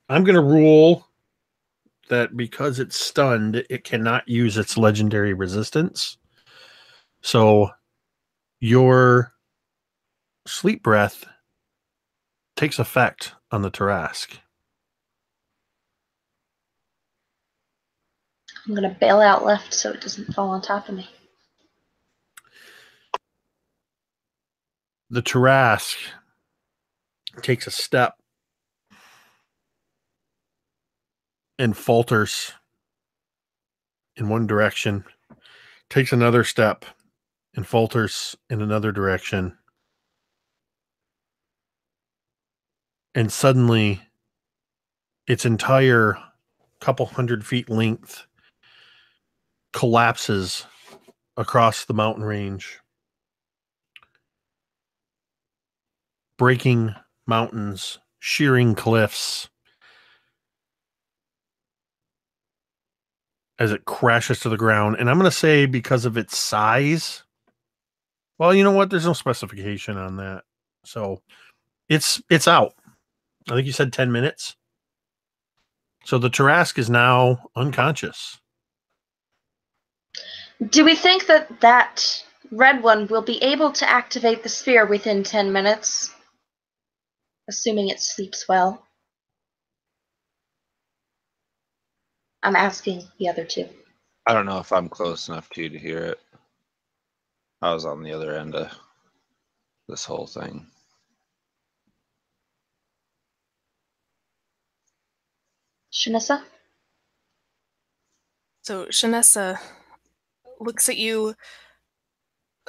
I'm going to rule that because it's stunned, it cannot use its legendary resistance. So your sleep breath takes effect on the Tarrasque. I'm going to bail out left so it doesn't fall on top of me. The Tarrasque takes a step and falters in one direction, takes another step and falters in another direction. And suddenly, its entire couple 100 feet length collapses across the mountain range, breaking mountains, shearing cliffs, as it crashes to the ground. And I'm going to say because of its size, well, you know what? There's no specification on that. So it's out. I think you said 10 minutes. So the Tarrasque is now unconscious. Do we think that that red one will be able to activate the sphere within 10 minutes? Assuming it sleeps well. I'm asking the other two. I don't know if I'm close enough to you to hear it. I was on the other end of this whole thing. Shanissa? So Shanessa looks at you,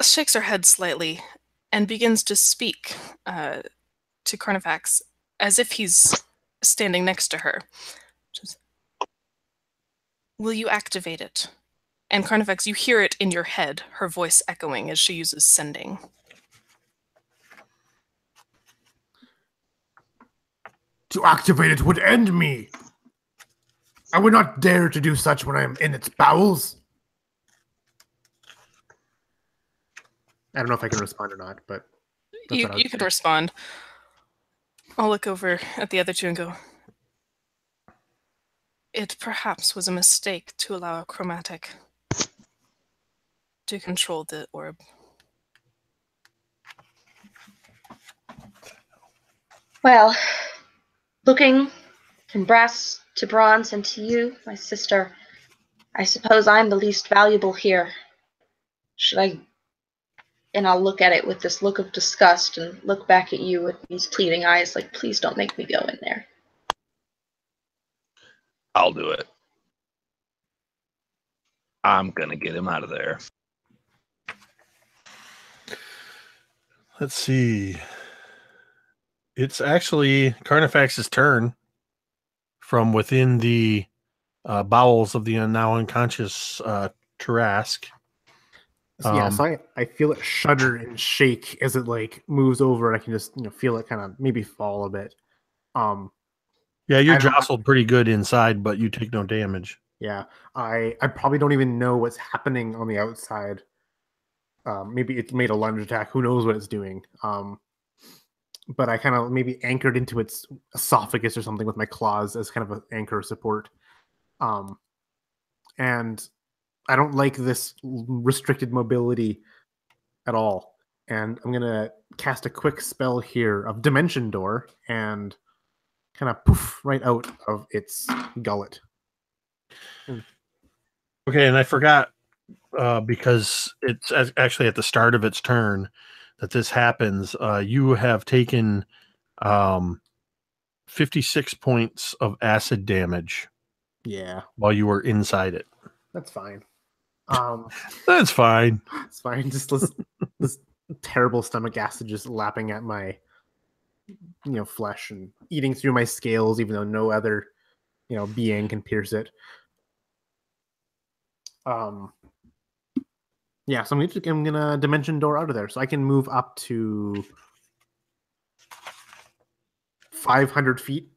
shakes her head slightly, and begins to speak to Carnifax as if he's standing next to her. Just, will you activate it? And Carnifax, you hear it in your head, her voice echoing as she uses sending. To activate it would end me. I would not dare to do such when I am in its bowels. I don't know if I can respond or not, but You can respond. I'll look over at the other two and go, It perhaps was a mistake to allow a chromatic to control the orb. Well, looking from brass to bronze and to you, my sister, I suppose I'm the least valuable here. Should I... And I'll look at it with this look of disgust and look back at you with these pleading eyes like, please don't make me go in there. I'll do it. I'm gonna get him out of there. Let's see. It's actually Carnifax's turn from within the bowels of the now unconscious Tarrasque. So I feel it shudder and shake as it like moves over. I can just feel it kind of maybe fall a bit. Yeah, you're jostled pretty good inside, but you take no damage. Yeah, I probably don't even know what's happening on the outside. Maybe it made a lunge attack. Who knows what it's doing? But I kind of maybe anchored into its esophagus or something with my claws as kind of an anchor support. And I don't like this restricted mobility at all. And I'm going to cast a quick spell here of Dimension Door and kind of poof right out of its gullet. Okay, and I forgot because it's actually at the start of its turn that this happens. You have taken 56 points of acid damage. Yeah, while you were inside it. That's fine. That's fine. It's fine. Just this terrible stomach acid just lapping at my flesh and eating through my scales, even though no other being can pierce it. Yeah, so I'm gonna dimension door out of there, so I can move up to 500 feet.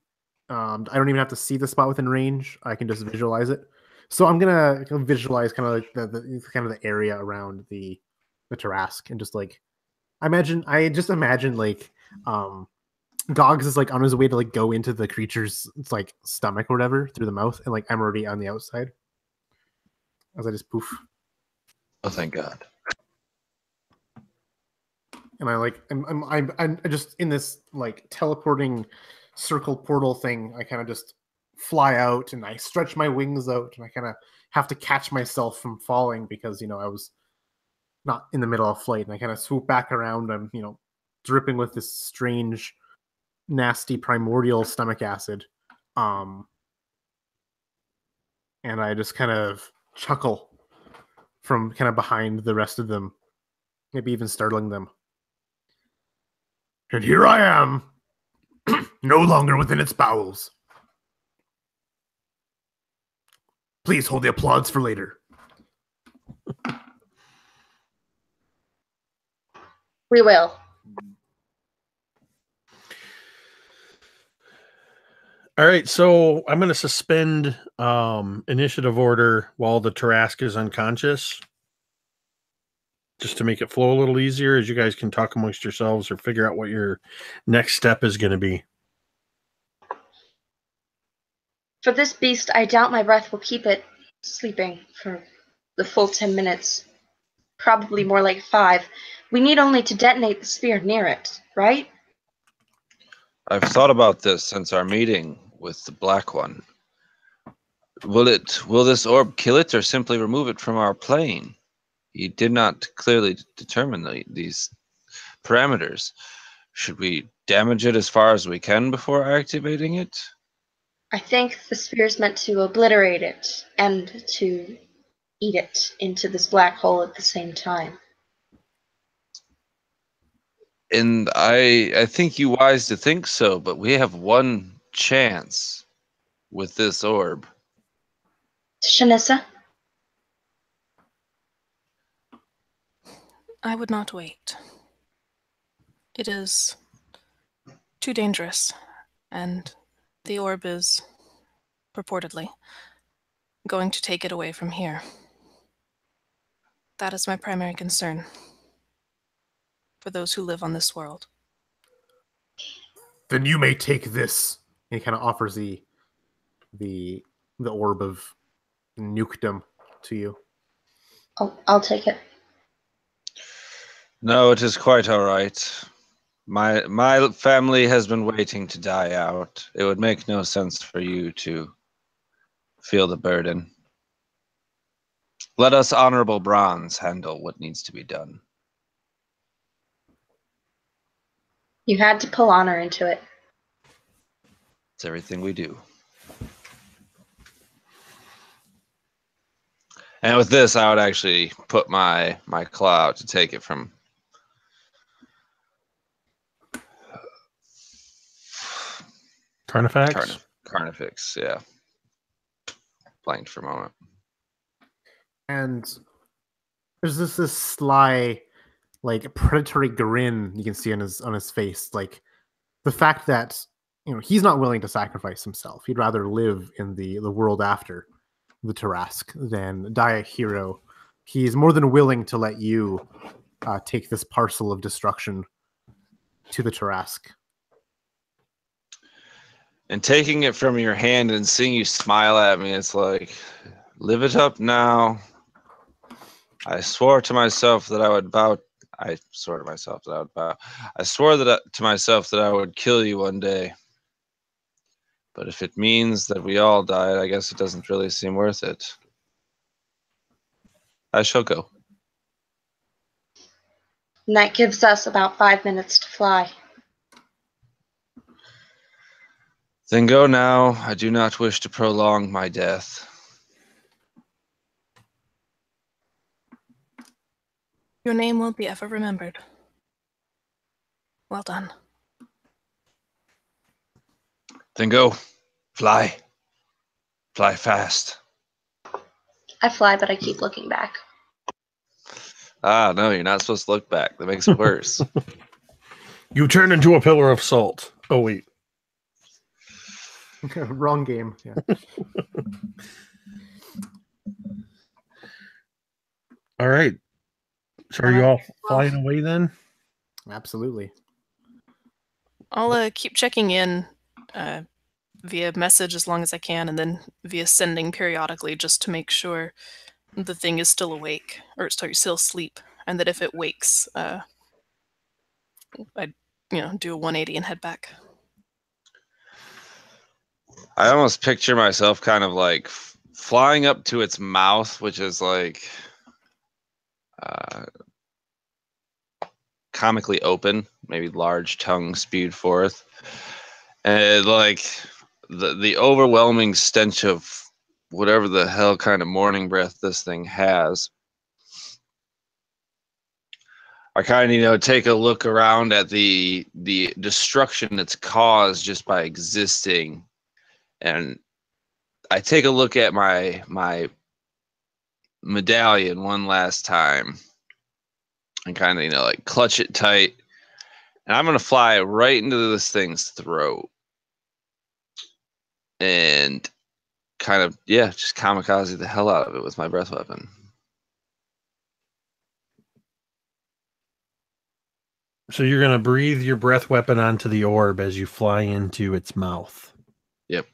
I don't even have to see the spot within range. I can just visualize it. So I'm gonna visualize kind of like the area around the Tarrasque and just like I just imagine like Gogs is like on his way to like go into the creature's like stomach or whatever through the mouth, and like I'm already on the outside as I just poof. Oh, thank God. And I'm just in this like teleporting circle portal thing. I kind of just fly out and I stretch my wings out and I kind of have to catch myself from falling because I was not in the middle of flight, and I kind of swoop back around. I'm dripping with this strange, nasty primordial stomach acid, and I just kind of chuckle from kind of behind the rest of them, maybe even startling them. And here I am, no longer within its bowels. Please hold the applause for later. We will. All right, so I'm going to suspend initiative order while the Tarrasque is unconscious, just to make it flow a little easier, as you guys can talk amongst yourselves or figure out what your next step is going to be. For this beast, I doubt my breath will keep it sleeping for the full 10 minutes. Probably more like 5. We need only to detonate the sphere near it, right? I've thought about this since our meeting with the black one. Will this orb kill it or simply remove it from our plane? He did not clearly determine these parameters. Should we damage it as far as we can before activating it? I think the sphere is meant to obliterate it and to eat it into this black hole at the same time. And I think you wise to think so, but we have one chance with this orb. Shanissa? I would not wait. It is too dangerous, and the orb is, purportedly, going to take it away from here. That is my primary concern for those who live on this world. Then you may take this. And he kind of offers the the orb of nukedom to you. I'll take it. No, it is quite all right. My family has been waiting to die out. It would make no sense for you to feel the burden. Let us honorable bronze handle what needs to be done. You had to pull honor into it. It's everything we do. And with this, I would actually put my claw out to take it from Carnifex? Carnifex, yeah. Blanked for a moment. And there's this sly, like, predatory grin you can see on his face. Like, the fact that, he's not willing to sacrifice himself. He'd rather live in the world after the Tarrasque than die a hero. He's more than willing to let you take this parcel of destruction to the Tarrasque. And taking it from your hand and seeing you smile at me, it's like, live it up now. I swore to myself that I would bow. I swore to myself that I would bow. I swore to myself that I would kill you one day. But if it means that we all died, I guess it doesn't really seem worth it. I shall go. And that gives us about 5 minutes to fly. Then go now. I do not wish to prolong my death. Your name will be ever remembered. Well done. Then go. Fly. Fly fast. I fly, but I keep looking back. Ah, no, you're not supposed to look back. That makes it worse. You turn into a pillar of salt. Oh, wait. Wrong game. Yeah. All right. So are you all flying away then? Absolutely. I'll keep checking in via message as long as I can, and then via sending periodically just to make sure the thing is still awake, or still asleep, and that if it wakes, I'd do a 180 and head back. I almost picture myself kind of like flying up to its mouth, which is like comically open, maybe large tongue spewed forth, and like the overwhelming stench of whatever the hell kind of morning breath this thing has. I kind of take a look around at the destruction it's caused just by existing, and I take a look at my medallion one last time and kind of like clutch it tight, and I'm gonna fly right into this thing's throat and kind of just kamikaze the hell out of it with my breath weapon. So you're going to breathe your breath weapon onto the orb as you fly into its mouth. Yep.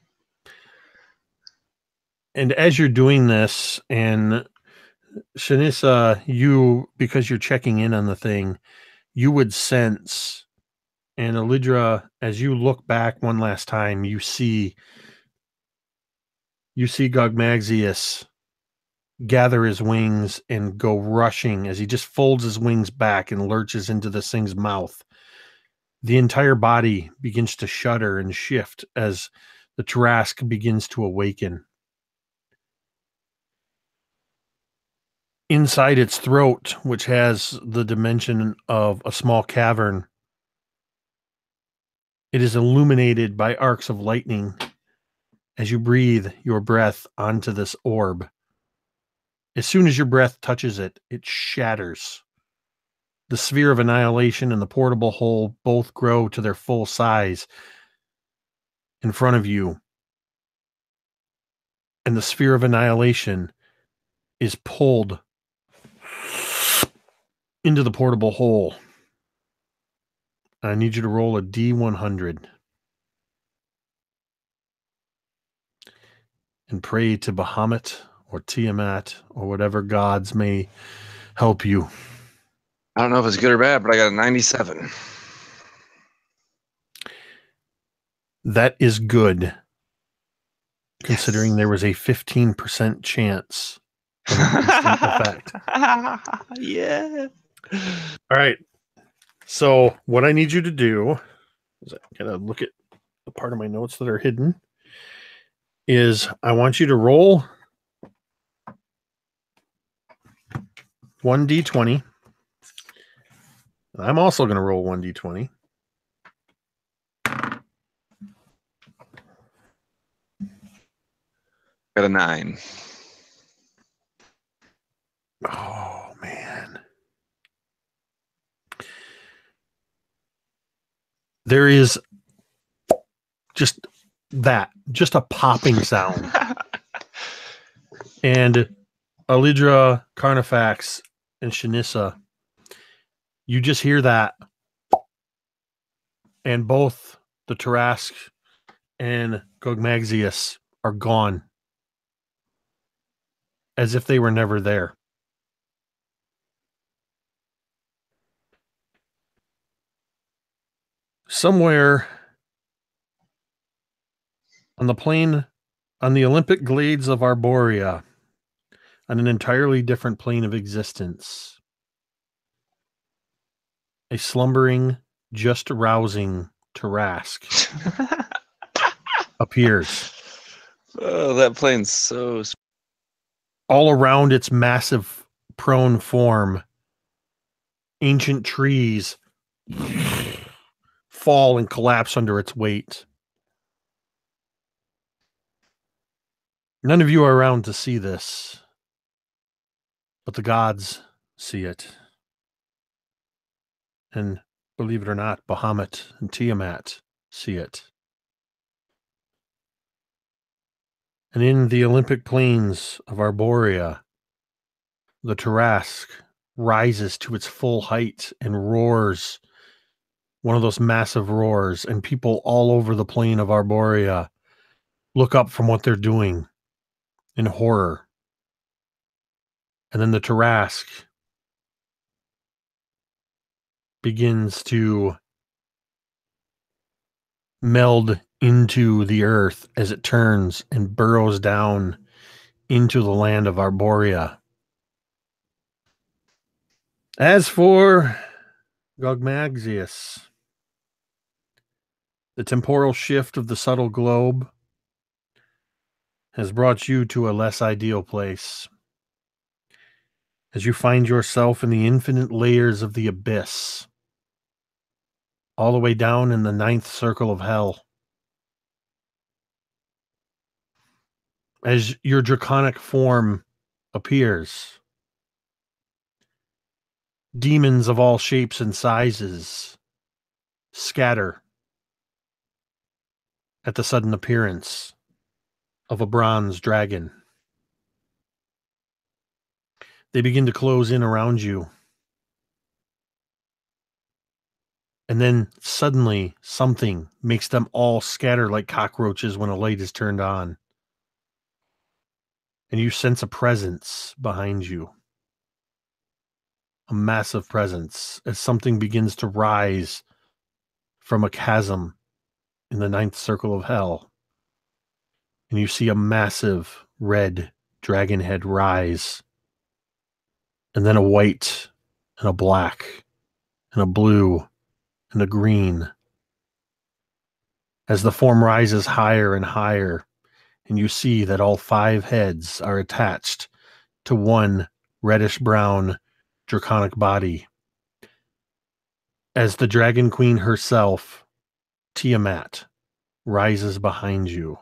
And as you're doing this, and Shanissa, you, because you're checking in on the thing, you would sense, and Elidra, as you look back one last time, you see Gogmaxius gather his wings and go rushing as he just folds his wings back and lurches into this thing's mouth. The entire body begins to shudder and shift as the Tarrasque begins to awaken. Inside its throat, which has the dimension of a small cavern, it is illuminated by arcs of lightning as you breathe your breath onto this orb. As soon as your breath touches it, it shatters. The sphere of annihilation and the portable hole both grow to their full size in front of you. And the sphere of annihilation is pulled into the portable hole. I need you to roll a D100. and pray to Bahamut or Tiamat or whatever gods may help you. I don't know if it's good or bad, but I got a 97. That is good, considering there was a 15% chance of an instant effect. Yeah. All right. So what I need you to do is I gotta look at the part of my notes that are hidden. Is I want you to roll 1d20. I'm also going to roll 1d20. Got a 9. Oh, man. There is just a popping sound. And Alidra, Carnifax, and Shanissa, you just hear that. And both the Tarrasque and Gogmaxius are gone. As if they were never there. Somewhere on the plain, on the Olympic glades of Arborea, on an entirely different plane of existence, a slumbering, just rousing Tarrasque appears. Oh, that plane's so... All around its massive prone form, ancient trees fall and collapse under its weight. None of you are around to see this, but the gods see it. And believe it or not, Bahamut and Tiamat see it. And in the Olympic plains of Arborea, the Tarrasque rises to its full height and roars, one of those massive roars, and people all over the plain of Arborea look up from what they're doing in horror. And then the Tarrasque begins to meld into the earth as it turns and burrows down into the land of Arborea. As for Gogmaxius, the temporal shift of the subtle globe has brought you to a less ideal place. As you find yourself in the infinite layers of the abyss, all the way down in the 9th circle of hell. As your draconic form appears, demons of all shapes and sizes scatter at the sudden appearance of a bronze dragon. They begin to close in around you. And then suddenly something makes them all scatter like cockroaches when a light is turned on. And you sense a presence behind you. A massive presence as something begins to rise from a chasm in the 9th circle of hell. And you see a massive red dragon head rise. And then a white and a black and a blue and a green. As the form rises higher and higher, and you see that all 5 heads are attached to one reddish-brown draconic body. As the Dragon Queen herself, Tiamat, rises behind you.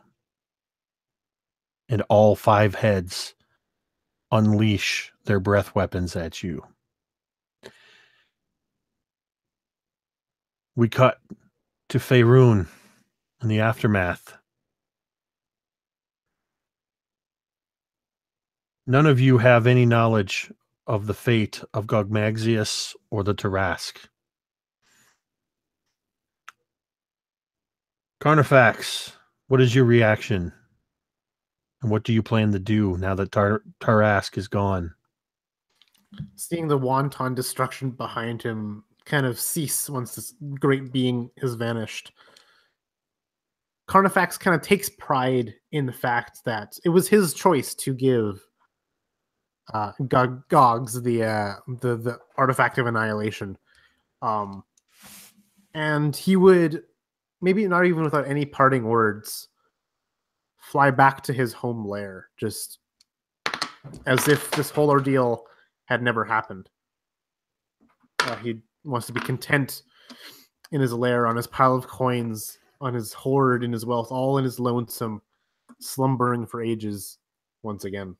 And all 5 heads unleash their breath weapons at you. We cut to Faerun in the aftermath. None of you have any knowledge of the fate of Gogmaxius or the Tarrasque. Carnifax, what is your reaction? And what do you plan to do now that Tarrasque is gone? Seeing the wanton destruction behind him kind of cease once this great being has vanished, Carnifax kind of takes pride in the fact that it was his choice to give Gogs the artifact of annihilation, and he would, maybe not even without any parting words, fly back to his home lair, just as if this whole ordeal had never happened. He wants to be content in his lair, on his pile of coins, on his hoard, in his wealth, all in his lonesome, slumbering for ages once again.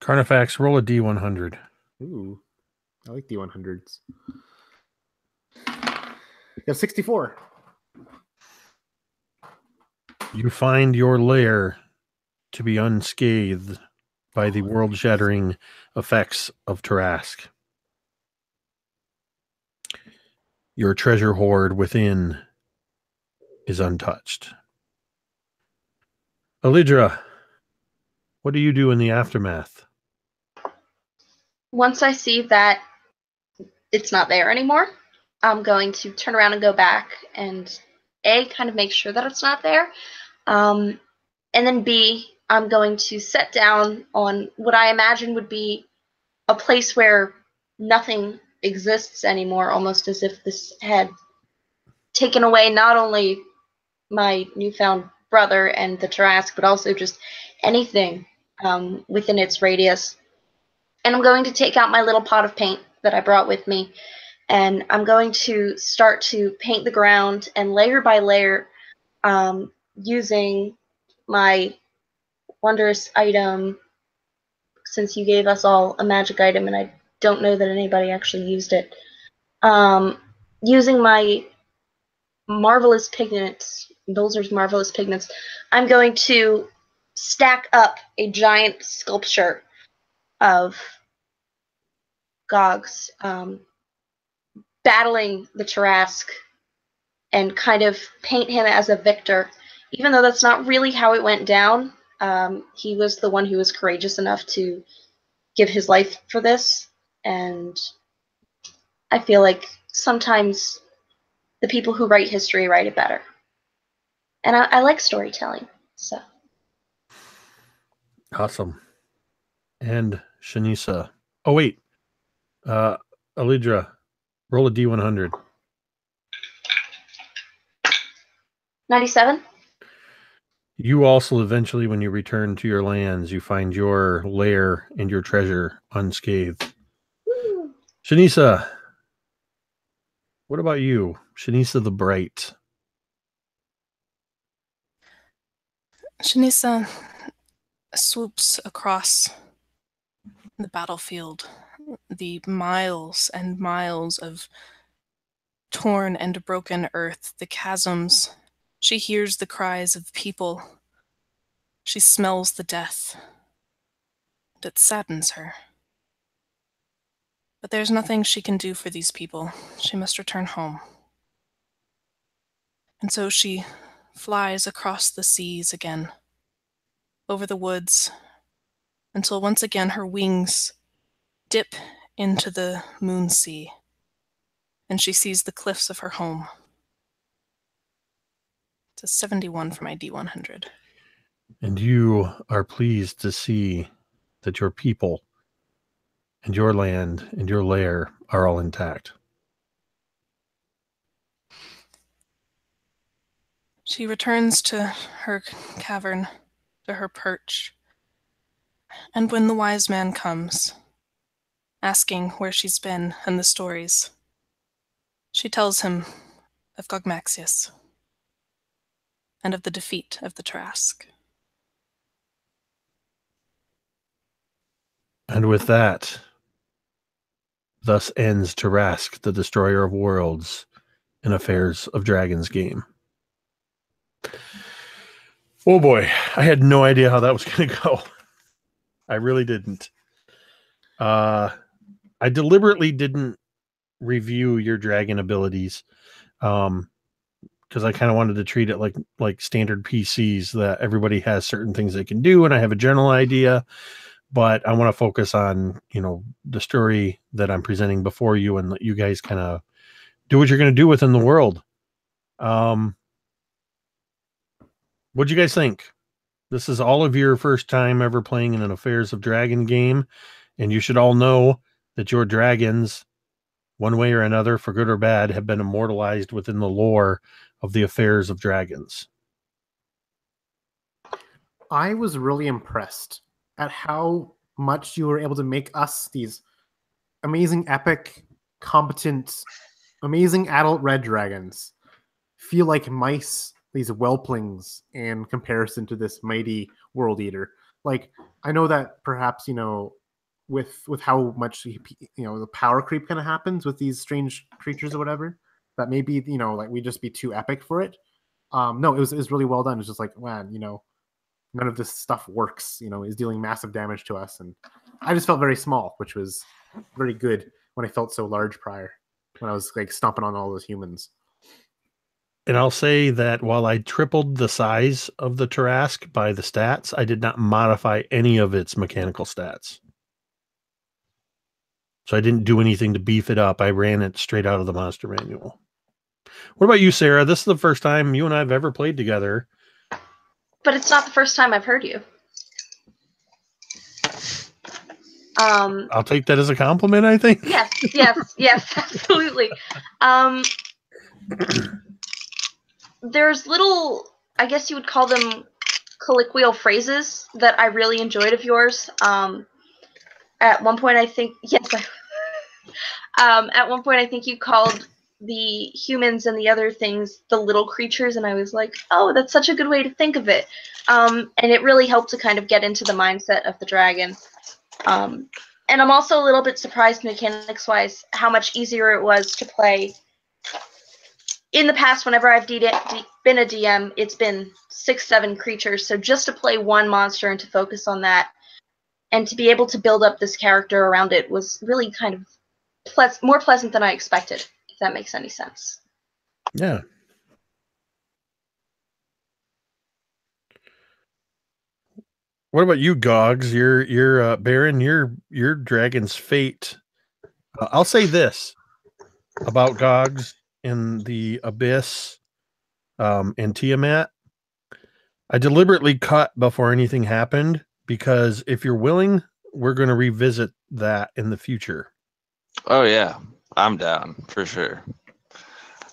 Carnifax, roll a D100. Ooh, I like D100s. You have 64. You find your lair to be unscathed by the world-shattering effects of Tarrasque. Your treasure hoard within is untouched. Alidra, what do you do in the aftermath? Once I see that it's not there anymore, I'm going to turn around and go back and A, kind of make sure that it's not there. And then B, I'm going to set down on what I imagine would be a place where nothing exists anymore, almost as if this had taken away not only my newfound brother and the Tarrasque, but also just anything within its radius. And I'm going to take out my little pot of paint that I brought with me, and I'm going to start to paint the ground, and layer by layer, using my wondrous item, since you gave us all a magic item, and I don't know that anybody actually used it. Using my marvelous pigments, Dolzer's marvelous pigments, I'm going to stack up a giant sculpture of Gogs battling the Tarrasque, and kind of paint him as a victor, even though that's not really how it went down. He was the one who was courageous enough to give his life for this, and I feel like sometimes the people who write history write it better. And I like storytelling, so. Awesome. And Shanisa. Oh, wait. Alidra, roll a D100. 97? You also eventually, when you return to your lands, you find your lair and your treasure unscathed. Woo. Shanisa, what about you? Shanisa the Bright. Shanisa swoops across the battlefield, the miles and miles of torn and broken earth, the chasms. She hears the cries of people. She smells the death. And it saddens her. But there's nothing she can do for these people. She must return home. And so she flies across the seas again, over the woods, until once again her wings dip into the moon sea, and she sees the cliffs of her home. It's a 71 for my D100. And you are pleased to see that your people and your land and your lair are all intact. She returns to her cavern, to her perch, and when the wise man comes, asking where she's been and the stories, she tells him of Gogmaxius and of the defeat of the Tarrasque. And with that, thus ends Tarrasque, the Destroyer of Worlds, and Affairs of Dragons game. Oh boy, I had no idea how that was going to go. I really didn't. I deliberately didn't review your dragon abilities. because I kind of wanted to treat it like standard PCs, that everybody has certain things they can do, and I have a general idea, but I want to focus on, the story that I'm presenting before you, and let you guys kind of do what you're going to do within the world. What'd you guys think? This is all of your first time ever playing in an Affairs of Dragon game, and you should all know that your dragons, one way or another, for good or bad, have been immortalized within the lore of the Affairs of Dragons. I was really impressed at how much you were able to make us these amazing, epic, competent, amazing adult red dragons feel like mice, these whelplings, in comparison to this mighty world eater. Like, I know that perhaps, with how much, the power creep kind of happens with these strange creatures or whatever, that maybe, like we just be too epic for it. No, it was really well done. It's just like, man, none of this stuff works, is dealing massive damage to us. And I just felt very small, which was very good when I felt so large prior, when I was like stomping on all those humans. And I'll say that while I tripled the size of the Tarrasque by the stats, I did not modify any of its mechanical stats. So I didn't do anything to beef it up. I ran it straight out of the monster manual. What about you, Sarah? This is the first time you and I have ever played together. But it's not the first time I've heard you. I'll take that as a compliment, I think. Yes, absolutely. There's little, I guess you would call them colloquial phrases that I really enjoyed of yours. At one point, I think, at one point, I think you called the humans and the other things the little creatures, and I was like, oh, that's such a good way to think of it. And it really helped to kind of get into the mindset of the dragon. And I'm also a little bit surprised, mechanics-wise, how much easier it was to play. In the past, whenever I've been a DM, it's been 6-7 creatures, so just to play one monster and to focus on that, and to be able to build up this character around it was really kind of more pleasant than I expected, if that makes any sense. Yeah. What about you, Gogs? You're Baron, your dragon's fate. I'll say this about Gogs in the Abyss and Tiamat. I deliberately cut before anything happened, because if you're willing, we're going to revisit that in the future. Oh yeah, I'm down for sure.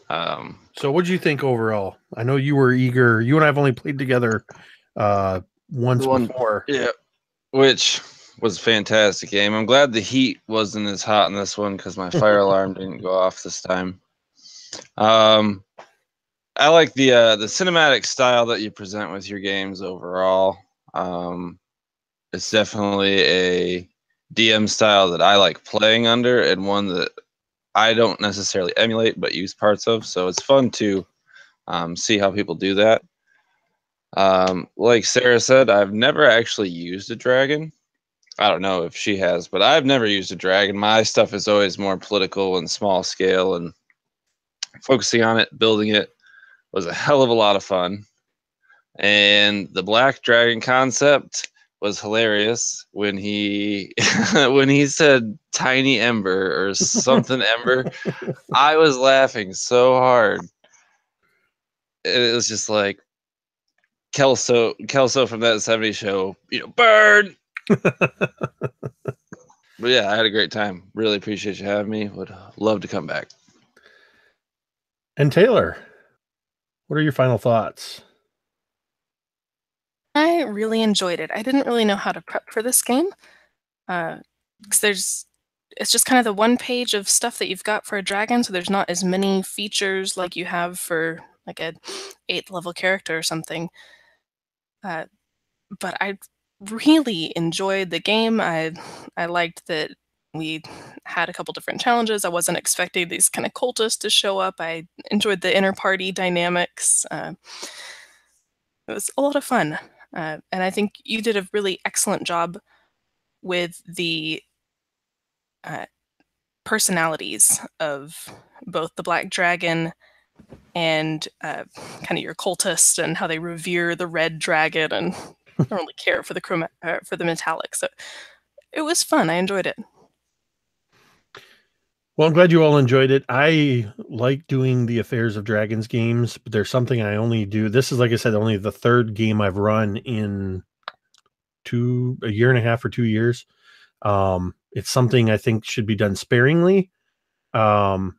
So what do you think overall? I know you were eager. You and I have only played together once before. Yeah, which was a fantastic game. I'm glad the heat wasn't as hot in this one, because my fire alarm didn't go off this time. I like the cinematic style that you present with your games overall. It's definitely a DM style that I like playing under, and one that I don't necessarily emulate but use parts of. So it's fun to see how people do that. Like Sarah said, I've never actually used a dragon. I don't know if she has, but I've never used a dragon. My stuff is always more political and small scale, and focusing on it, building it, was a hell of a lot of fun. And the black dragon concept was hilarious when he when he said tiny ember or something ember. I was laughing so hard. It was just like Kelso from that 70s show, burn. But yeah, I had a great time. Really appreciate you having me. Would love to come back. And Taylor, what are your final thoughts? I really enjoyed it. I didn't really know how to prep for this game, because it's just kind of the one page of stuff that you've got for a dragon, so there's not as many features like you have for like a 8th level character or something. But I really enjoyed the game. I liked that we had a couple different challenges. I wasn't expecting these kind of cultists to show up. I enjoyed the inter-party dynamics. It was a lot of fun. And I think you did a really excellent job with the personalities of both the Black Dragon and kind of your cultists and how they revere the red dragon and don't really care for the metallic. So it was fun. I enjoyed it. Well, I'm glad you all enjoyed it. I like doing the Affairs of Dragons games, but there's something I only do. This is, like I said, only the third game I've run in a year and a half or 2 years. It's something I think should be done sparingly, so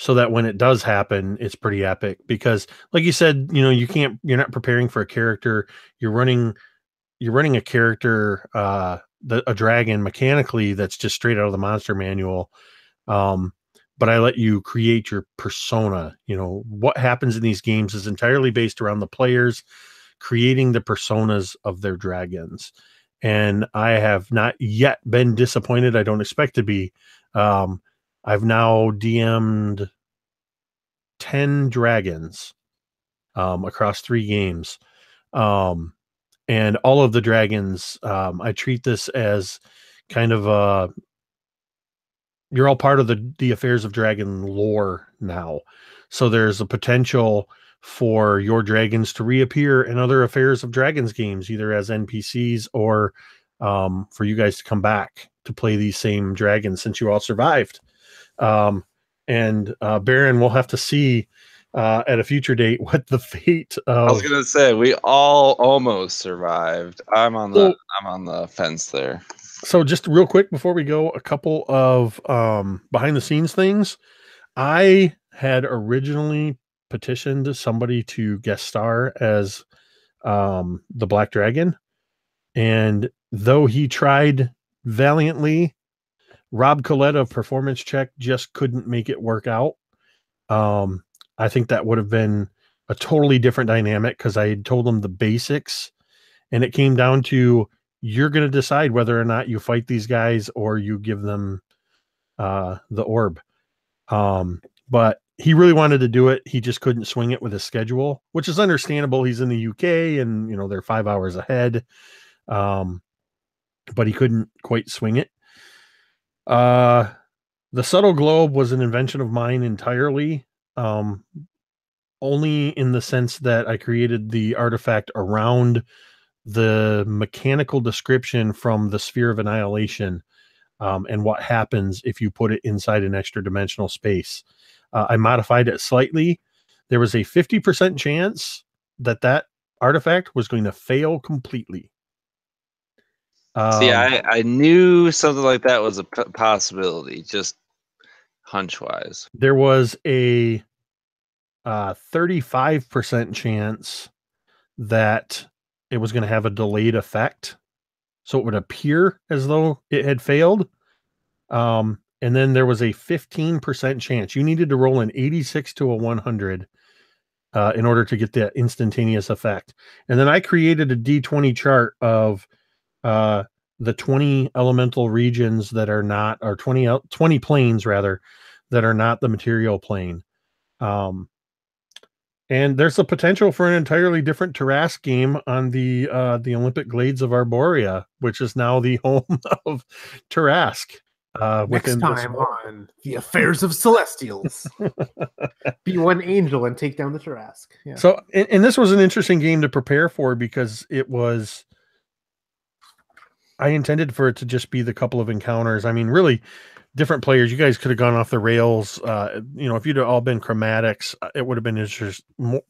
that when it does happen, it's pretty epic. Because, like you said, you're not preparing for a character. You're running a character, a dragon mechanically that's just straight out of the monster manual. But I let you create your persona. What happens in these games is entirely based around the players creating the personas of their dragons. And I have not yet been disappointed. I don't expect to be. I've now DM'd 10 dragons across 3 games. And all of the dragons, I treat this as kind of you're all part of the Affairs of Dragon lore now. So there's a potential for your dragons to reappear in other Affairs of Dragons games, either as NPCs or for you guys to come back to play these same dragons since you all survived. And Baron, we'll have to see at a future date what the fate of... I was gonna say we all almost survived. I'm on the fence there. So just real quick before we go, a couple of behind the scenes things. I had originally petitioned somebody to guest star as the Black Dragon, and though he tried valiantly, Rob Collette of Performance Check just couldn't make it work out. I think that would have been a totally different dynamic because I had told him the basics, and it came down to, you're going to decide whether or not you fight these guys or you give them the orb. But he really wanted to do it. He just couldn't swing it with his schedule, which is understandable. He's in the UK and, they're 5 hours ahead. But he couldn't quite swing it. The subtle globe was an invention of mine entirely. Only in the sense that I created the artifact around the mechanical description from the Sphere of Annihilation, and what happens if you put it inside an extra dimensional space. I modified it slightly. There was a 50% chance that artifact was going to fail completely. See, I knew something like that was a possibility, just hunch-wise. There was a 35% chance that it was going to have a delayed effect, so it would appear as though it had failed. And then there was a 15% chance. You needed to roll an 86 to a 100 in order to get that instantaneous effect. And then I created a D20 chart of the 20 elemental regions that are not, or 20 planes rather, that are not the material plane. And there's a potential for an entirely different Tarrasque game on the Olympic Glades of Arborea, which is now the home of Tarrasque. Next time on The Affairs of Celestials. Be one angel and take down the Tarrasque. Yeah. So, and this was an interesting game to prepare for because I intended for it to just be the couple of encounters. I mean, really, different players. You guys could have gone off the rails. If you'd all been chromatics, it would have been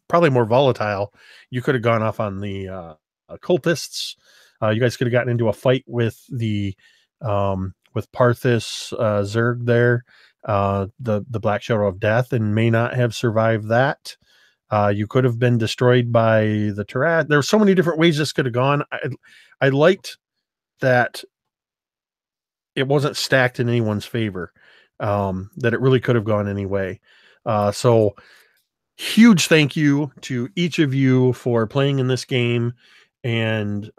probably more volatile. You could have gone off on the cultists. You guys could have gotten into a fight with the with Parthis Zerg there, the Black Shadow of Death, and may not have survived that. You could have been destroyed by the Tarrasque. There were so many different ways this could have gone. I liked that it wasn't stacked in anyone's favor, that it really could have gone any way. So huge thank you to each of you for playing in this game and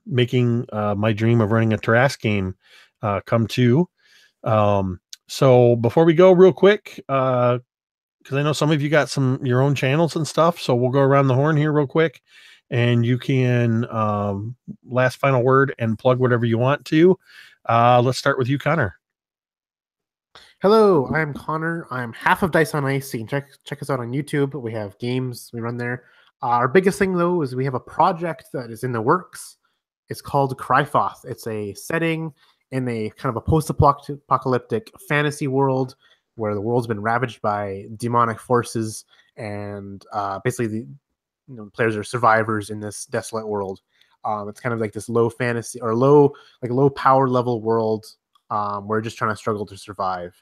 making my dream of running a Tarrasque game come true. So before we go real quick, because I know some of you got your own channels and stuff, so we'll go around the horn here real quick, and you can last final word and plug whatever you want to. Let's start with you, Connor. Hello, I'm Connor. I'm half of Dice on Ice. You can check us out on YouTube. We have games we run there. Our biggest thing, though, is we have a project that is in the works. It's called Cryfoth. It's a setting in a kind of a post-apocalyptic fantasy world where the world's been ravaged by demonic forces, and basically the players are survivors in this desolate world. It's kind of like this low fantasy or low power level world. We're just trying to struggle to survive.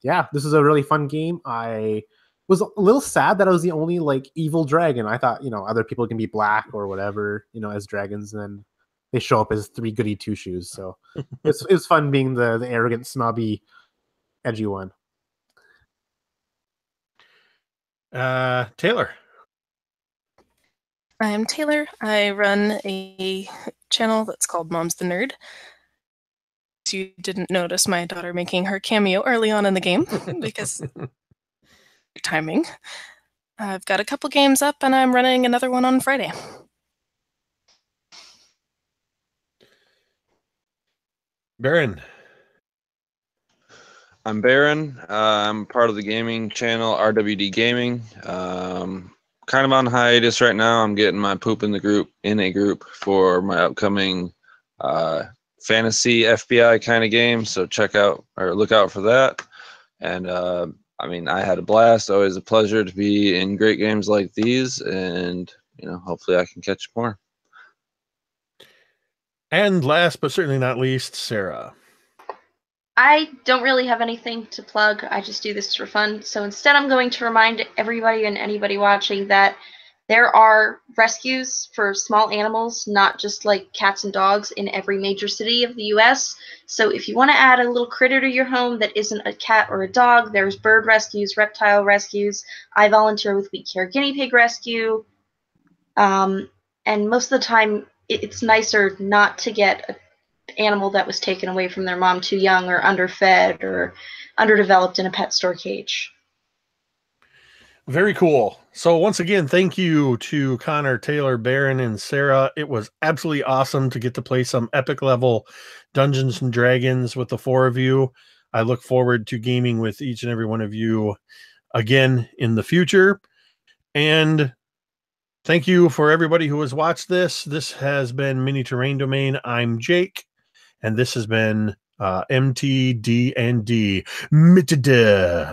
Yeah, this is a really fun game. I was a little sad that I was the only like evil dragon. I thought, other people can be black or whatever, as dragons, and then they show up as three goody two shoes. So it's fun being the arrogant, snobby, edgy one. Taylor. I am Taylor. I run a channel that's called Mom's the Nerd. You didn't notice my daughter making her cameo early on in the game because timing. I've got a couple games up and I'm running another one on Friday. Baron. I'm Baron. I'm part of the gaming channel RWD Gaming. Kind of on hiatus right now. I'm getting my poop in a group for my upcoming fantasy FBI kind of game. So look out for that. And I had a blast. Always a pleasure to be in great games like these, and hopefully I can catch more. And last but certainly not least, Sarah. I don't really have anything to plug. I just do this for fun. So instead, I'm going to remind everybody and anybody watching that there are rescues for small animals, not just like cats and dogs, in every major city of the US. So if you want to add a little critter to your home that isn't a cat or a dog, there's bird rescues, reptile rescues. I volunteer with We Care Guinea Pig Rescue. And most of the time, it's nicer not to get an animal that was taken away from their mom too young or underfed or underdeveloped in a pet store cage. Very cool. So once again, thank you to Connor, Taylor, Baron, and Sarah. It was absolutely awesome to get to play some epic level Dungeons and Dragons with the four of you. I look forward to gaming with each and every one of you again in the future. And thank you for everybody who has watched this. This has been Mini Terrain Domain. I'm Jake, and this has been MTD&D. MTD&D.